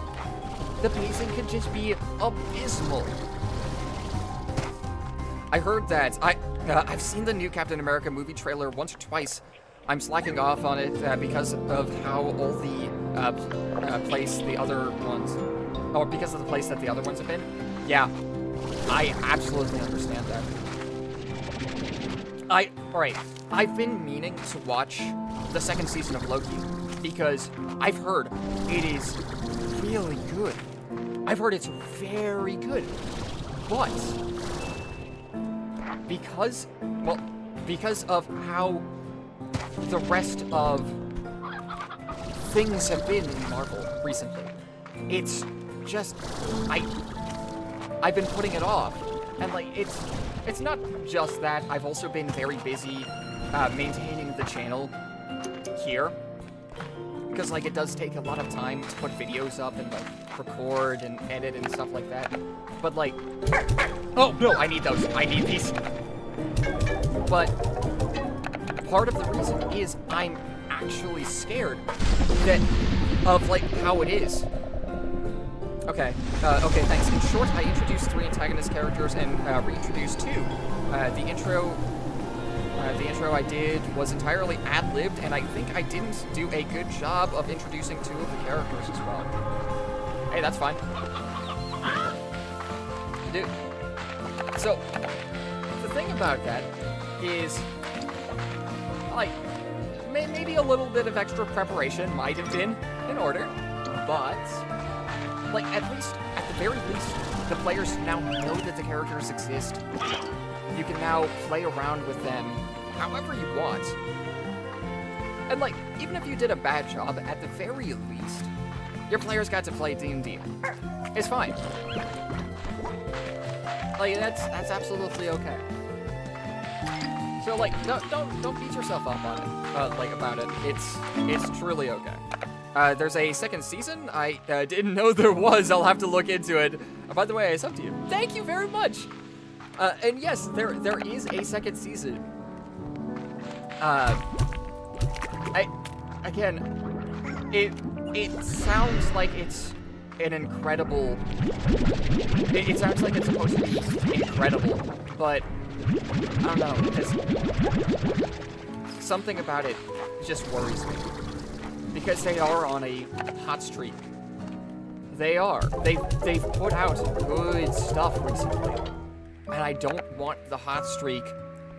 The pacing can just be abysmal. I heard that. I've seen the new Captain America movie trailer once or twice. I'm slacking off on it because of how all the place the other ones, or because of the place that the other ones have been. Yeah, I absolutely understand that. Alright, I've been meaning to watch the 2nd season of Loki because I've heard it is really good. I've heard it's very good, but because of how the rest of things have been in Marvel recently, it's just I've been putting it off, and like it's not just that. I've also been very busy maintaining the channel here because like it does take a lot of time to put videos up and like record and edit and stuff like that. But like, oh no, I need those. I need these. But part of the reason is I'm actually scared of like how it is. Okay, thanks. In short, I introduced 3 antagonist characters and reintroduced 2. The intro I did was entirely ad-libbed, and I think I didn't do a good job of introducing 2 of the characters as well. Hey, that's fine. Dude. So, the thing about that is, like, maybe a little bit of extra preparation might have been in order, but, like, at the very least, the players now know that the characters exist. You can now play around with them however you want. And, like, even if you did a bad job, at the very least, your players got to play D&D. It's fine. Like, that's absolutely okay. So, like, don't beat yourself up on it, about it. It's truly okay. There's a second season? I didn't know there was. I'll have to look into it. By the way, I subbed to you. Thank you very much. And yes, there is a second season. It sounds like it's an incredible. It sounds like it's supposed to be incredible, but I don't know. Something about it just worries me because they are on a hot streak. They are. They've put out good stuff recently, and I don't want the hot streak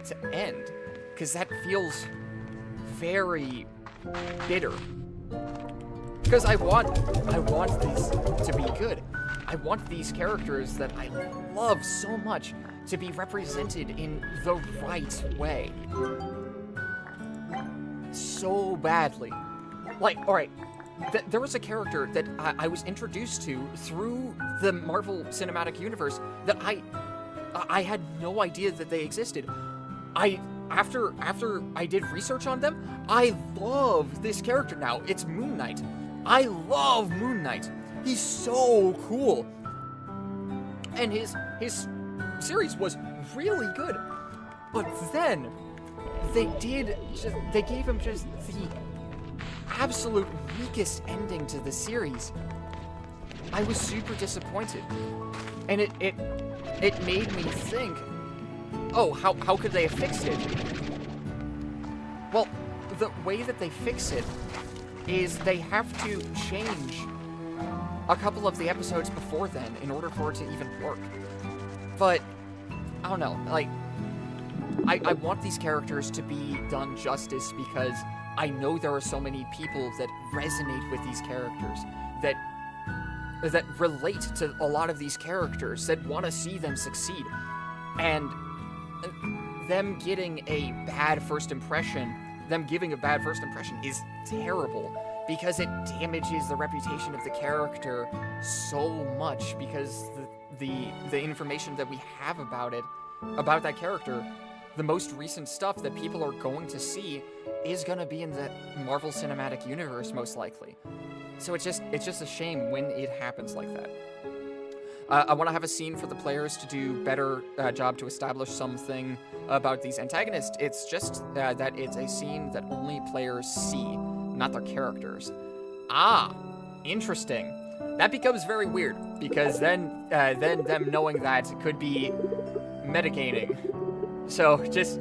to end because that feels very bitter. Because I want these to be good. I want these characters that I love so much to be represented in the right way. So badly. Like, alright, there was a character that I was introduced to through the Marvel Cinematic Universe that I had no idea that they existed. After I did research on them, I love this character now. It's Moon Knight. I love Moon Knight. He's so cool. And his series was really good. But then they gave him just the absolute weakest ending to the series. I was super disappointed. And it made me think, oh, how could they have fixed it? Well, the way that they fix it is they have to change a couple of the episodes before then in order for it to even work. But, I don't know, like, I want these characters to be done justice because I know there are so many people that resonate with these characters, that relate to a lot of these characters, that want to see them succeed. And them giving a bad first impression is terrible because it damages the reputation of the character so much because the information that we have about that character, the most recent stuff that people are going to see is going to be in the Marvel Cinematic Universe most likely. So it's just a shame when it happens like that. I want to have a scene for the players to do better job to establish something about these antagonists. It's just that it's a scene that only players see, not their characters. Ah, interesting. That becomes very weird because then them knowing that could be metagaming. So just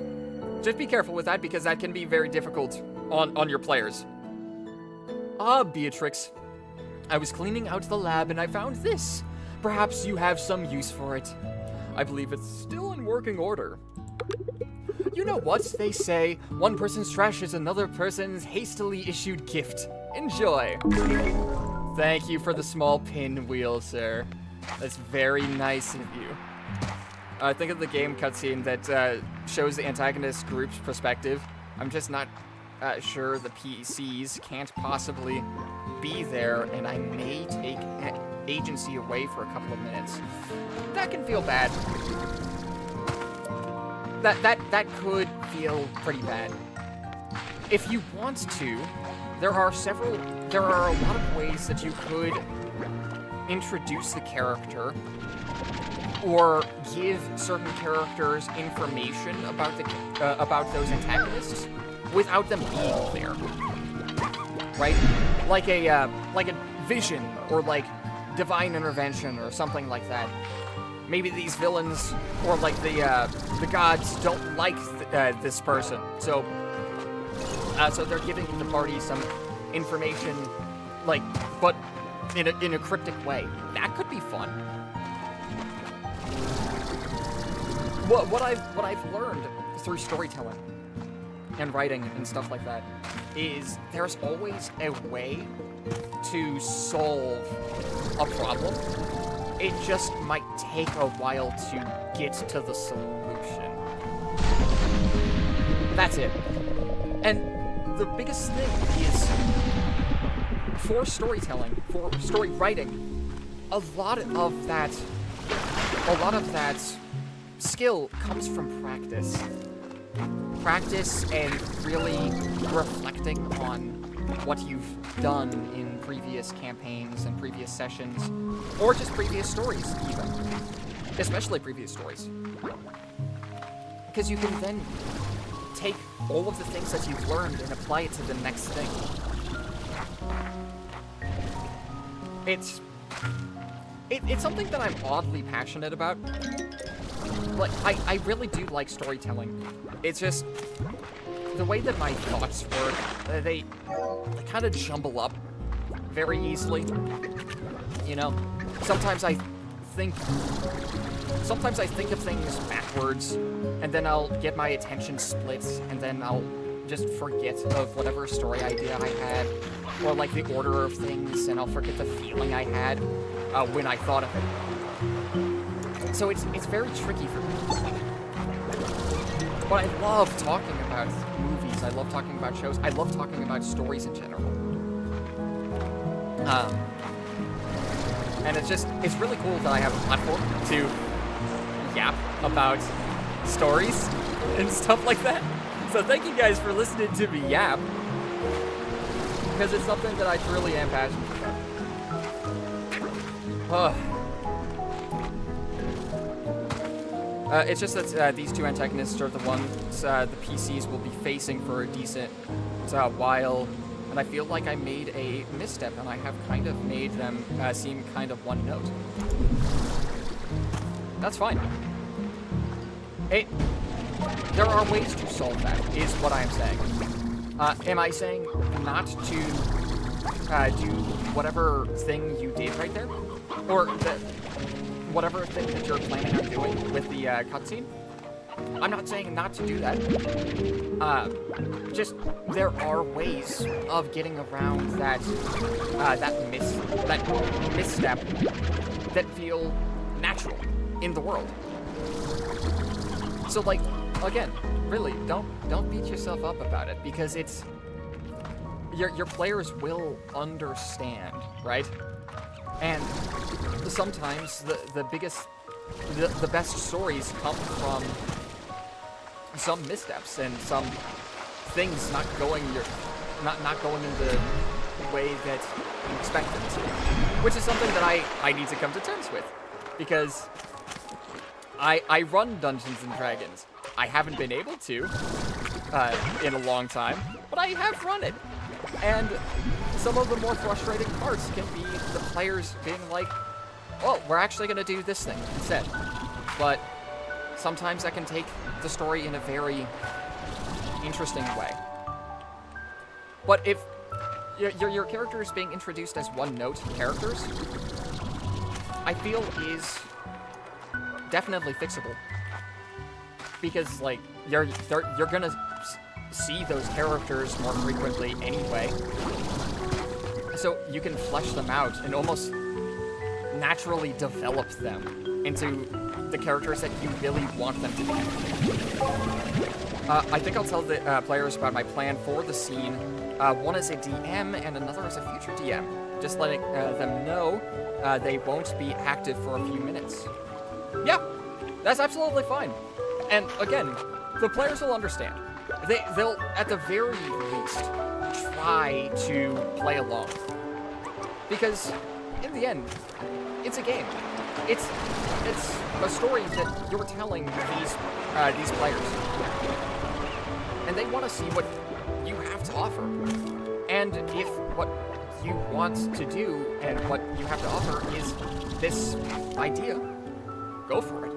be careful with that because that can be very difficult on your players. Ah, Beatrix. I was cleaning out the lab and I found this. Perhaps you have some use for it. I believe it's still in working order. You know what they say, one person's trash is another person's hastily issued gift. Enjoy. Thank you for the small pinwheel, sir. That's very nice of you. Think of the game cutscene that shows the antagonist group's perspective. I'm just not sure the PCs can't possibly be there, and I may take agency away for a couple of minutes. That can feel bad. That could feel pretty bad. If you want to, there are a lot of ways that you could introduce the character or give certain characters information about those antagonists without them being there. Right? Like a vision or like divine intervention or something like that. Maybe these villains or like the gods don't like this person, so they're giving the party some information, like, but in a cryptic way. That could be fun. What I've learned through storytelling and writing and stuff like that is there's always a way to solve a problem. It just might take a while to get to the solution. That's it. And the biggest thing is for storytelling, for story writing, a lot of that skill comes from practice. Practice and really reflecting on what you've done in previous campaigns and previous sessions, or just previous stories even. Especially previous stories. Because you can then take all of the things that you've learned and apply it to the next thing. It's something that I'm oddly passionate about. Like, I really do like storytelling. It's just the way that my thoughts work, they kind of jumble up very easily. You know, sometimes I think of things backwards, and then I'll get my attention split, and then I'll just forget of whatever story idea I had, or like the order of things, and I'll forget the feeling I had when I thought of it. So it's very tricky for me. But I love talking about movies, I love talking about shows, I love talking about stories in general. And it's really cool that I have a platform to yap about stories and stuff like that. So thank you guys for listening to me yap, because it's something that I truly am passionate about. It's just that these two antagonists are the ones the PCs will be facing for a decent while, and I feel like I made a misstep, and I have kind of made them seem kind of one note. That's fine. There are ways to solve that, is what I am saying. Am I saying not to do whatever thing you did right there? Or whatever thing that you're planning on doing with the cutscene? I'm not saying not to do that. Just there are ways of getting around that misstep that feel natural in the world. So like, again, really, don't beat yourself up about it, because it's your players will understand, right? And sometimes the best stories come from some missteps and some things not going in the way that you expect them to, which is something that I need to come to terms with, because I run Dungeons and Dragons. I haven't been able to in a long time, but I have run it. And some of the more frustrating parts can be the players being like, well, we're actually going to do this thing instead. But sometimes that can take the story in a very interesting way. But if your characters being introduced as one-note characters, I feel is definitely fixable. Because, like, you're gonna see those characters more frequently anyway. So you can flesh them out and almost naturally develop them into the characters that you really want them to be. I think I'll tell the players about my plan for the scene. One is a DM and another is a future DM. Just letting them know they won't be active for a few minutes. Yeah, that's absolutely fine. And again, the players will understand. They'll, at the very least, try to play along. Because, in the end, it's a game. It's a story that you're telling these players. And they want to see what you have to offer. And if what you want to do and what you have to offer is this idea, go for it.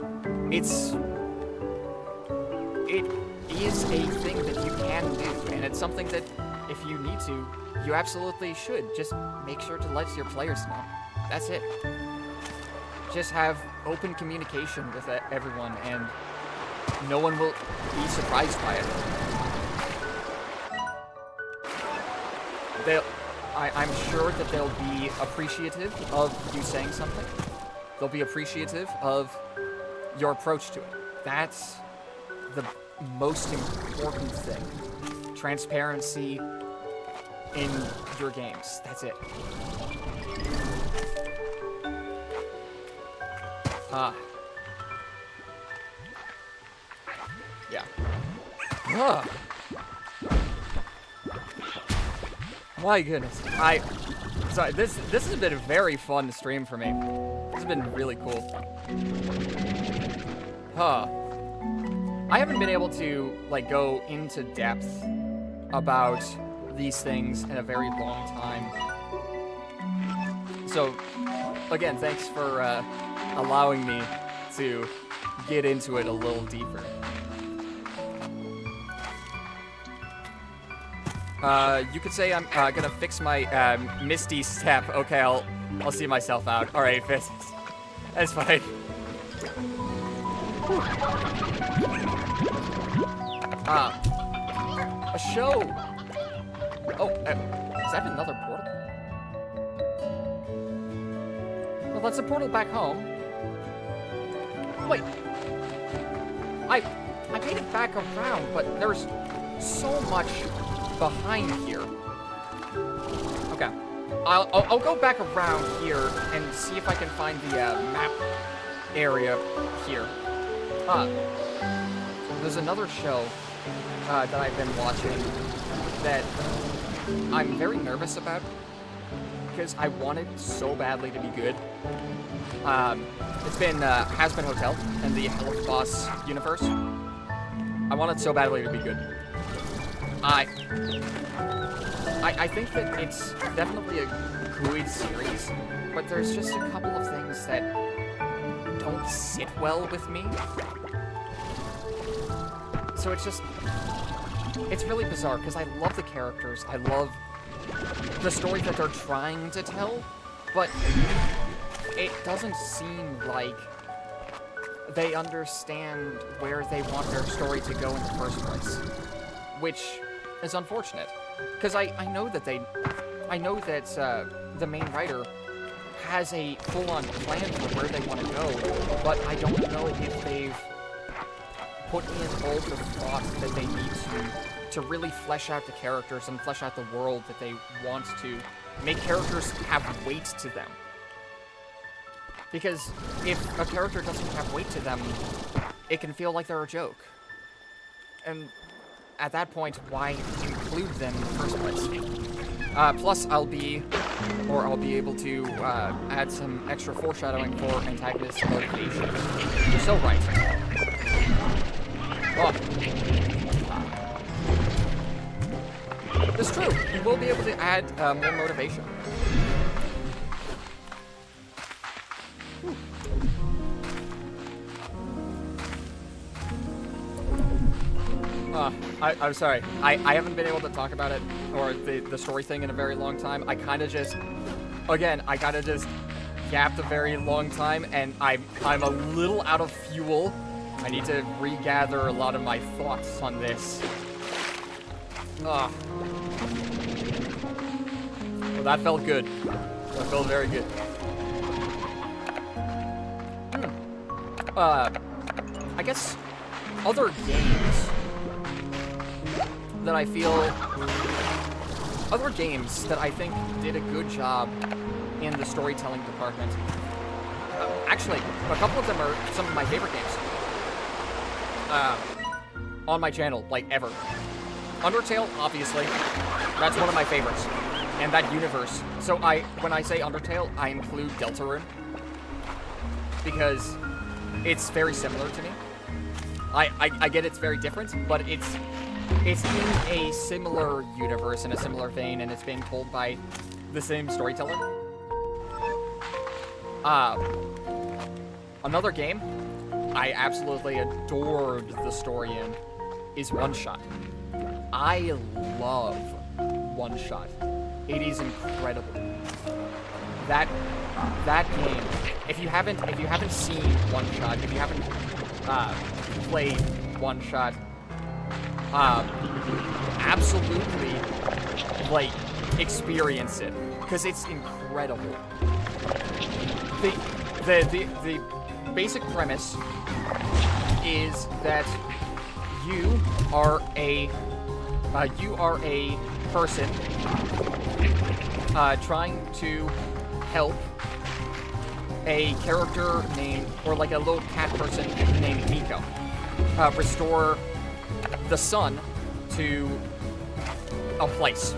It is a thing that you can do, and it's something that, if you need to, you absolutely should. Just make sure to let your players know. That's it. Just have open communication with everyone, and no one will be surprised by it. I'm sure that they'll be appreciative of you saying something. They'll be appreciative of your approach to it. That's the most important thing. transparency in your games. That's it. Yeah. My goodness. Sorry, this has been a very fun stream for me. This has been really cool. I haven't been able to, like, go into depth about these things in a very long time. So, again, thanks for allowing me to get into it a little deeper. You could say I'm gonna fix my misty step. Okay, I'll see myself out. All right, Fizz. That's fine. A show. Oh, is that another portal? Well, that's a portal back home. Wait. I made it back around, but there's so much behind here. Okay. I'll go back around here and see if I can find the map area here. There's another show that I've been watching that I'm very nervous about because I want it so badly to be good. It's been Has Been Hotel in the Health Boss universe. I want it so badly to be good. I think that it's definitely a good series, but there's just a couple of things that don't sit well with me. So it's really bizarre, because I love the characters, I love the story that they're trying to tell, but it doesn't seem like they understand where they want their story to go in the first place, which is unfortunate, because I know that the main writer has a full-on plan for where they want to go, but I don't know if they've put in all the thought that they need to really flesh out the characters and flesh out the world that they want to make characters have weight to them. Because if a character doesn't have weight to them, it can feel like they're a joke. And at that point, why include them in the first place? Plus, I'll be able to add some extra foreshadowing for antagonist motivation. You're so right. Oh. It's true. You will be able to add more motivation. I'm sorry. I haven't been able to talk about it, or the story thing, in a very long time. I kind of just... Again, I kind of just yapped a very long time, and I'm a little out of fuel. I need to regather a lot of my thoughts on this. Well, that felt good. That felt very good. I guess other games that I feel... Other games that I think did a good job in the storytelling department. Actually, a couple of them are some of my favorite games. On my channel, like, ever. Undertale, obviously. That's one of my favorites. And that universe. So when I say Undertale, I include Deltarune. Because it's very similar to me. I get it's very different, but it's in a similar universe, in a similar vein, and it's being told by the same storyteller. Another game I absolutely adored the story in is One Shot. I love One Shot. It is incredible. That game. If you haven't seen One Shot, if you haven't played One Shot, absolutely, like, experience it, because it's incredible. The basic premise is that you are a You are a person trying to help a character named, or like a little cat person named Miko, restore the sun to a place,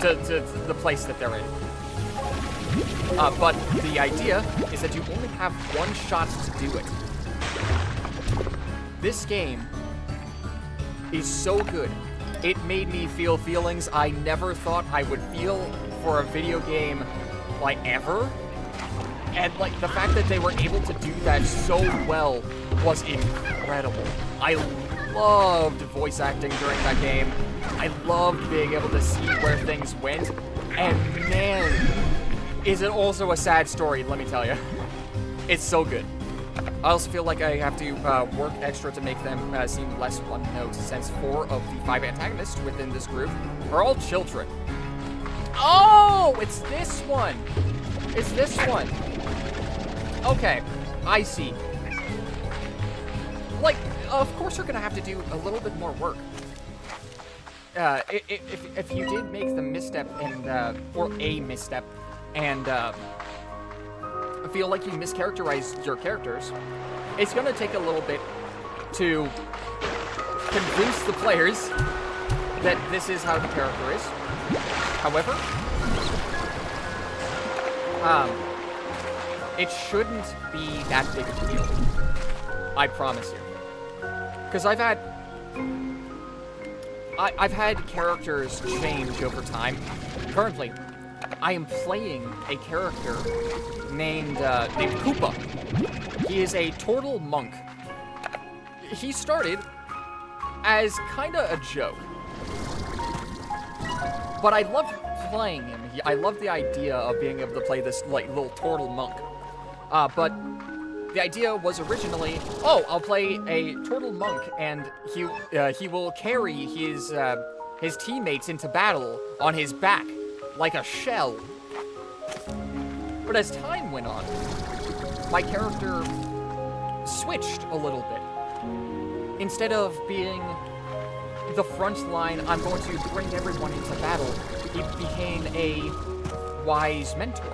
to the place that they're in. But the idea is that you only have one shot to do it. This game is so good. It made me feel feelings I never thought I would feel for a video game, like, ever. And, like, the fact that they were able to do that so well was incredible. I loved voice acting during that game. I loved being able to see where things went. And, man, is it also a sad story, let me tell you. It's so good. I also feel like I have to work extra to make them seem less one-note, since 4 of the 5 antagonists within this group are all children. Oh, it's this one. It's this one. Okay, I see. Like, of course you're gonna have to do a little bit more work. If you did make the misstep and, or a misstep, and, feel like you mischaracterized your characters, it's gonna take a little bit to convince the players that this is how the character is. However, it shouldn't be that big of a deal. I promise you. Because I've had characters change over time. Currently, I am playing a character named Koopa. He is a turtle monk. He started as kinda a joke, but I loved playing him. I loved the idea of being able to play this, like, little turtle monk. But the idea was originally, oh, I'll play a turtle monk, and he will carry his teammates into battle on his back, like a shell. But as time went on, my character switched a little bit. Instead of being the front line, I'm going to bring everyone into battle, he became a wise mentor.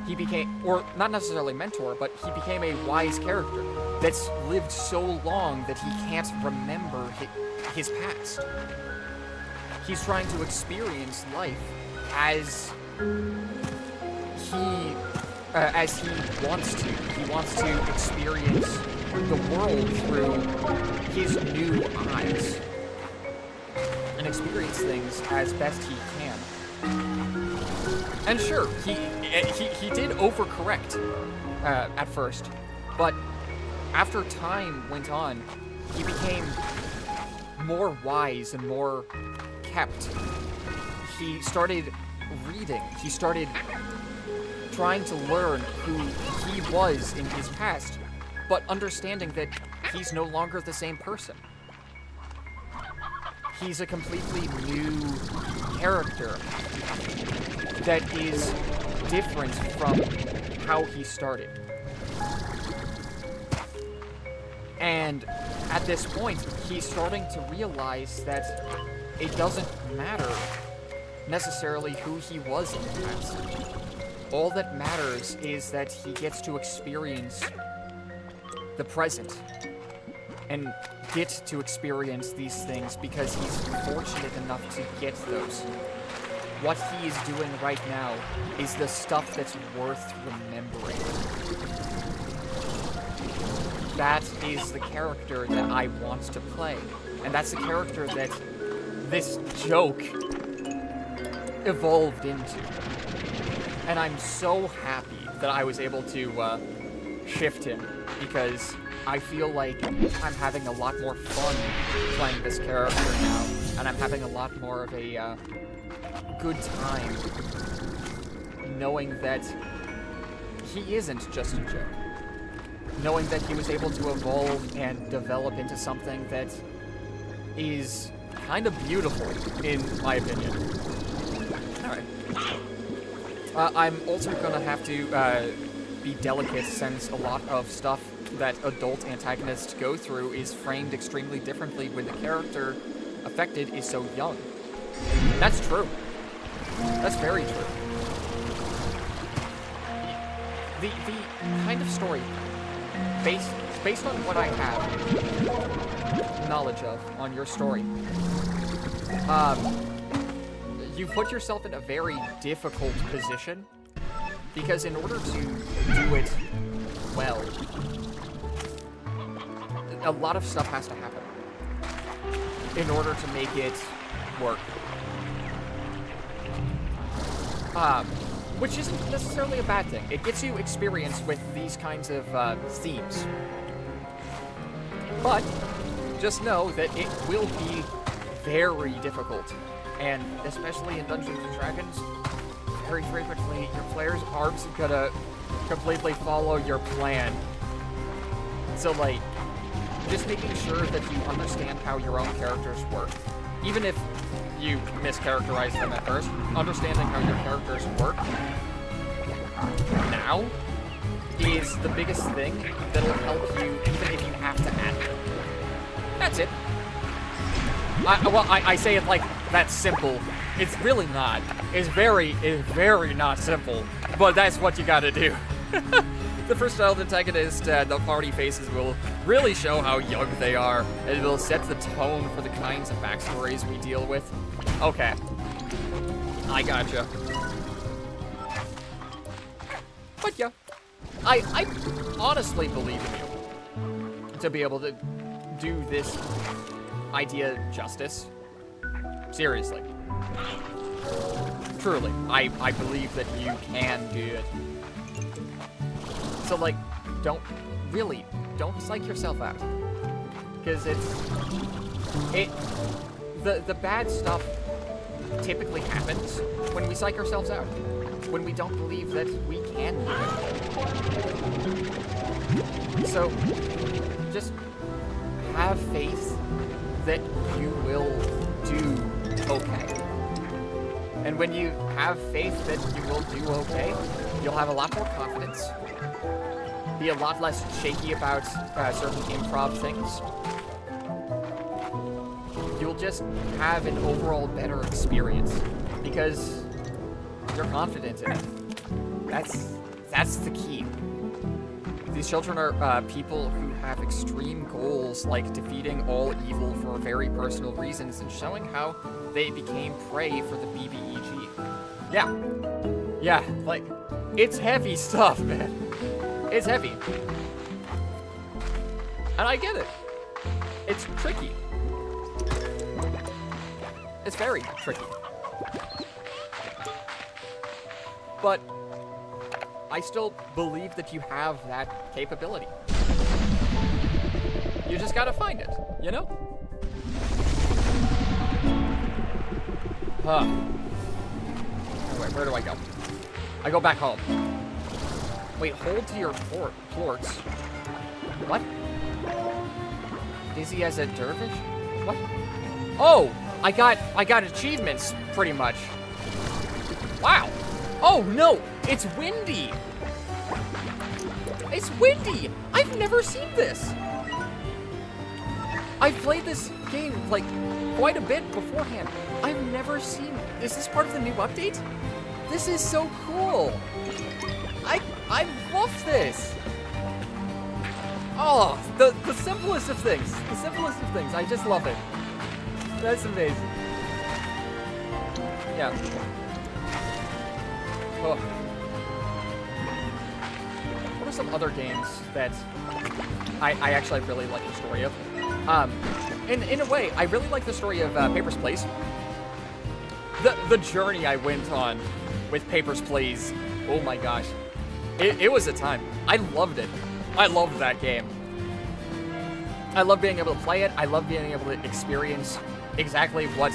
He became, or not necessarily mentor, but he became a wise character that's lived so long that he can't remember his past. He's trying to experience life as he wants to. He wants to experience the world through his new eyes and experience things as best he can. And sure, he did overcorrect at first, but after time went on, he became more wise and more kept. He started reading. He started trying to learn who he was in his past, but understanding that he's no longer the same person. He's a completely new character that is different from how he started. And at this point, he's starting to realize that it doesn't matter necessarily who he was in the past. All that matters is that he gets to experience the present and get to experience these things because he's fortunate enough to get those. What he is doing right now is the stuff that's worth remembering. That is the character that I want to play. And that's the character that this joke evolved into. And I'm so happy that I was able to shift him, because I feel like I'm having a lot more fun playing this character now, and I'm having a lot more of a good time knowing that he isn't just a joke. Knowing that he was able to evolve and develop into something that is kind of beautiful, in my opinion. Alright. I'm also gonna have to be delicate, since a lot of stuff that adult antagonists go through is framed extremely differently with a character affected is so young. And that's true. That's very true. The kind of story, based on what I have knowledge of on your story, you put yourself in a very difficult position, because in order to do it well, a lot of stuff has to happen in order to make it work. Which isn't necessarily a bad thing. It gets you experience with these kinds of themes. But just know that it will be very difficult. And especially in Dungeons & Dragons, very frequently your players aren't gonna completely follow your plan. So, like, just making sure that you understand how your own characters work. Even if you mischaracterize them at first, understanding how your characters work now is the biggest thing that'll help you, even if you have to add it. That's it. I say it like that's simple. It's really not. It's very not simple. But that's what you gotta do. The first child antagonist, the party faces will really show how young they are, and it will set the tone for the kinds of backstories we deal with. Okay. I gotcha. But yeah, I honestly believe in you to be able to do this idea justice. Seriously. Truly, I believe that you can do it. So, like, don't psych yourself out. Because the bad stuff typically happens when we psych ourselves out. When we don't believe that we can do it. So, just have faith that you will do okay. And when you have faith that you will do okay, you'll have a lot more confidence. Be a lot less shaky about certain improv things. You'll just have an overall better experience because you're confident in it. That's the key. These children are people who have extreme goals, like defeating all evil for very personal reasons and showing how they became prey for the BBEG. Yeah, like, it's heavy stuff, man. It's heavy. And I get it. It's tricky. It's very tricky. But I still believe that you have that capability. You just gotta find it, you know? Anyway, where do I go? I go back home. Wait, hold to your plorts. What? Dizzy as a dervish? What? Oh! I got achievements, pretty much. Wow! Oh no! It's windy! It's windy! I've never seen this! I've played this game, like, quite a bit beforehand. I've never seen... Is this part of the new update? This is so cool! I love this! Oh, the simplest of things. The simplest of things. I just love it. That's amazing. Yeah. Oh. What are some other games that I actually really like the story of? In a way, I really like the story of Papers, Please. The journey I went on with Papers, Please. Oh my gosh. It was a time. I loved it. I loved that game. I love being able to play it. I love being able to experience exactly what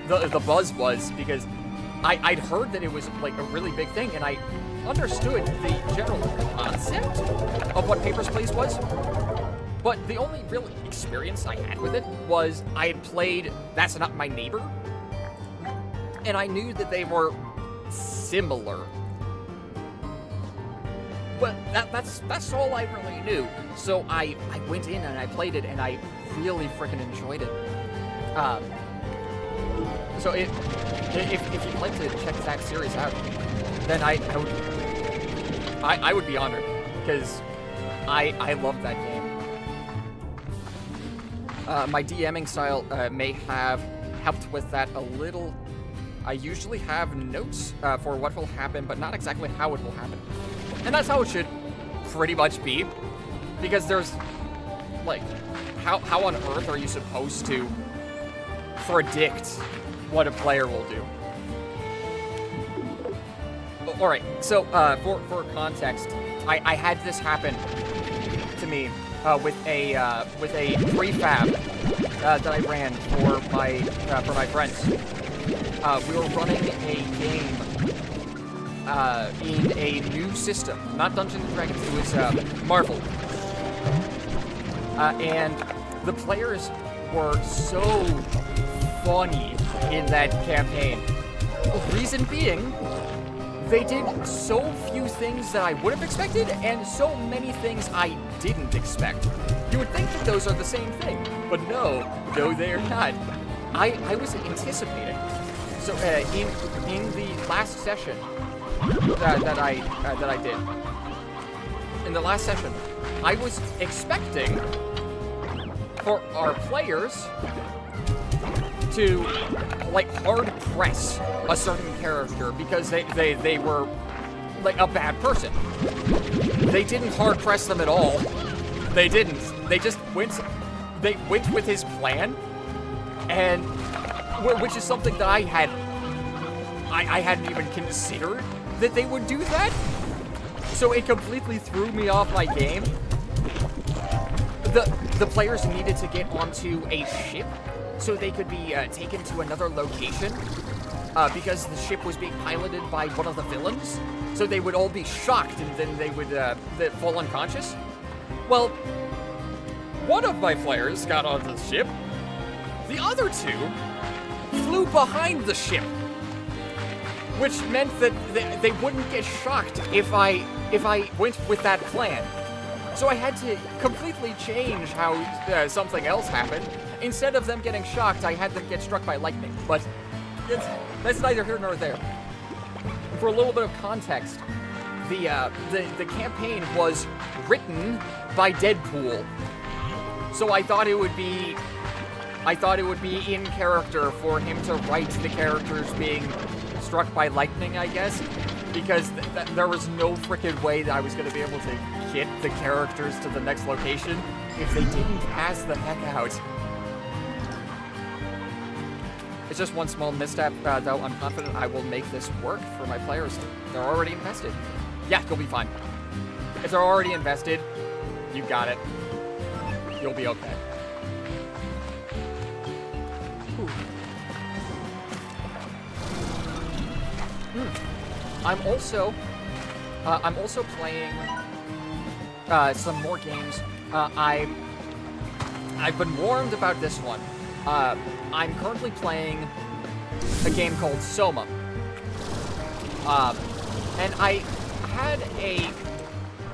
the buzz was, because I'd heard that it was like a really big thing, and I understood the general concept of what Papers, Please was. But the only real experience I had with it was I had played That's Not My Neighbor, and I knew that they were similar. But that's all I really knew. So I went in and I played it, and I really freaking enjoyed it. So if you'd like to check that series out, then I would be honored, because I love that game. My DMing style may have helped with that a little. I usually have notes for what will happen, but not exactly how it will happen. And that's how it should pretty much be, because there's, like, how on earth are you supposed to predict what a player will do? Alright, so for context, I had this happen to me with a prefab that I ran for my friends. We were running a game in a new system, not Dungeons and Dragons. It was Marvel, and the players were so funny in that campaign. Reason being, they did so few things that I would have expected, and so many things I didn't expect. You would think that those are the same thing, but no, they are not. I was anticipating. So in the last session that I did, in the last session, I was expecting for our players to, like, hard press a certain character because they were, like, a bad person. They didn't hard press them at all. They didn't. They just went with his plan, and which is something that I hadn't even considered that they would do that. So it completely threw me off my game. The players needed to get onto a ship so they could be taken to another location because the ship was being piloted by one of the villains. So they would all be shocked, and then they would fall unconscious. Well, one of my players got onto the ship. The other two flew behind the ship, which meant that they wouldn't get shocked if I went with that plan. So I had to completely change how something else happened. Instead of them getting shocked, I had them get struck by lightning. But that's neither here nor there. For a little bit of context, the campaign was written by Deadpool. So I thought it would be in character for him to write the characters being struck by lightning, I guess, because there was no freaking way that I was going to be able to get the characters to the next location if they didn't pass the heck out. It's just one small misstep, though I'm confident I will make this work for my players. They're already invested. Yeah, you'll be fine. If they're already invested, you got it. You'll be okay. I'm also playing some more games. I've been warned about this one. I'm currently playing a game called Soma. And I had a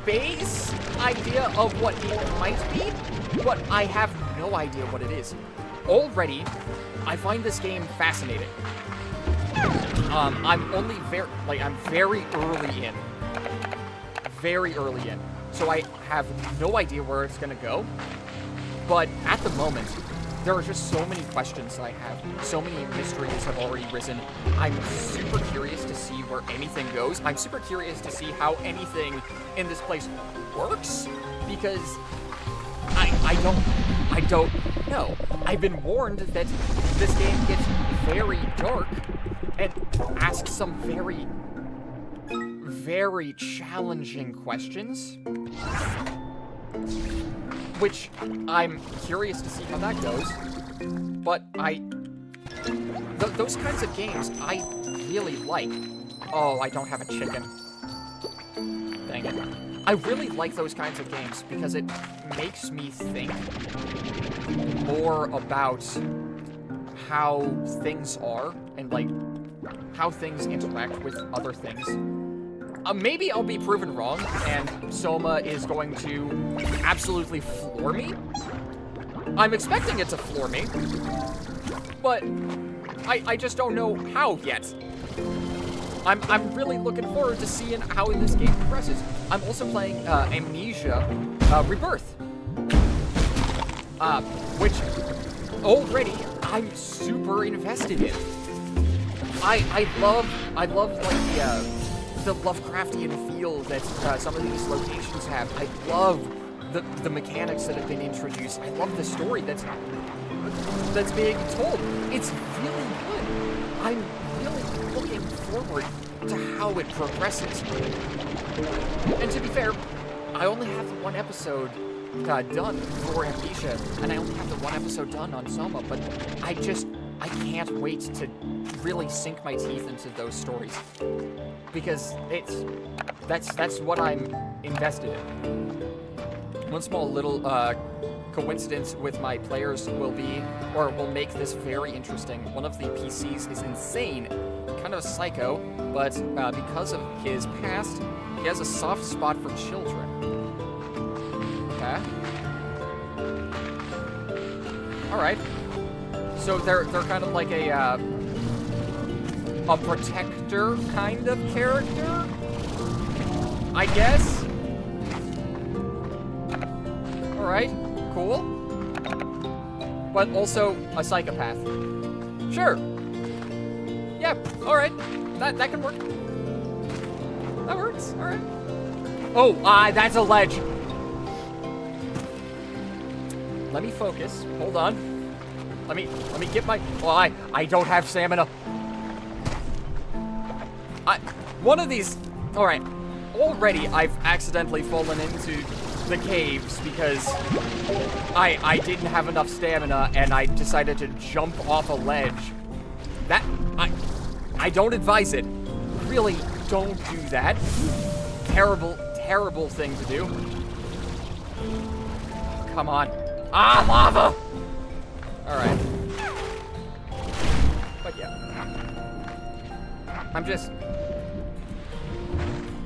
base idea of what it might be, but I have no idea what it is. Already, I find this game fascinating. I'm only I'm very early in. Very early in. So I have no idea where it's gonna go. But at the moment, there are just so many questions that I have. So many mysteries have already risen. I'm super curious to see where anything goes. I'm super curious to see how anything in this place works, because I don't know. I've been warned that this game gets very dark and asks some very, very challenging questions, which I'm curious to see how that goes. But those kinds of games I really like. Oh, I don't have a chicken. Dang it. I really like those kinds of games because it makes me think more about how things are and, like, how things interact with other things. Maybe I'll be proven wrong, and Soma is going to absolutely floor me. I'm expecting it to floor me, but I just don't know how yet. I'm really looking forward to seeing how this game progresses. I'm also playing Amnesia Rebirth, which already I'm super invested in. I love like the Lovecraftian feel that some of these locations have. I love the mechanics that have been introduced. I love the story that's being told. It's really good. I'm really looking forward to how it progresses. And to be fair, I only have one episode done for Amnesia, and I only have the one episode done on Soma, but I can't wait to really sink my teeth into those stories, because that's what I'm invested in. One small little coincidence with my players will make this very interesting. One of the PCs is insane, kind of a psycho, but because of his past, he has a soft spot for children. Okay. All right. So they're kind of like a protector kind of character, I guess. All right, cool. But also a psychopath. Sure. Yeah. All right. That can work. That works. All right. Oh, that's a ledge. Let me focus. Hold on. Let me get my... Well, I don't have stamina. One of these... Alright. Already, I've accidentally fallen into the caves because I didn't have enough stamina and I decided to jump off a ledge. I don't advise it. Really, don't do that. Terrible, terrible thing to do. Come on. Lava! Alright. But yeah.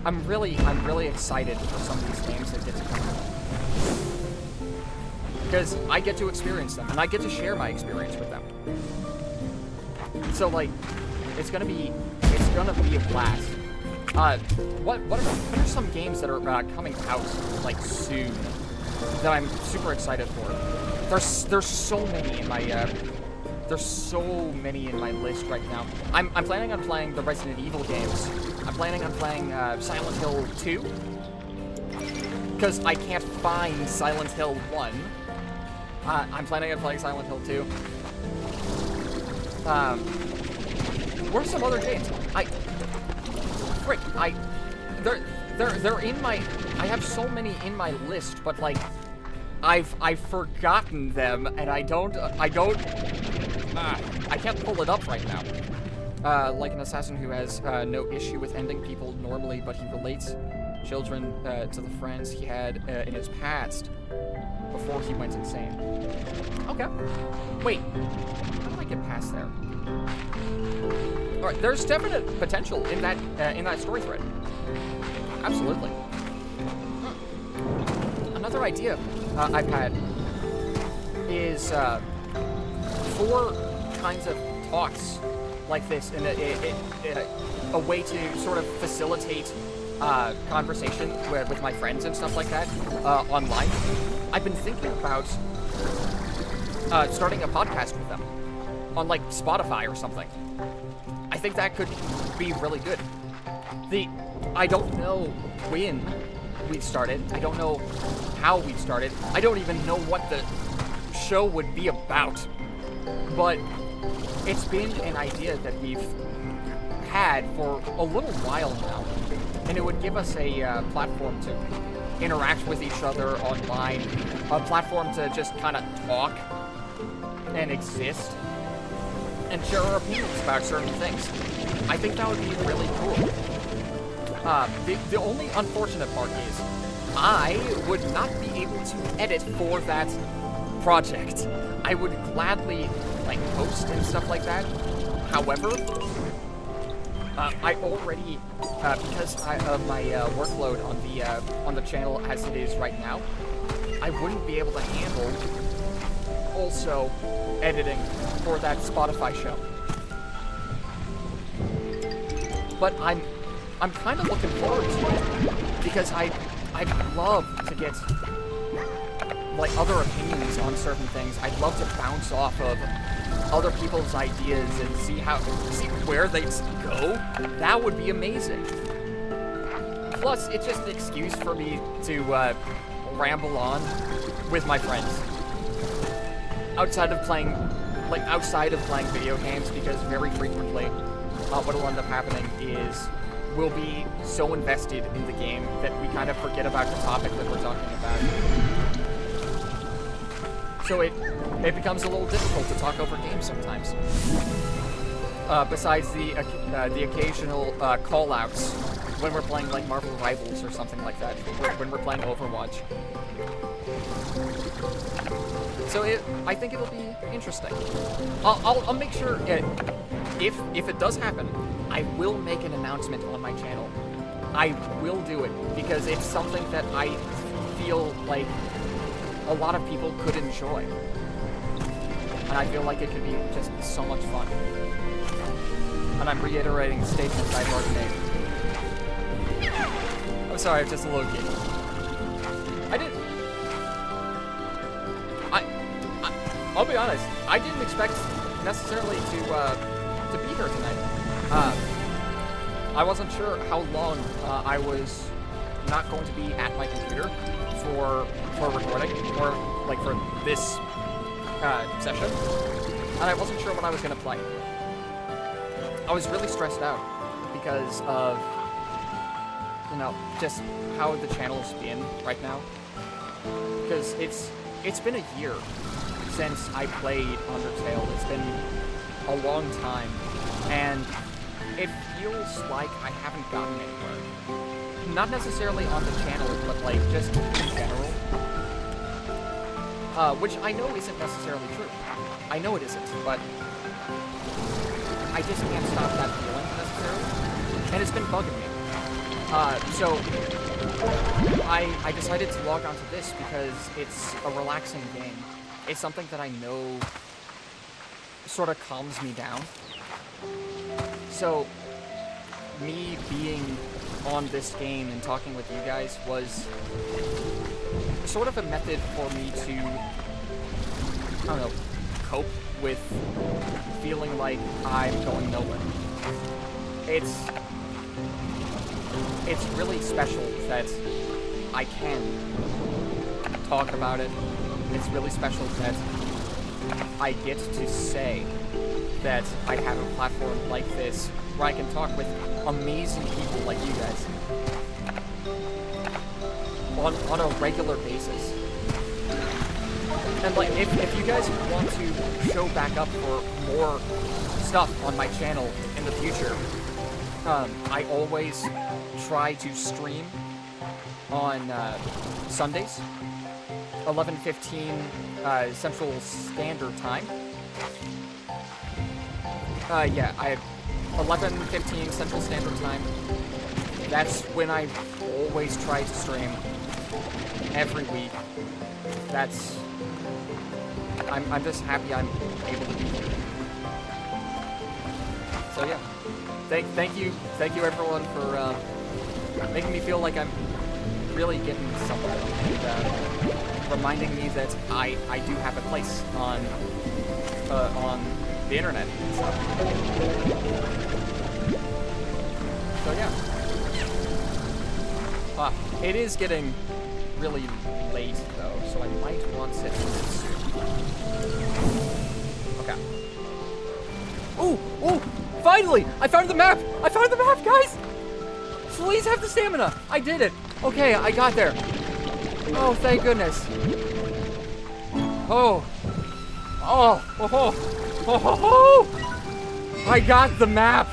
I'm really excited for some of these games that get to come out. Because I get to experience them, and I get to share my experience with them. So, like, it's gonna be a blast. What are some games that are coming out, like, soon, that I'm super excited for? There's so many in my list right now. I'm planning on playing the Resident Evil games. I'm planning on playing Silent Hill 2, because I can't find Silent Hill 1. I'm planning on playing Silent Hill 2. Where's some other games? They're in my... I have so many in my list, but like, I've forgotten them, and I can't pull it up right now. Like an assassin who has no issue with ending people normally, but he relates children to the friends he had in his past before he went insane. Okay. Wait, how do I get past there? All right, there's definite potential in that story thread. Absolutely. Another idea I've had is 4 kinds of talks like this, in a way to sort of facilitate conversation with my friends and stuff like that online. I've been thinking about starting a podcast with them on like Spotify or something. I think that could be really good. I don't know when we started. I don't know how we started. I don't even know what the show would be about. But it's been an idea that we've had for a little while now. And it would give us a platform to interact with each other online. A platform to just kind of talk and exist and share our opinions about certain things. I think that would be really cool. The only unfortunate part is I would not be able to edit for that project. I would gladly like post and stuff like that. However, I already because of my workload on the channel as it is right now, I wouldn't be able to handle also editing for that Spotify show. But I'm kind of looking forward to it because I'd love to get like other opinions on certain things. I'd love to bounce off of other people's ideas and see where they go. That would be amazing. Plus, it's just an excuse for me to ramble on with my friends outside of playing video games, because very frequently what will end up happening is we'll be so invested in the game that we kind of forget about the topic that we're talking about. So it becomes a little difficult to talk over games sometimes. Besides the occasional call-outs when we're playing like Marvel Rivals or something like that, when we're playing Overwatch. So I think it'll be interesting. I'll make sure if it does happen, I will make an announcement on my channel. I will do it because it's something that I feel like a lot of people could enjoy. And I feel like it could be just so much fun. And I'm reiterating statements I've already made. I'm sorry, I'm just a little giddy. I'll be honest, I didn't expect necessarily to be here tonight. I wasn't sure how long I was not going to be at my computer for recording, or like for this session, and I wasn't sure what I was going to play. I was really stressed out because of, just how the channel's been right now. Because it's been a year since I played Undertale. It's been a long time, and it feels like I haven't gotten anywhere. Not necessarily on the channel, but like just in general. Which I know isn't necessarily true. I know it isn't, but I just can't stop that feeling necessarily. And it's been bugging me. So I decided to log on to this because it's a relaxing game. It's something that I know sort of calms me down. So me being on this game and talking with you guys was sort of a method for me to, I don't know, cope with feeling like I'm going nowhere. It's really special that I can talk about it. It's really special that I get to say that I have a platform like this where I can talk with amazing people like you guys on a regular basis. And like, if you guys want to show back up for more stuff on my channel in the future, I always try to stream on Sundays, 11:15 Central Standard Time. Yeah, 11:15 Central Standard Time. That's when I always try to stream every week. I'm just happy I'm able to be here. So yeah, thank you everyone for making me feel like I'm really getting somewhere, and reminding me that I do have a place on the internet and stuff. So yeah. It is getting really late though, so I might want to end it soon. Okay. Ooh! Finally! I found the map! Guys! Please have the stamina! I did it! Okay, I got there. Oh, thank goodness. Oh. I got the map!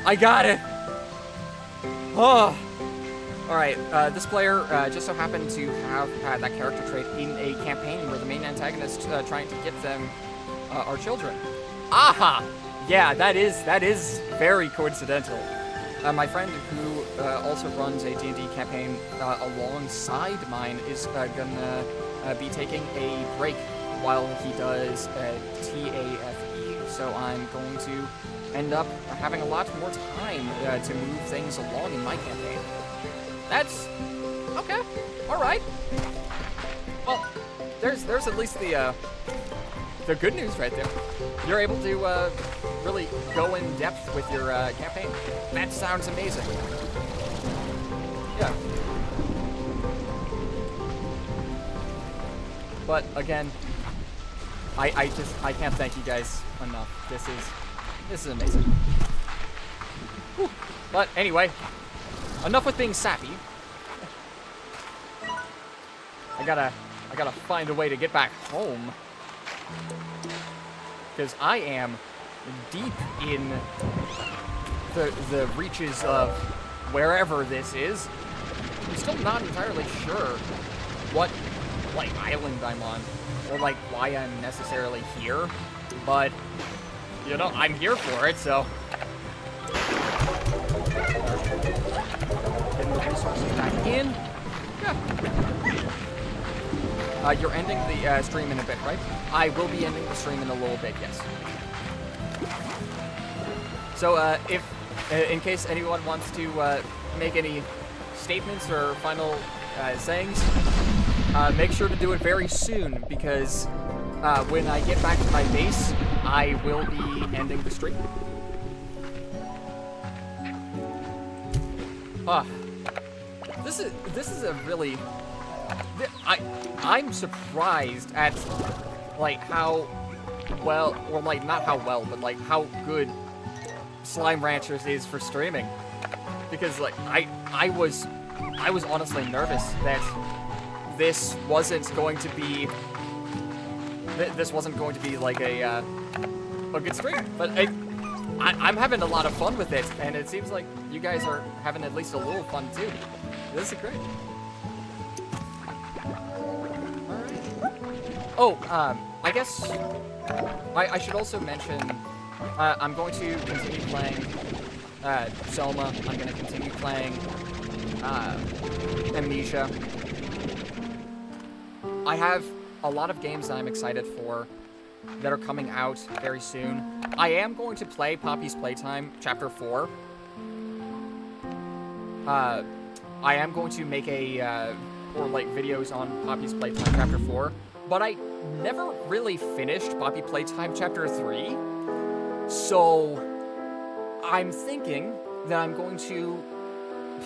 I got it! Oh. Alright, this player just so happened to have that character trait in a campaign where the main antagonist trying to get them are children. Aha! Yeah, that is very coincidental. My friend who also runs a D&D campaign alongside mine is gonna be taking a break while he does TAFE. So I'm going to end up having a lot more time to move things along in my campaign. That's okay. All right. Well, there's at least the good news right there. You're able to really go in depth with your campaign. That sounds amazing. Yeah. But again, I can't thank you guys enough. This is amazing. Whew. But anyway, enough with being sappy. I gotta find a way to get back home. Because I am deep in the reaches of wherever this is. I'm still not entirely sure what, like, island I'm on, or, like, why I'm necessarily here, but, you know, I'm here for it, so. Getting the resources back in. Yeah. You're ending the stream in a bit, right? I will be ending the stream in a little bit, yes. So, if, in case anyone wants to make any statements or final sayings, make sure to do it very soon, because when I get back to my base, I will be ending the stream. This is a really... I'm surprised at, like, how well, or, like, not how well, but, like, how good Slime Ranchers is for streaming. Because, like, I was honestly nervous that this wasn't going to be like a good stream, but I'm having a lot of fun with it, and it seems like you guys are having at least a little fun too. This is great. All right. Oh, I guess I should also mention I'm going to continue playing Selma. I'm going to continue playing Amnesia. I have a lot of games that I'm excited for that are coming out very soon. I am going to play Poppy's Playtime Chapter 4. I am going to make or like videos on Poppy's Playtime Chapter 4, but I never really finished Poppy Playtime Chapter 3, so I'm thinking that I'm going to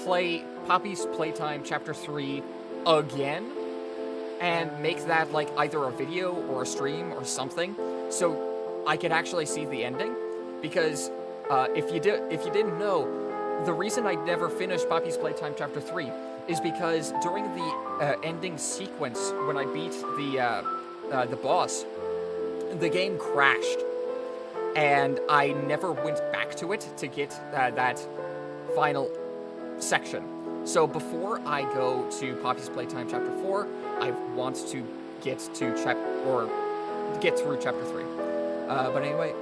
play Poppy's Playtime Chapter 3 again, and make that like either a video or a stream or something, so I can actually see the ending. Because if you didn't know, the reason I never finished Poppy's Playtime Chapter 3 is because during the ending sequence, when I beat the boss, the game crashed, and I never went back to it to get that final section. So before I go to Poppy's Playtime Chapter 4, I want to get to get through Chapter 3. But anyway,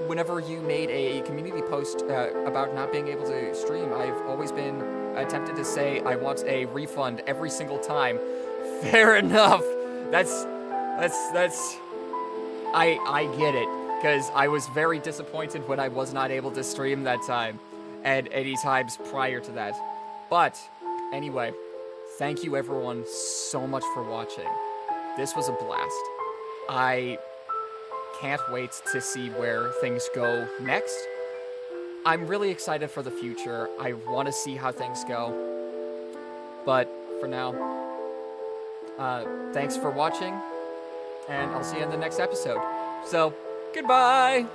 whenever you made a community post about not being able to stream, I've always been tempted to say I want a refund every single time. Fair enough. I get it, because I was very disappointed when I was not able to stream that time, and any times prior to that. But, anyway, thank you everyone so much for watching. This was a blast. I can't wait to see where things go next. I'm really excited for the future. I want to see how things go. But, for now, thanks for watching, and I'll see you in the next episode. So, goodbye!